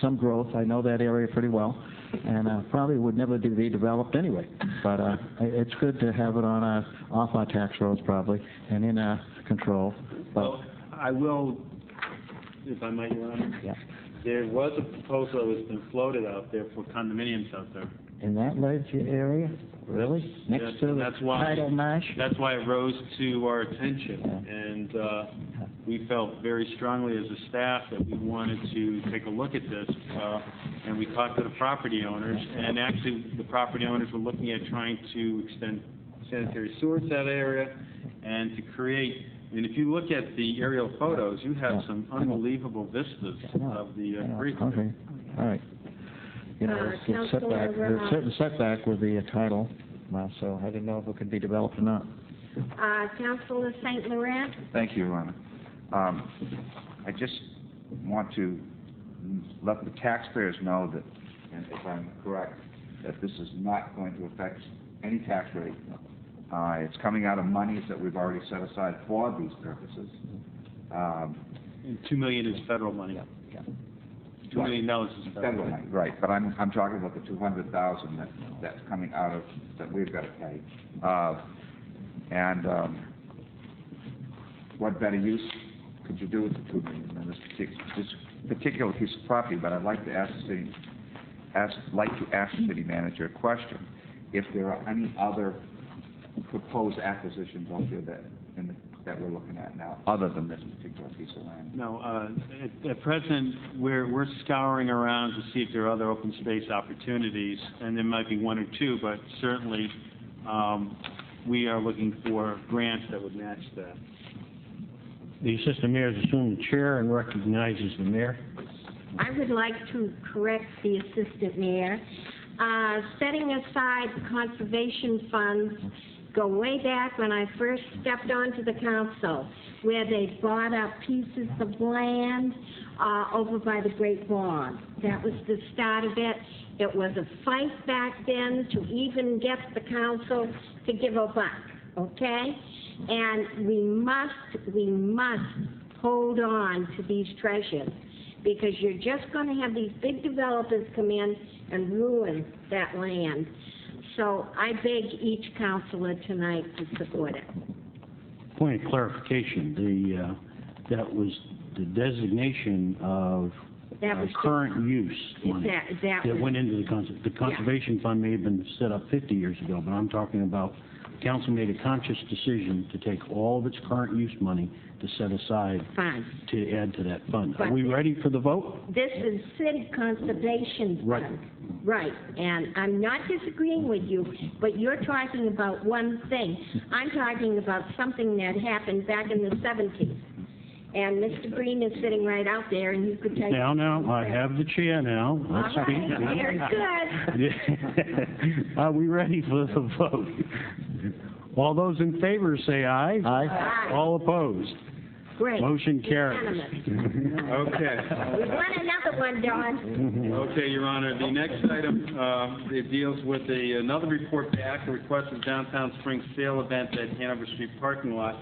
some growth. I know that area pretty well, and probably would never be developed anyway. But it's good to have it off our tax rolls probably, and in our control. But, well, I will, if I might, Your Honor. Yeah. There was a proposal that's been floated out there for condominiums out there. In that ledge area? Really? Next to the tidal marsh? That's why it rose to our attention. And we felt very strongly as a staff that we wanted to take a look at this. And we talked to the property owners. And actually, the property owners were looking at trying to extend sanitary sewer to that area and to create. And if you look at the aerial photos, you have some unbelievable vistas of the creek. Okay. All right. It's setback. There's a certain setback with the title, so I didn't know if it could be developed or not. Councilor St. Laurent? Thank you, Your Honor. I just want to let the taxpayers know that, and if I'm correct, that this is not going to affect any tax rate. It's coming out of monies that we've already set aside for these purposes. And $2 million is federal money. Yeah. $2 million is federal money. Right, but I'm talking about the $200,000 that's coming out of that we've got to pay. What better use could you do with the $2 million in this particular piece of property? But I'd like to ask the city manager a question: if there are any other proposed acquisitions out there that we're looking at now, other than this particular piece of land? No, at present, we're scouring around to see if there are other open space opportunities, and there might be one or two, but certainly we are looking for grants that would match that. The assistant mayor has assumed the chair and recognizes the mayor. I would like to correct the assistant mayor. Setting aside the conservation funds go way back when I first stepped onto the council, where they bought up pieces of land over by the Great Bog. That was the start of it. It was a fight back then to even get the council to give a buck, okay? And we must hold on to these treasures, because you're just going to have these big developers come in and ruin that land. So I beg each councilor tonight to support it. Point of clarification, that was the designation of current use money that went into the conservation fund. May have been set up 50 years ago, but I'm talking about the council made a conscious decision to take all of its current use money to set aside to add to that fund. Are we ready for the vote? This is city conservation fund. Right, and I'm not disagreeing with you, but you're talking about one thing. I'm talking about something that happened back in the 70s. And Mr. Green is sitting right out there, and you could take... Now, I have the chair now. Let's speak. Very good. Are we ready for the vote? All those in favor say aye. Aye. All opposed? Great. Motion carries. Okay. We want another one, Don. Okay, Your Honor. The next item it deals with another report back, a request of downtown spring sale event at Hanover Street parking lot.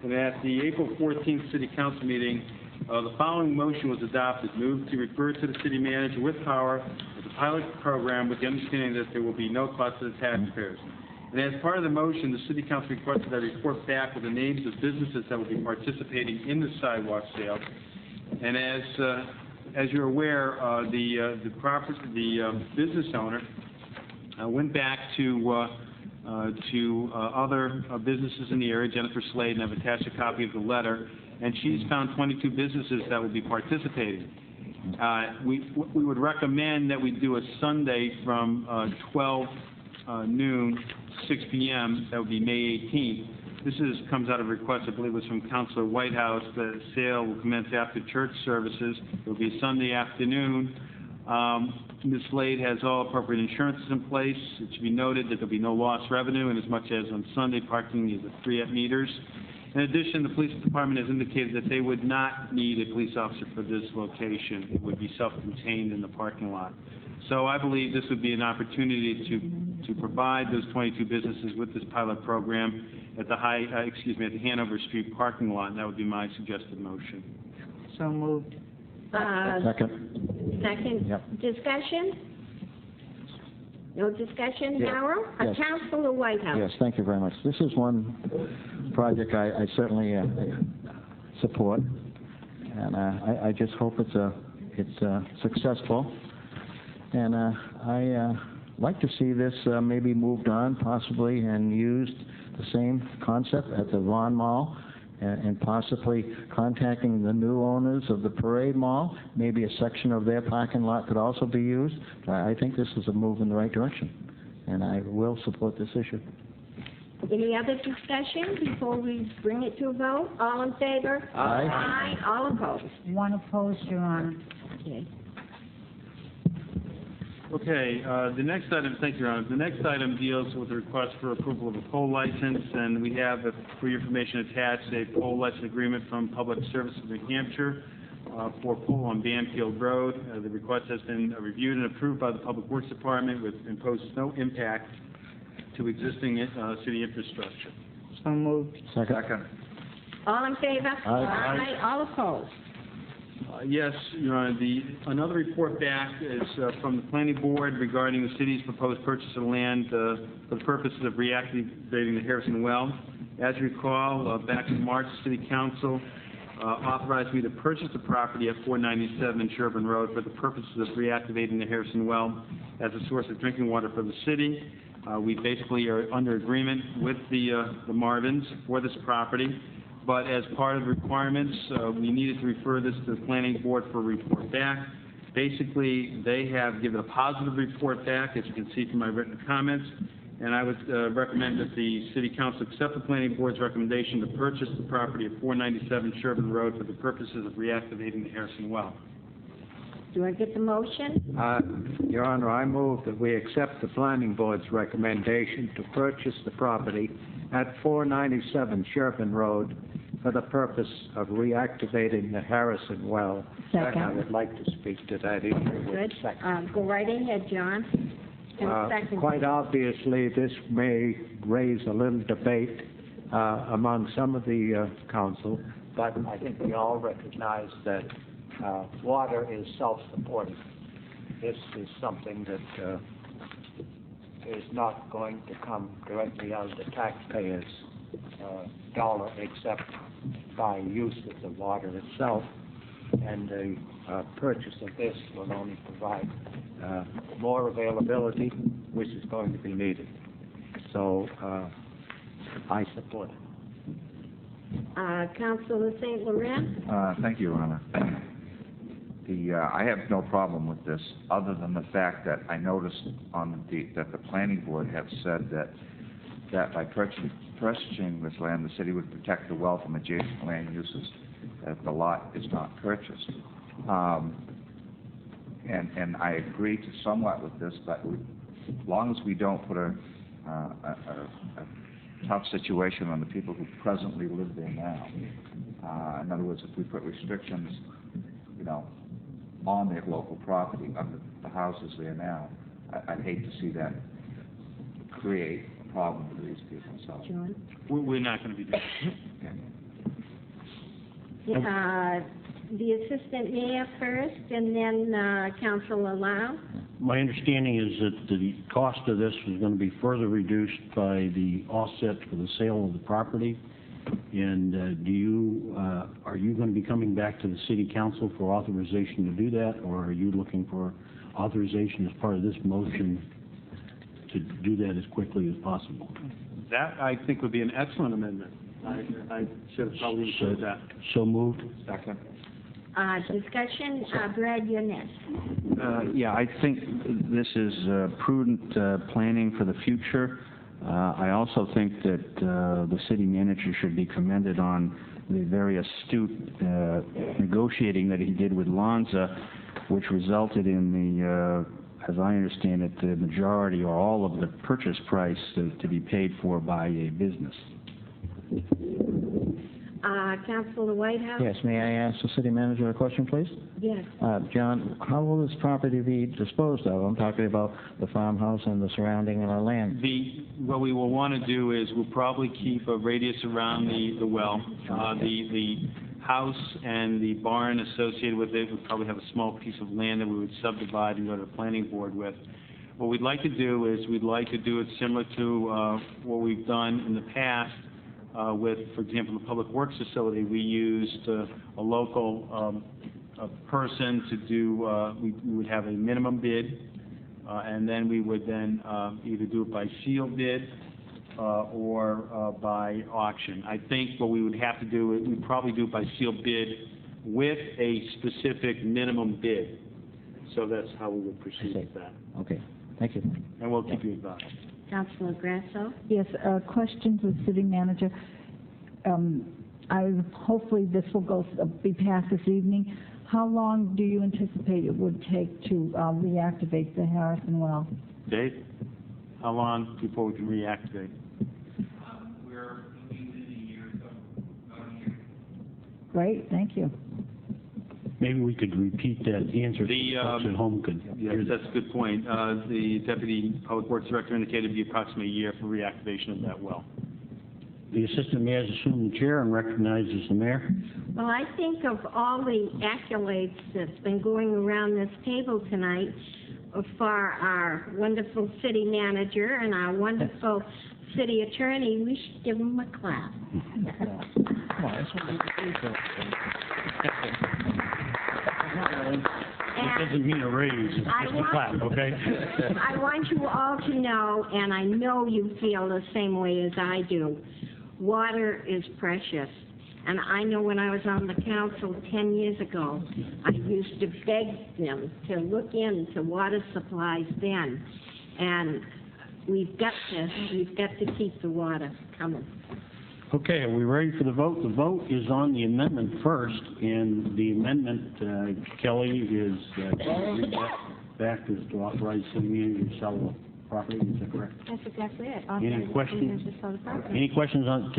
And at the April 14th City Council meeting, the following motion was adopted. Moved to refer to the city manager with power at the pilot program with the understanding that there will be no cost to the taxpayers. And as part of the motion, the City Council requested that I report back with the names of businesses that will be participating in the sidewalk sale. And as you're aware, the business owner went back to other businesses in the area, Jennifer Slade, and I've attached a copy of the letter, and she's found 22 businesses that will be participating. We would recommend that we do a Sunday from 12 noon, 6 p.m., that would be May 18th. This comes out of a request, I believe it was from Councilor Whitehouse. The sale will commence after church services. It will be Sunday afternoon. Ms. Slade has all appropriate insurances in place. It should be noted that there will be no lost revenue, and as much as on Sunday, parking is free at meters. In addition, the police department has indicated that they would not need a police officer for this location. It would be self-contained in the parking lot. So I believe this would be an opportunity to provide those 22 businesses with this pilot program at the at the Hanover Street parking lot, and that would be my suggested motion. So moved. Second. Second. Yep. Discussion? No discussion, Yeah. Darrell? Yes. Councilor Whitehouse. Yes, thank you very much. This is one project I certainly support, and I just hope it's successful. And I like to see this maybe moved on, possibly, and used the same concept at the Vaughan Mall, and possibly contacting the new owners of the Parade Mall. Maybe a section of their parking lot could also be used. I think this is a move in the right direction, and I will support this issue. Any other discussion before we bring it to a vote? All in favor? Aye. Aye. All opposed? One opposed, Your Honor. Okay. Okay, the next item, thank you, Your Honor. The next item deals with the request for approval of a poll license, and we have, for your information attached, a poll license agreement from Public Service of New Hampshire for poll on Banfield Road. The request has been reviewed and approved by the Public Works Department, which imposes no impact to existing city infrastructure. So moved. Second. All in favor? Aye. All opposed? Yes, Your Honor. Another report back is from the Planning Board regarding the city's proposed purchase of land for the purposes of reactivating the Harrison Well. As you recall, back in March, the City Council authorized me to purchase the property at 497 Sherburne Road for the purposes of reactivating the Harrison Well as a source of drinking water for the city. We basically are under agreement with the Marvins for this property. But as part of the requirements, we needed to refer this to the Planning Board for a report back. Basically, they have given a positive report back, as you can see from my written comments, and I would recommend that the City Council accept the Planning Board's recommendation to purchase the property at 497 Sherburne Road for the purposes of reactivating the Harrison Well. Do I get the motion? Your Honor, I move that we accept the Planning Board's recommendation to purchase the property at 497 Sherburne Road for the purpose of reactivating the Harrison Well. Second. I would like to speak to that issue. Good. Go right ahead, John. And second. Quite obviously, this may raise a little debate among some of the council, but I think we all recognize that water is self-supporting. This is something that is not going to come directly out of the taxpayers' dollar except by use of the water itself, and the purchase of this will only provide more availability, which is going to be needed. So I support it. Councilor St. Laurent? Thank you, Your Honor. I have no problem with this, other than the fact that I noticed that the Planning Board have said that by purchasing this land, the city would protect the well from adjacent land uses if the lot is not purchased. And I agree to somewhat with this, but as long as we don't put a tough situation on the people who presently live there now. In other words, if we put restrictions, on their local property, on the houses there now, I'd hate to see that create a problem for these people. So John? We're not going to be doing The Assistant Mayor first, and then Councilor Lau. My understanding is that the cost of this is going to be further reduced by the offset for the sale of the property. And are you going to be coming back to the city council for authorization to do that, or are you looking for authorization as part of this motion to do that as quickly as possible? That, I think, would be an excellent amendment. I should have probably said that. So moved. Second. Discussion, Brad, you're next. Yeah, I think this is prudent planning for the future. I also think that the city manager should be commended on the very astute negotiating that he did with Lonza, which resulted in the, as I understand it, the majority or all of the purchase price to be paid for by a business. Councilor Whitehouse? Yes, may I ask the city manager a question, please? Yes. John, how will this property be disposed of? I'm talking about the farmhouse and the surrounding land. What we will want to do is we'll probably keep a radius around the well. The house and the barn associated with it, we'll probably have a small piece of land that we would subdivide and go to the planning board with. What we'd like to do is we'd like to do it similar to what we've done in the past with, for example, the Public Works facility. We used a local person to do, we would have a minimum bid, and then we would then either do it by sealed bid or by auction. I think what we would have to do is we'd probably do it by sealed bid with a specific minimum bid. So that's how we would proceed with that. Okay, thank you. And we'll keep you advised. Councilor Grasso? Yes, question to the city manager. Hopefully this will be passed this evening. How long do you anticipate it would take to reactivate the Harrison well? Dave, how long before we can reactivate? We're within a year, about a year. Great, thank you. Maybe we could repeat that answer so the folks at home could Yes, that's a good point. The Deputy Public Works Director indicated it'd be approximately a year for reactivation of that well. The assistant mayor has assumed the chair and recognizes the mayor. Well, I think of all the accolades that's been going around this table tonight for our wonderful city manager and our wonderful city attorney, we should give them a clap. Come on, that's what we do. It doesn't mean a raise, it's just a clap, okay? I want you all to know, and I know you feel the same way as I do, water is precious. And I know when I was on the council 10 years ago, I used to beg them to look into water supplies then. And we've got to keep the water coming. Okay, are we ready for the vote? The vote is on the amendment first, and the amendment, Kelly, is back is to authorize the city manager to sell the property. Is that correct? That's exactly it. Any questions? Any questions on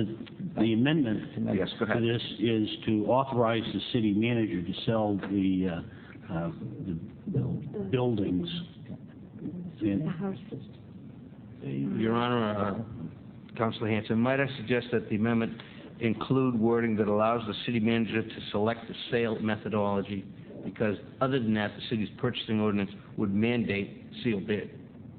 the amendment? Yes, go ahead. To this is to authorize the city manager to sell the buildings. The house. Your Honor, Councilor Hanson, might I suggest that the amendment include wording that allows the city manager to select the sale methodology, because other than that, the city's purchasing ordinance would mandate sealed bid.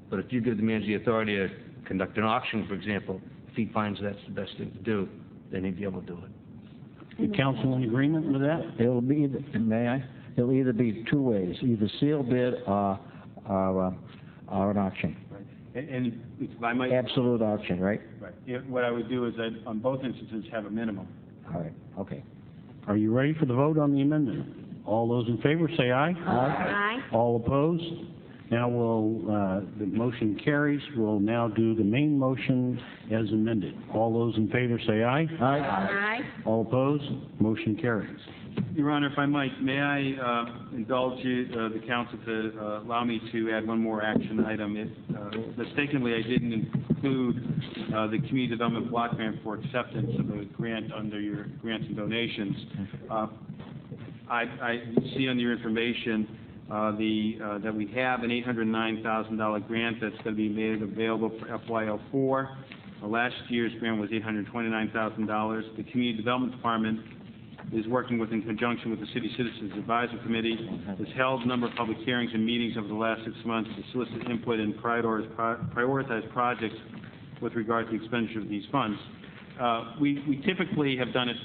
But if you give the manager the authority to conduct an auction, for example, if he finds that's the best thing to do, then he'd be able to do it. The council in agreement with that? It'll be, may I? It'll either be two ways, either sealed bid or an auction. And if I might... Absolute auction, right? Right. What I would do is I'd, on both instances, have a minimum. All right, okay. Are you ready for the vote on the amendment? All those in favor say aye. Aye. All opposed? Now the motion carries. We'll now do the main motion as amended. All those in favor say aye. Aye. All opposed? Motion carries. Your Honor, if I might, may I indulge you, the council, to allow me to add one more action item? Mistakenly, I didn't include the Community Development Block Grant for acceptance of a grant under your grants and donations. I see on your information that we have an $809,000 grant that's going to be made available for FY04. Last year's grant was $829,000. The Community Development Department is working in conjunction with the City Citizens Advisory Committee, has held a number of public hearings and meetings over the last 6 months to solicit input and prioritize projects with regard to the expenditure of these funds. We typically have done it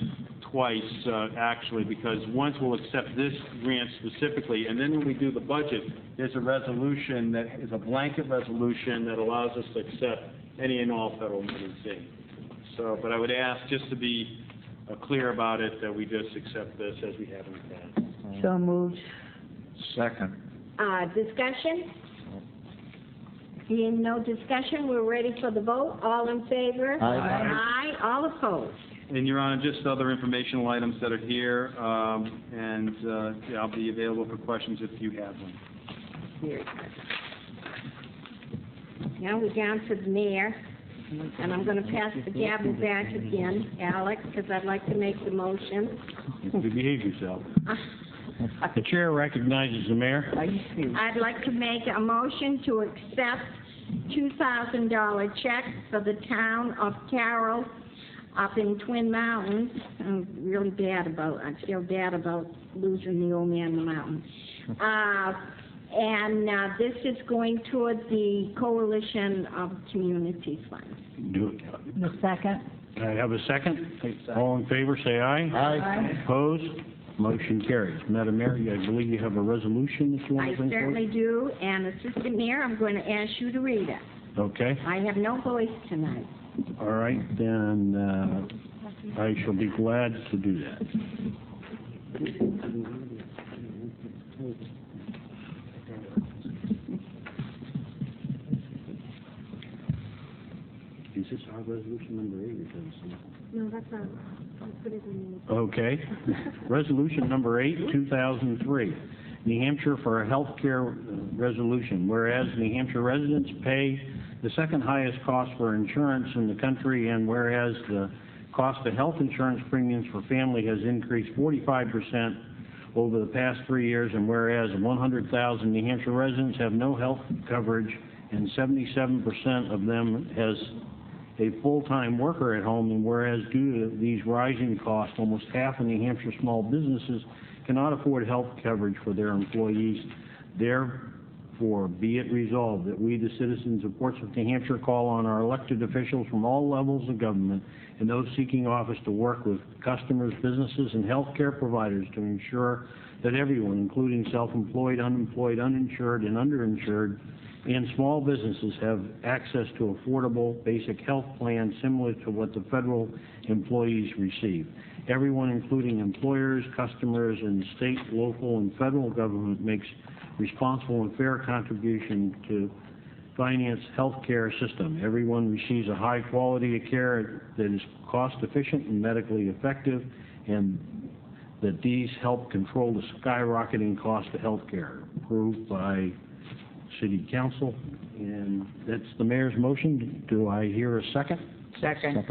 twice, actually, because once we'll accept this grant specifically, and then when we do the budget, there's a resolution that is a blanket resolution that allows us to accept any and all federal money seen. So, but I would ask, just to be clear about it, that we just accept this as we have in the past. So moved. Second. Discussion? Being no discussion, we're ready for the vote. All in favor? Aye. Aye. All opposed? And, Your Honor, just other informational items that are here, I'll be available for questions if you have them. Very good. Now we're down to the mayor, and I'm going to pass the gavel back again, Alex, because I'd like to make the motion. Behave yourself. The chair recognizes the mayor. I'd like to make a motion to accept $2,000 check for the town of Carroll up in Twin Mountains. I feel bad about losing the old man in the mountain. This is going toward the Coalition of Community Funds. Do it. The second. I have a second. All in favor, say aye. Aye. Opposed? Motion carries. Madam Mayor, I believe you have a resolution that you want I to bring forward? certainly do, and Assistant Mayor, I'm going to ask you to read it. Okay. I have no voice tonight. All right, then I shall be glad to do that. Is this our resolution number 8 or something? No, that's not. I'll put it in the... Okay. Resolution number 8, 2003. New Hampshire for a health care resolution. Whereas New Hampshire residents pay the second highest cost for insurance in the country, and whereas the cost of health insurance premiums for family has increased 45% over the past 3 years, and whereas 100,000 New Hampshire residents have no health coverage, and 77% of them has a full-time worker at home, and whereas due to these rising costs, almost half of New Hampshire small businesses cannot afford health coverage for their employees. Therefore, be it resolved that we, the citizens of Portsmouth, New Hampshire, call on our elected officials from all levels of government and those seeking office to work with customers, businesses, and health care providers to ensure that everyone, including self-employed, unemployed, uninsured, and underinsured, and small businesses have access to affordable basic health plans similar to what the federal employees receive. Everyone, including employers, customers, and state, local, and federal government, makes responsible and fair contribution to finance health care system. Everyone receives a high quality of care that is cost efficient and medically effective, and that these help control the skyrocketing cost of health care. Approved by City Council, and that's the mayor's motion. Do I hear a second? Second.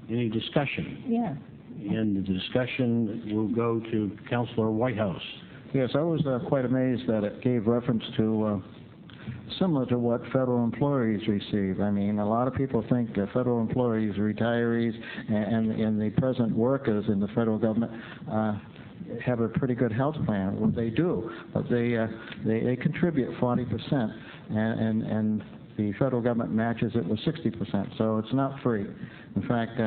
Any discussion? Yeah. And the discussion will go to Councilor Whitehouse. Yes, I was quite amazed that it gave reference to similar to what federal employees receive. I mean, a lot of people think that federal employees, retirees, and the present workers in the federal government have a pretty good health plan. Well, they do, but they contribute 40%, and the federal government matches it with 60%, so it's not free. In fact,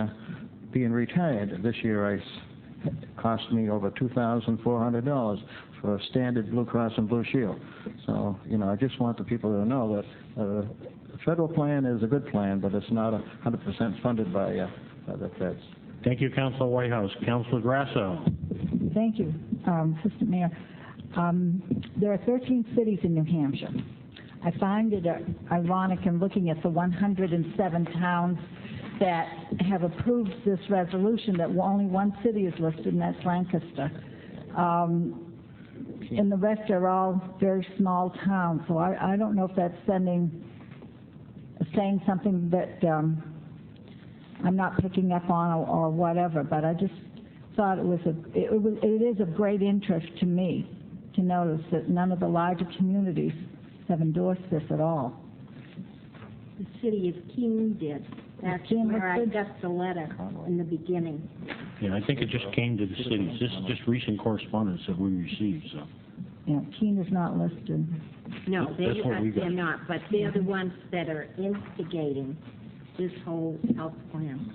being retired this year, cost me over $2,400 for a standard Blue Cross and Blue Shield. So, I just want the people to know that the federal plan is a good plan, but it's not 100% funded by the feds. Thank you, Councilor Whitehouse. Councilor Grasso. Thank you, Assistant Mayor. There are 13 cities in New Hampshire. I find it ironic in looking at the 107 towns that have approved this resolution that only one city is listed, and that's Lancaster. And the rest are all very small towns, so I don't know if that's saying something that I'm not picking up on or whatever, but I just thought it is of great interest to me to notice that none of the larger communities have endorsed this at all. The city of Keene did. That's where I got the letter in the beginning. Yeah, I think it just came to the cities. This is just recent correspondence that we received, so. Yeah, Keene is not listed. No, That's what we got. they're not, but they're the ones that are instigating this whole health plan.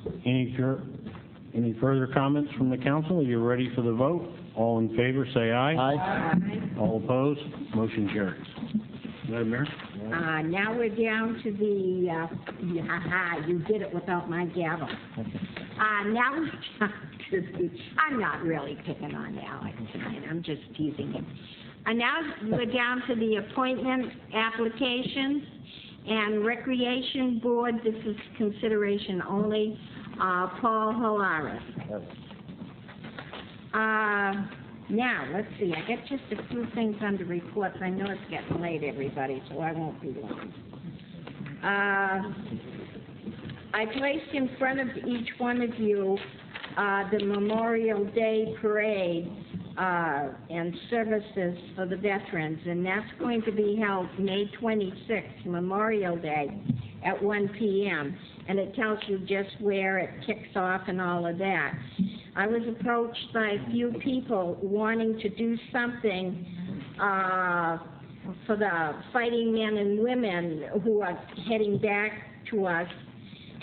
Any further comments from the council? Are you ready for the vote? All in favor, say aye. Aye. All opposed? Motion carries. Madam Mayor? Now we're down to the, you did it without my gavel. Now we're down to the, I'm not really picking on Alex tonight, I'm just teasing him. Now we're down to the appointment applications and Recreation Board. This is consideration only. Paul Holaris. Now, let's see, I got just a few things under reports. I know it's getting late, everybody, so I won't be long. I placed in front of each one of you the Memorial Day Parade and services for the veterans, and that's going to be held May 26th, Memorial Day, at 1 p.m., and it tells you just where it kicks off and all of that. I was approached by a few people wanting to do something for the fighting men and women who are heading back to us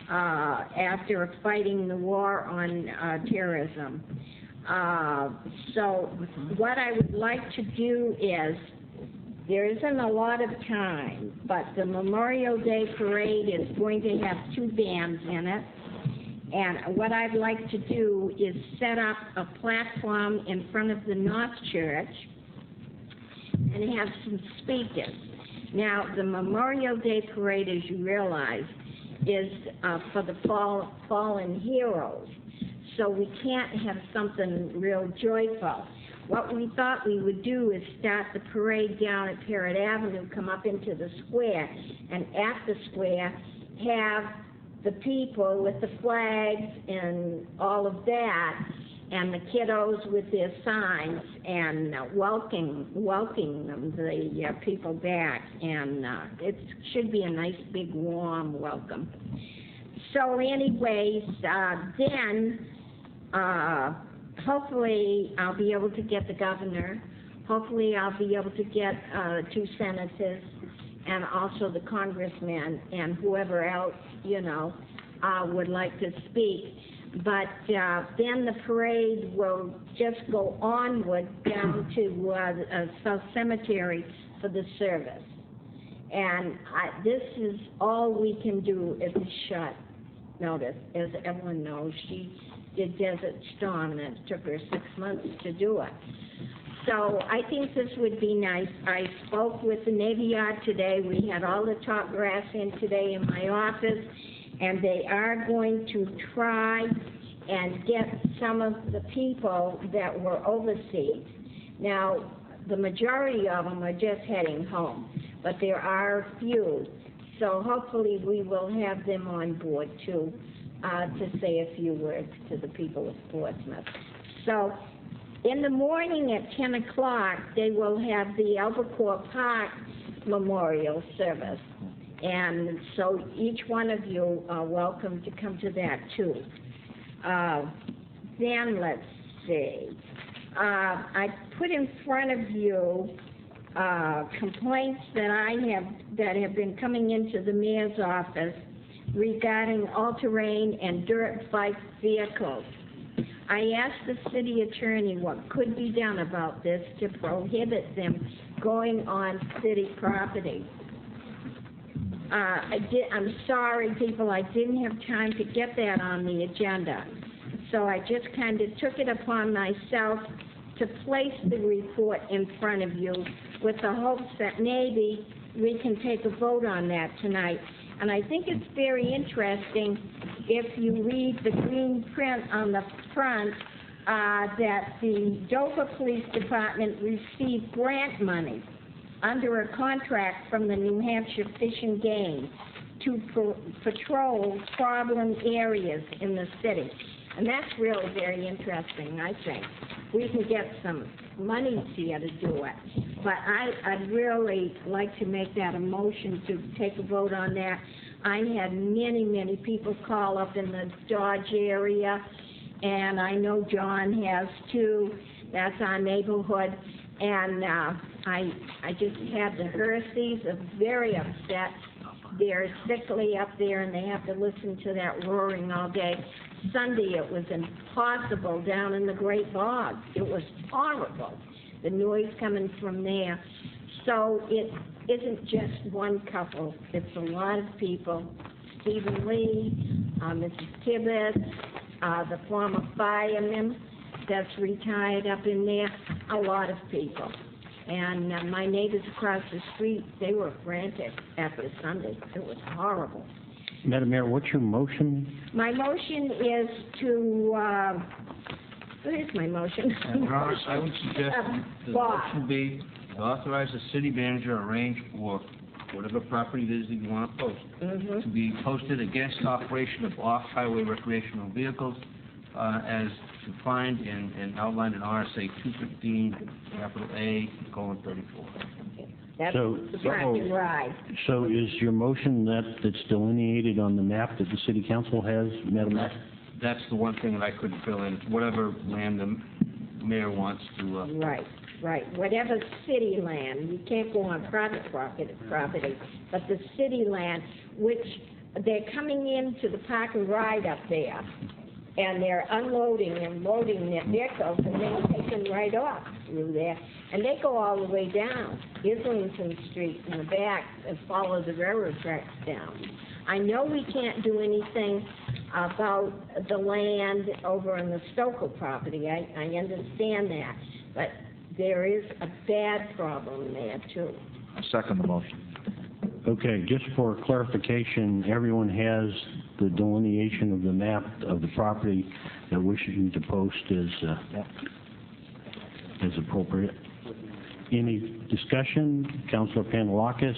after fighting the war on terrorism. So what I would like to do is, there isn't a lot of time, but the Memorial Day Parade is going to have 2 bands in it. And what I'd like to do is set up a platform in front of the North Church and have some speakers. Now, the Memorial Day Parade, as you realize, is for the fallen heroes. So we can't have something real joyful. What we thought we would do is start the parade down at Parrott Avenue, come up into the square, and at the square have the people with the flags and all of that, and the kiddos with their signs, and welcoming them, the people back, and it should be a nice big warm welcome. So anyways, then hopefully I'll be able to get the governor, hopefully I'll be able to get 2 senators, and also the congressman and whoever else, you know, would like to speak. But then the parade will just go onward down to South Cemetery for the service. And this is all we can do at the short notice. As everyone knows, she did Desert Storm, and it took her 6 months to do it. So I think this would be nice. I spoke with the Navy Yard today. We had all the top brass in today in my office, and they are going to try and get some of the people that were overseas. Now, the majority of them are just heading home, but there are a few. So hopefully we will have them on board too, to say a few words to the people of Portsmouth. So in the morning at 10 o'clock, they will have the Albacore Park Memorial Service. And so each one of you are welcome to come to that too. Then let's see. I put in front of you complaints that have been coming into the mayor's office regarding all-terrain and dirt bike vehicles. I asked the city attorney what could be done about this to prohibit them going on city property. I'm sorry, people, I didn't have time to get that on the agenda. So I just kind of took it upon myself to place the report in front of you with the hopes that maybe we can take a vote on that tonight. And I think it's very interesting if you read the green print on the front that the Dover Police Department received grant money under a contract from the New Hampshire Fish and Game to patrol problem areas in the city. And that's really very interesting, I think. We can get some money here to do it. But I'd really like to make that a motion to take a vote on that. I had many people call up in the Dodge area, and I know John has too. That's our neighborhood, and I just had the Herseys are very upset. They're sickly up there, and they have to listen to that roaring all day. Sunday, it was impossible down in the Great Bog. It was horrible, the noise coming from there. So it isn't just one couple. It's a lot of people. Stephen Lee, Mrs. Tibbetts, the former fireman that's retired up in there, a lot of people. And my neighbors across the street, they were frantic after Sunday. It was horrible. Madam Mayor, what's your motion? My motion is to, what is my motion? I would suggest the motion be to authorize the city manager to arrange for whatever property it is that you want to post, to be posted against operation of off-highway recreational vehicles as defined and outlined in RSA 215A:34. That's So- the parking ride. So is your motion that it's delineated on the map that the city council has, Madam Mayor? That's the one thing that I couldn't fill in. Whatever land the mayor wants to. Right. Whatever city land, you can't go on private property, but the city land, which they're coming into the park and ride up there, and they're unloading and loading their vehicles, and they take them right off through there. And they go all the way down Islington Street in the back and follow the railroad tracks down. I know we can't do anything about the land over on the Stokel property. I understand that, but there is a bad problem there too. I second the motion. Okay, just for clarification, everyone has the delineation of the map of the property that wishing to post as appropriate. Any discussion? Councilor Pantelakis?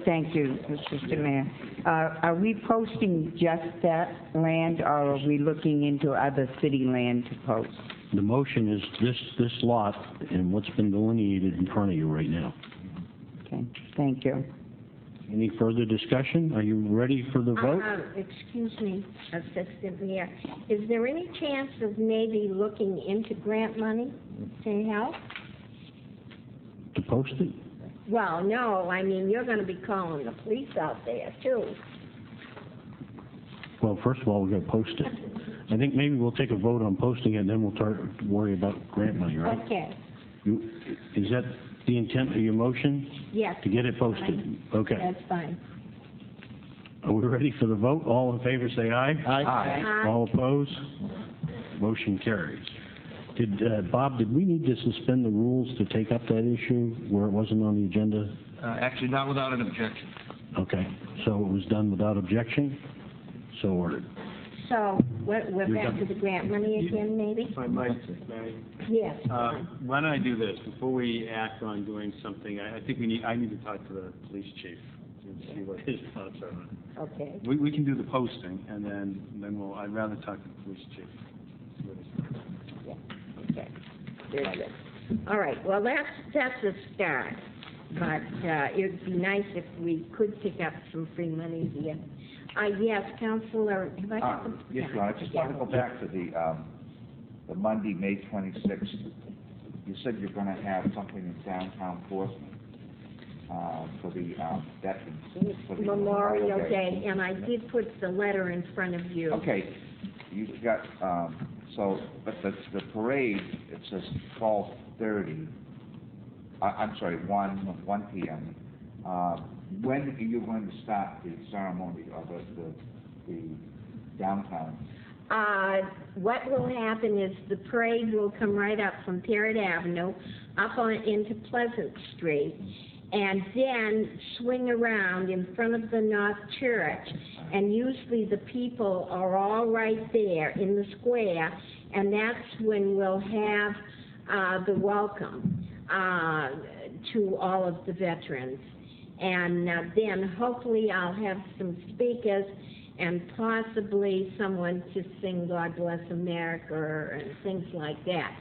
Thank you, Mr. Mayor. Are we posting just that land, or are we looking into other city land to post? The motion is this lot and what's been delineated in front of you right now. Okay, thank you. Any further discussion? Are you ready for the vote? Excuse me, Assistant Mayor. Is there any chance of maybe looking into grant money to help? To post it? Well, no, I mean, you're going to be calling the police out there, too. Well, first of all, we're going to post it. I think maybe we'll take a vote on posting it, and then we'll start to worry about grant money, right? Okay. Is that the intent of your motion? Yes. To get it posted? Okay. That's fine. Are we ready for the vote? All in favor say aye. Aye. All opposed? Motion carries. Bob, did we need to suspend the rules to take up that issue where it wasn't on the agenda? Actually, not without an objection. Okay, so it was done without objection? So ordered. So, we're back to the grant money again, maybe? If I might, Mary. Yes. Why don't I do this? Before we act on doing something, I think I need to talk to the police chief and see what his thoughts are on it. Okay. We can do the posting, and then I'd rather talk to the police chief. See what his thoughts are. Okay. Very good. All right. Well, that's a start. But it'd be nice if we could pick up some free money here. Yes, Councilor, have I got them? Yes, Your Honor, I just want to go back to the Monday, May 26th. You said you're going to have something in downtown Portsmouth for the veterans. For the Memorial Day, and I did put the letter in front of you. Okay. You've got, but the parade, it says 12:30. I'm sorry, 1 p.m. When are you going to start the ceremony of the downtown? What will happen is the parade will come right up from Parrott Avenue up into Pleasant Street, and then swing around in front of the North Church, and usually the people are all right there in the square, and that's when we'll have the welcome to all of the veterans. And then hopefully I'll have some speakers and possibly someone to sing God Bless America and things like that.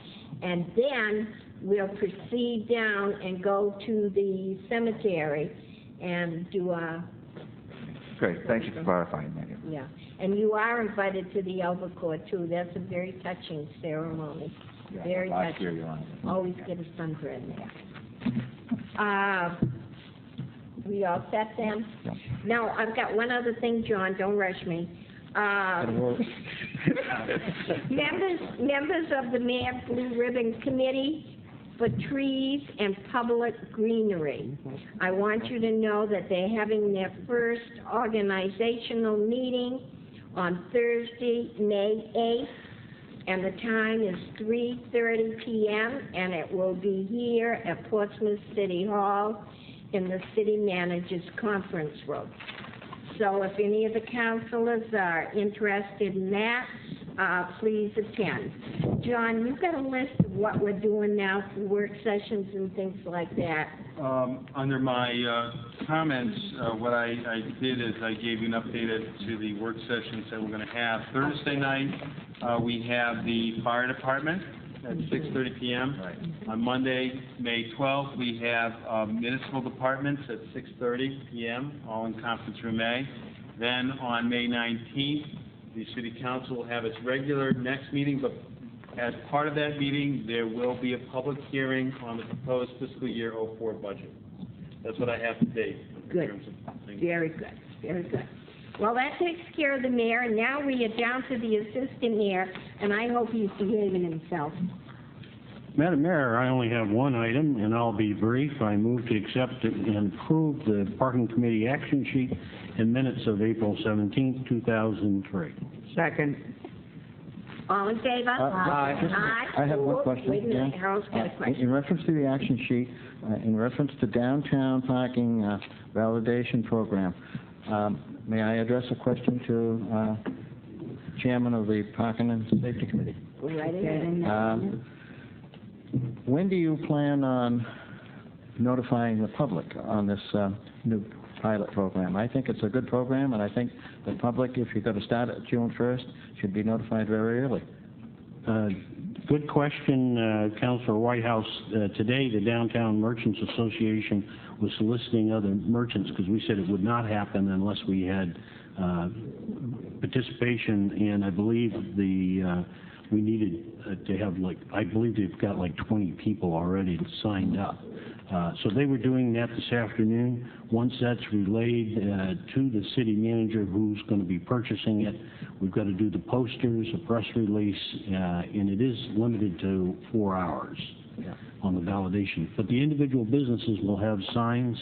And then we'll proceed down and go to the cemetery and do a great. Thank you for clarifying that. Yeah, and you are invited to the Elder Court too. That's a very touching ceremony. Yeah, Very last year, touching. Your Honor. Always get a sunburn there. We all set then? Yeah. Now, I've got one other thing, John, don't rush me. Members of the Mayor Blue Ribbon Committee for Trees and Public Greenery. I want you to know that they're having their first organizational meeting on Thursday, May 8th, and the time is 3:30 p.m., and it will be here at Portsmouth City Hall in the City Manager's Conference Room. So if any of the councilors are interested in that, please attend. John, you've got a list of what we're doing now for work sessions and things like that. Under my comments, what I did is I gave you an update to the work sessions that we're going to have. Thursday night, we have the fire department at 6:30 p.m. Right. On Monday, May 12th, we have municipal departments at 6:30 p.m., all in conference room A. Then on May 19th, the City Council will have its regular next meeting, but as part of that meeting, there will be a public hearing on the proposed fiscal year 04 budget. That's what I have to date. Good. Very good. Very good. Well, that takes care of the mayor, and now we are down to the assistant mayor, and I hope he's behaving himself. Madam Mayor, I only have one item, and I'll be brief. I move to accept and approve the Parking Committee action sheet and minutes of April 17, 2003. Second. All in favor? Aye. I have one question. Wait a minute, Yeah. Harold's got a question. In reference to the action sheet, in reference to downtown parking validation program, may I address a question to Chairman of the Parking and Safety Committee? Right ahead. When do you plan on notifying the public on this new pilot program? I think it's a good program, and I think the public, if you're going to start it June 1st, should be notified very early. Good question, Councilor Whitehouse. Today, the Downtown Merchants Association was soliciting other merchants because we said it would not happen unless we had participation, and I believe we needed to have I believe they've got 20 people already signed up. So they were doing that this afternoon. Once that's relayed to the city manager who's going to be purchasing it, we've got to do the posters, a press release, and it is limited to 4 hours on the validation. But the individual businesses will have signs.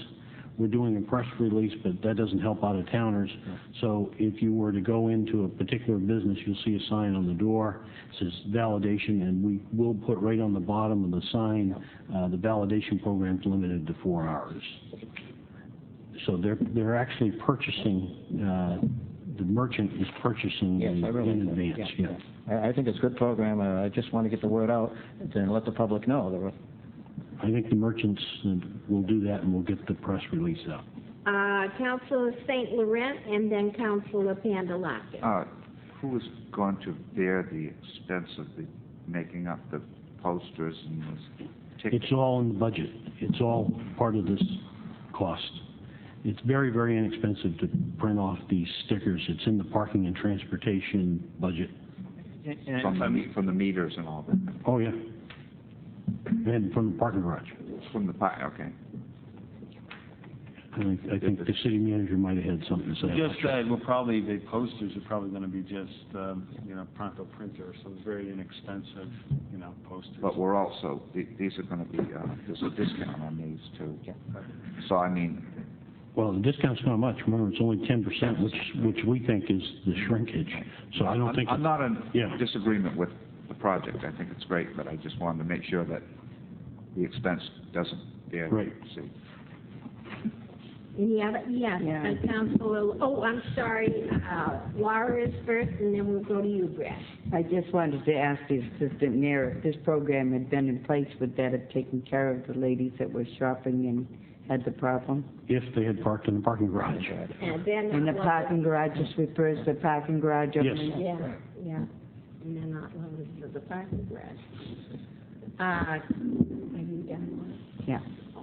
We're doing a press release, but that doesn't help out-of-towners. So if you were to go into a particular business, you'll see a sign on the door. It says validation, and we will put right on the bottom of the sign, the validation program's limited to 4 hours. So they're actually purchasing, the merchant is purchasing in advance. Yeah. I think it's a good program. I just want to get the word out and let the public know. I think the merchants will do that, and we'll get the press release out. Councilor St. Laurent, and then Councilor Pandalakis. Who is going to bear the expense of making up the posters and the tickets? It's all in the budget. It's all part of this cost. It's very, very inexpensive to print off these stickers. It's in the parking and transportation budget. From the meters and all that? Oh, yeah. And from the parking garage. From the okay. I think the city manager might have had something to say. Just the posters are probably going to be just, pronto printer, so it's very inexpensive, posters. But we're also, these are going to be, there's a discount on these too. Yeah. So I mean. Well, the discount's not much. Remember, it's only 10%, which we think is the shrinkage. So I don't think. I'm not in disagreement with the project. I think it's great, but I just wanted to make sure that the expense doesn't bear the seat. Any other? Yes. Councilor. Oh, I'm sorry. Laura is first, and then we'll go to you, Brett. I just wanted to ask the assistant mayor if this program had been in place, would that have taken care of the ladies that were shopping and had the problem? If they had parked in the parking garage. And then in the parking garage, just refers to the parking garage. Yes. Yeah. And they're not limited to the parking garage. Have you done one? Yeah.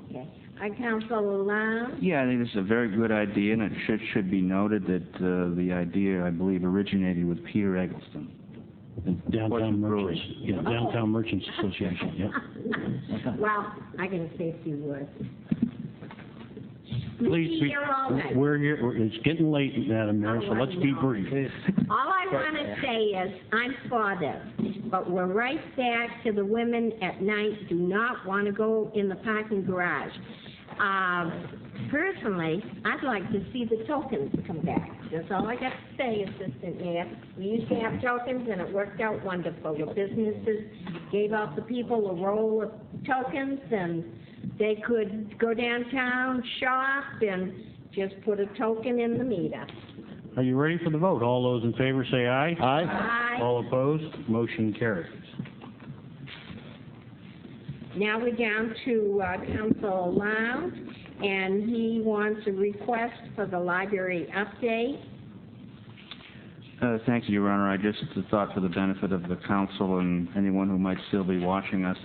Okay. Councilor Lam. Yeah, I think this is a very good idea, and it should be noted that the idea, I believe, originated with Peter Eggleston. Downtown Merchants, Downtown Merchants Association, yeah. Well, I gotta say a few words. Please, We're here all night. we're here, it's getting late, Madam Mayor, so let's be brief. All I want to say is, I'm for this, but we're right back to the women at night do not want to go in the parking garage. Personally, I'd like to see the tokens come back. That's all I got to say, Assistant Mayor. We used to have tokens, and it worked out wonderful. The businesses gave out the people a roll of tokens, and they could go downtown, shop, and just put a token in the meter. Are you ready for the vote? All those in favor say aye. Aye. Aye. All opposed? Motion carries. Now we're down to Councilor Loud, and he wants a request for the library update. Thank you, Your Honor. I just thought for the benefit of the council and anyone who might still be watching us,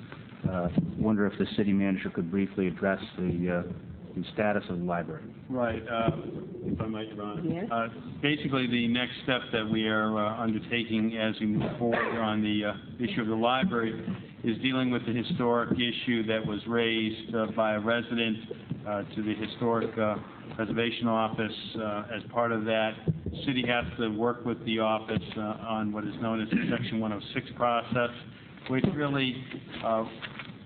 wonder if the city manager could briefly address the status of the library. Right, if I might, Your Honor. Yes. Basically, the next step that we are undertaking as we move forward on the issue of the library is dealing with the historic issue that was raised by a resident to the Historic Preservation Office. As part of that, the city has to work with the office on what is known as the Section 106 process, which really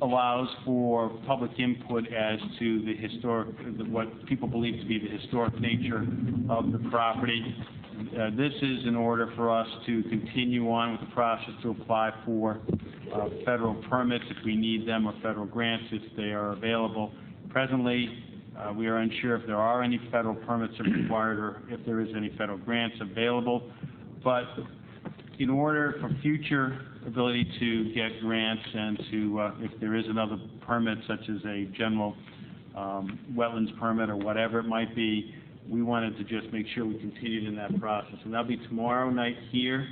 allows for public input as to the historic, what people believe to be the historic nature of the property. This is in order for us to continue on with the process to apply for federal permits if we need them, or federal grants if they are available. Presently, we are unsure if there are any federal permits required or if there is any federal grants available. But in order for future ability to get grants and to, if there is another permit such as a general wetlands permit or whatever it might be, we wanted to just make sure we continued in that process. And that'll be tomorrow night here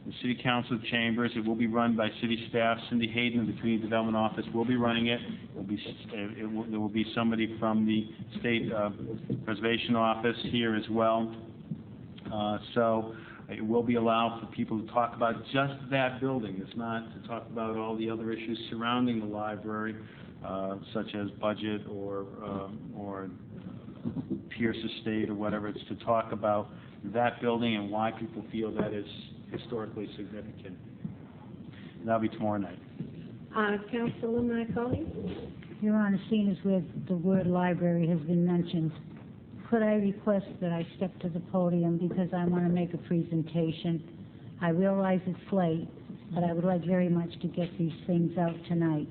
in the City Council chambers. It will be run by city staff. Cindy Hayden of the Community Development Office will be running it. There will be somebody from the State Preservation Office here as well. So it will be allowed for people to talk about just that building. It's not to talk about all the other issues surrounding the library, such as budget or Pierce Estate or whatever. It's to talk about that building and why people feel that is historically significant. And that'll be tomorrow night. Councilor Marconi? Your Honor, seeing as where the word library has been mentioned, could I request that I step to the podium because I want to make a presentation? I realize it's late, but I would like very much to get these things out tonight.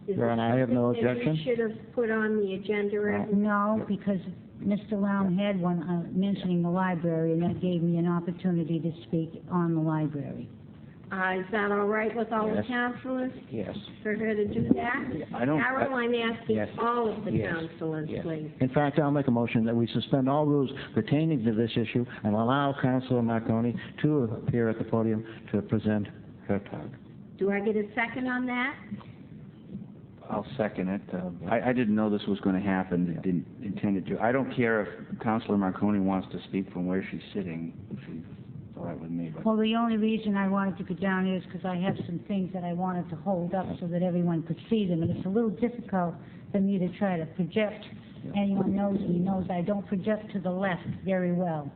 Your Honor, I have no objection. You should have put on the agenda. No, because Mr. Lown had one mentioning the library, and that gave me an opportunity to speak on the library. Is that all right with all the councilors? Yes. For her to do that? Carol, I'm asking all of the councilors, please. In fact, I'll make a motion that we suspend all rules pertaining to this issue and allow Councilor Marconi to appear at the podium to present her talk. Do I get a second on that? I'll second it. I didn't know this was going to happen. Didn't intend it to. I don't care if Councilor Marconi wants to speak from where she's sitting. She's all right with me. But. Well, the only reason I wanted to go down here is because I have some things that I wanted to hold up so that everyone could see them, and it's a little difficult for me to try to project. Anyone knows me knows I don't project to the left very well.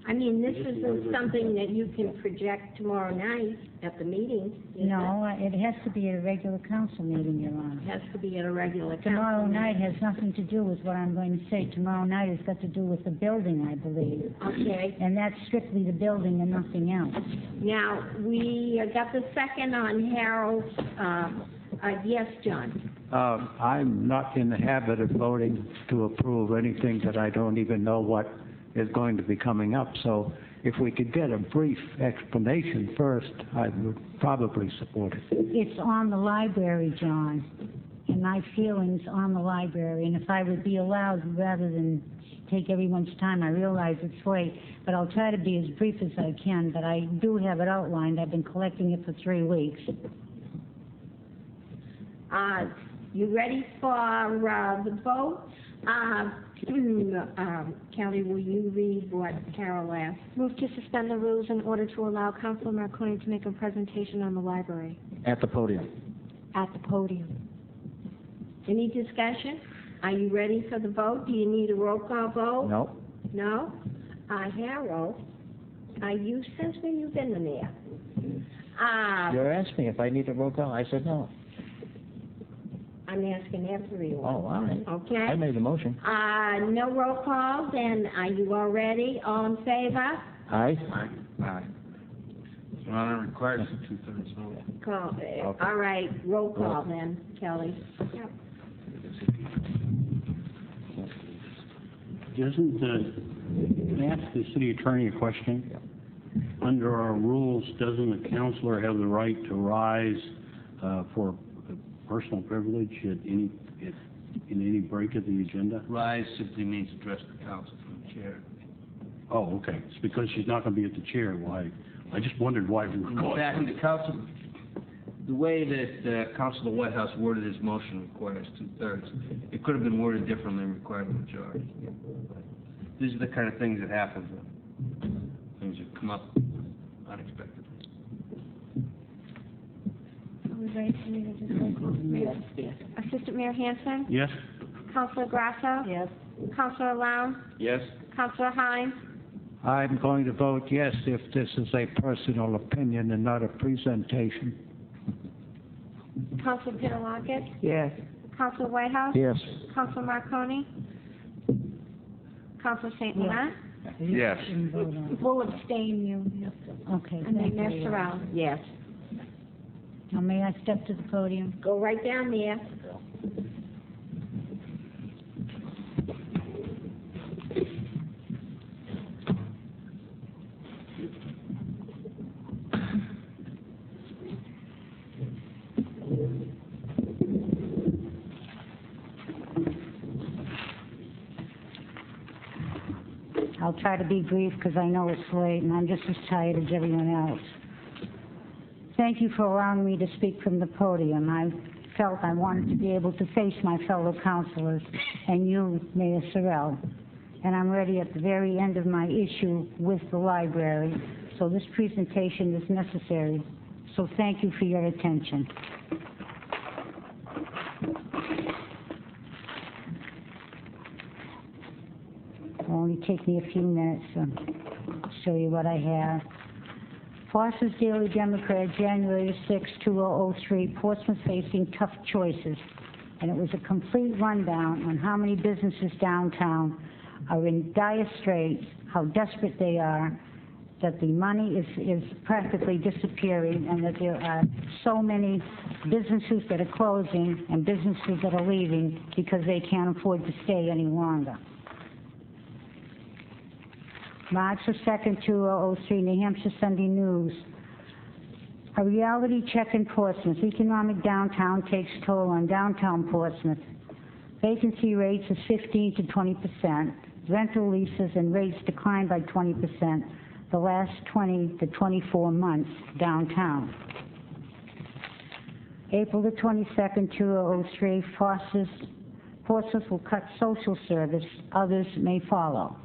I mean, this isn't something that you can project tomorrow night at the meeting. No, it has to be at a regular council meeting, Your Honor. It has to be at a regular council Tomorrow night meeting. has nothing to do with what I'm going to say. Tomorrow night has got to do with the building, I believe. Okay. And that's strictly the building and nothing else. Now, we got the second on Harold's, yes, John? I'm not in the habit of voting to approve anything that I don't even know what is going to be coming up. So if we could get a brief explanation first, I would probably support it. It's on the library, John, and my feelings on the library. And if I would be allowed, rather than take everyone's time, I realize it's late, but I'll try to be as brief as I can. But I do have it outlined. I've been collecting it for 3 weeks. You ready for the vote? Kelly, will you read what Carol asked? Move to suspend the rules in order to allow Councilor Marconi to make a presentation on the library. At the podium. At the podium. Any discussion? Are you ready for the vote? Do you need a roll call vote? No. No? Harold, are you, since when you've been the mayor? You're asking me if I need a roll call. I said no. I'm asking everyone. Oh, all right. Okay. I made the motion. No roll call, then are you all ready? All in favor? Aye. Aye. Your Honor, requires a two-thirds vote. Call. All right, roll call then, Kelly. Yep. Can I ask the city attorney a question? Under our rules, doesn't the councilor have the right to rise for personal privilege in any break of the agenda? Rise simply means address the council from the chair. Oh, okay. It's because she's not going to be at the chair. Why? I just wondered why we were going. Back in the council, the way that Councilor Whitehouse worded his motion requires two-thirds. It could have been worded differently and required a majority. These are the kind of things that happen, things that come up unexpectedly. Are we ready for me to just roll call? Yes. Assistant Mayor Hanson? Yes. Councilor Grasso? Yes. Councilor Lown? Yes. Councilor Hines? I'm going to vote yes if this is a personal opinion and not a presentation. Councilor Peter Yes. Councilor Whitehouse? Yes. Councilor Marconi? Councilor St. Laurent? Yes. We'll abstain you. Okay, And then thank Mayor you. Sorrell. Yes. Now, may I step to the podium? Go right down there. I'll try to be brief because I know it's late and I'm just as tired as everyone else. Thank you for allowing me to speak from the podium. I felt I wanted to be able to face my fellow councilors and you, Mayor Sorrell. And I'm ready at the very end of my issue with the library, so this presentation is necessary. So thank you for your attention. It'll only take me a few minutes to show you what I have. Foster's Daily Democrat, January 6, 2003, Portsmouth facing tough choices. And it was a complete rundown on how many businesses downtown are in dire straits, how desperate they are, that the money is practically disappearing, and that there are so many businesses that are closing and businesses that are leaving because they can't afford to stay any longer. March the 2nd, 2003, New Hampshire Sunday News. A reality check in Portsmouth. Economic downtown takes toll on downtown Portsmouth. Vacancy rates is 15 to 20%. Rental leases and rates declined by 20% the last 20 to 24 months downtown. April the 22nd, 2003, Portsmouth will cut social service. Others may follow.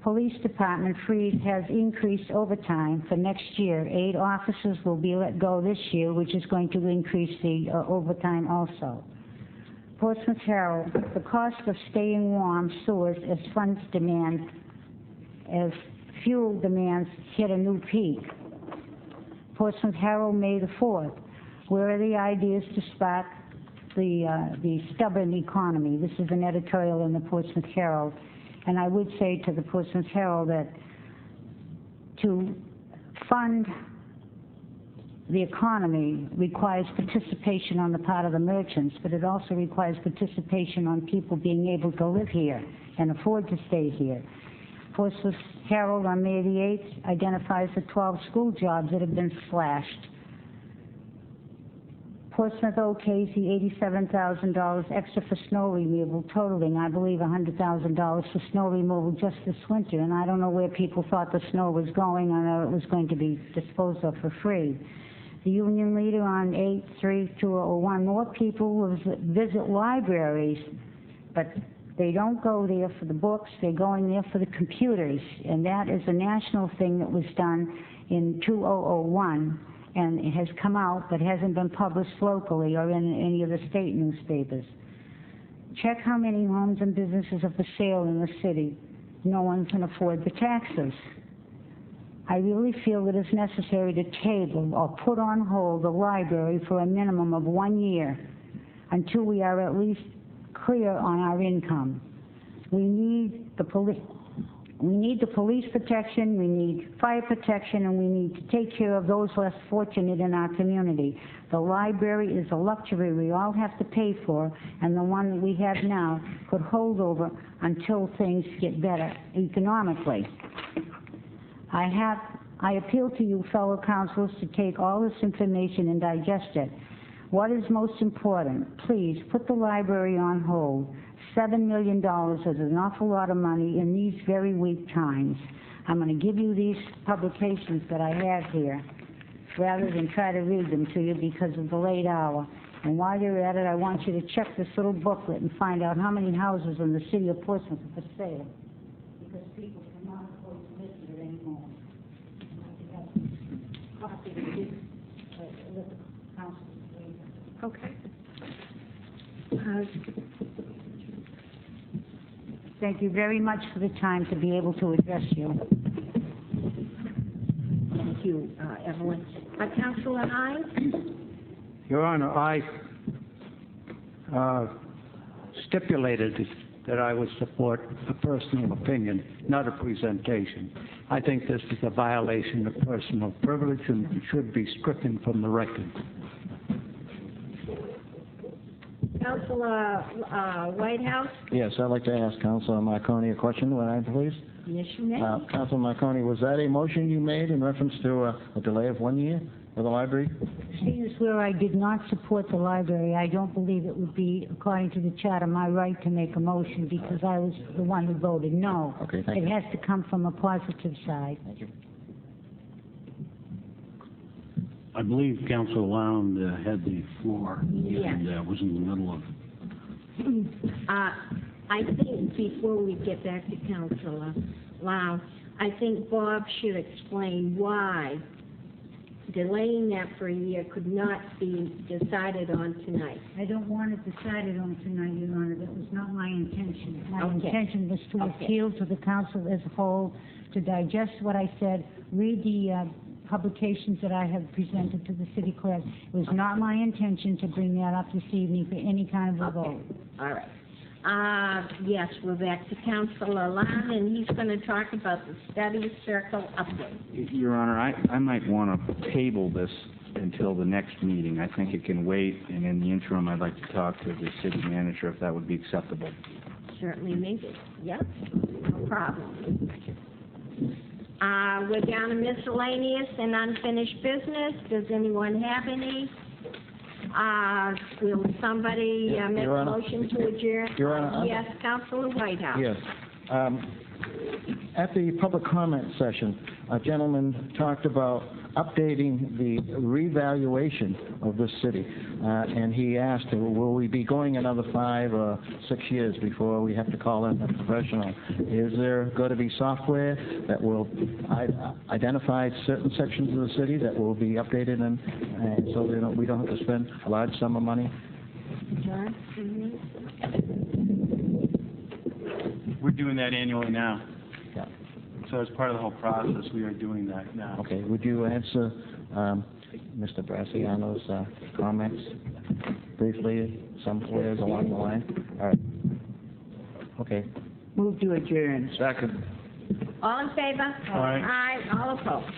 Police Department freeze has increased overtime for next year. 8 officers will be let go this year, which is going to increase the overtime also. Portsmouth Herald, the cost of staying warm soars as funds demand, as fuel demands hit a new peak. Portsmouth Herald, May the 4th. Where are the ideas to spark the stubborn economy? This is an editorial in the Portsmouth Herald. And I would say to the Portsmouth Herald that to fund the economy requires participation on the part of the merchants, but it also requires participation on people being able to live here and afford to stay here. Portsmouth Herald on May the 8th identifies the 12 school jobs that have been slashed. Portsmouth okays the $87,000 extra for snow removal, totaling, I believe, $100,000 for snow removal just this winter. And I don't know where people thought the snow was going. I know it was going to be disposed of for free. the union leader on 83201. More people will visit libraries, but they don't go there for the books, they're going there for the computers. And that is a national thing that was done in 2001, and it has come out but hasn't been published locally or in any of the state newspapers. Check how many homes and businesses are for sale in the city. No one can afford the taxes. I really feel that it's necessary to table or put on hold the library for a minimum of 1 year until we are at least clear on our income. We need the police protection, we need fire protection, and we need to take care of those less fortunate in our community. The library is a luxury we all have to pay for, and the one that we have now could hold over until things get better economically. I appeal to you, fellow councilors, to take all this information and digest it. What is most important? Please put the library on hold. $7 million is an awful lot of money in these very weak times. I'm going to give you these publications that I have here, rather than try to read them to you because of the late hour. And while you're at it, I want you to check this little booklet and find out how many houses in the city of Portsmouth are for sale, because people cannot afford to live here anymore. Okay. Thank you very much for the time to be able to address you. Thank you, Evelyn. Councilor Hines? Your Honor, I stipulated that I would support a personal opinion, not a presentation. I think this is a violation of personal privilege and should be stricken from the record. Councilor Whitehouse? Yes, I'd like to ask Councilor Marconi a question, would I please? Yes, you may. Councilor Marconi, was that a motion you made in reference to a delay of 1 year for the library? Seeing as where I did not support the library, I don't believe it would be, according to the charter, my right to make a motion because I was the one who voted no. Okay, thank you. It has to come from a positive side. Thank you. I believe Councilor Lown had the floor. Yes. And was in the middle of... I think before we get back to Councilor Lau, I think Bob should explain why delaying that for a year could not be decided on tonight. I don't want it decided on tonight, Your Honor. That was not my intention. My Okay. intention was to Okay. appeal to the council as a whole, to digest what I said, read the publications that I have presented to the city clerk. It was not my intention to bring that up this evening for any kind of a vote. All right. Yes, we're back to Councilor Lam, and he's going to talk about the study circle update. Your Honor, I might want to table this until the next meeting. I think it can wait, and in the interim, I'd like to talk to the city manager if that would be acceptable. Certainly, maybe. Yep, no problem. We're down to miscellaneous and unfinished business. Does anyone have any? Will somebody make Your a Honor. motion to adjourn? Your Honor, Yes, Councilor Whitehouse. Yes. At the public comment session, a gentleman talked about updating the revaluation of this city, and he asked, will we be going another 5 or 6 years before we have to call in a professional? Is there going to be software that will identify certain sections of the city that will be updated, and so we don't have to spend a large sum of money? John? We're doing that annually now. Yeah. So as part of the whole process, we are doing that now. Okay, would you answer Mr. Brassiano's comments briefly, somewhere along the line? All right. Okay. Move to adjourn. Second. All in favor? Aye. Aye, all opposed.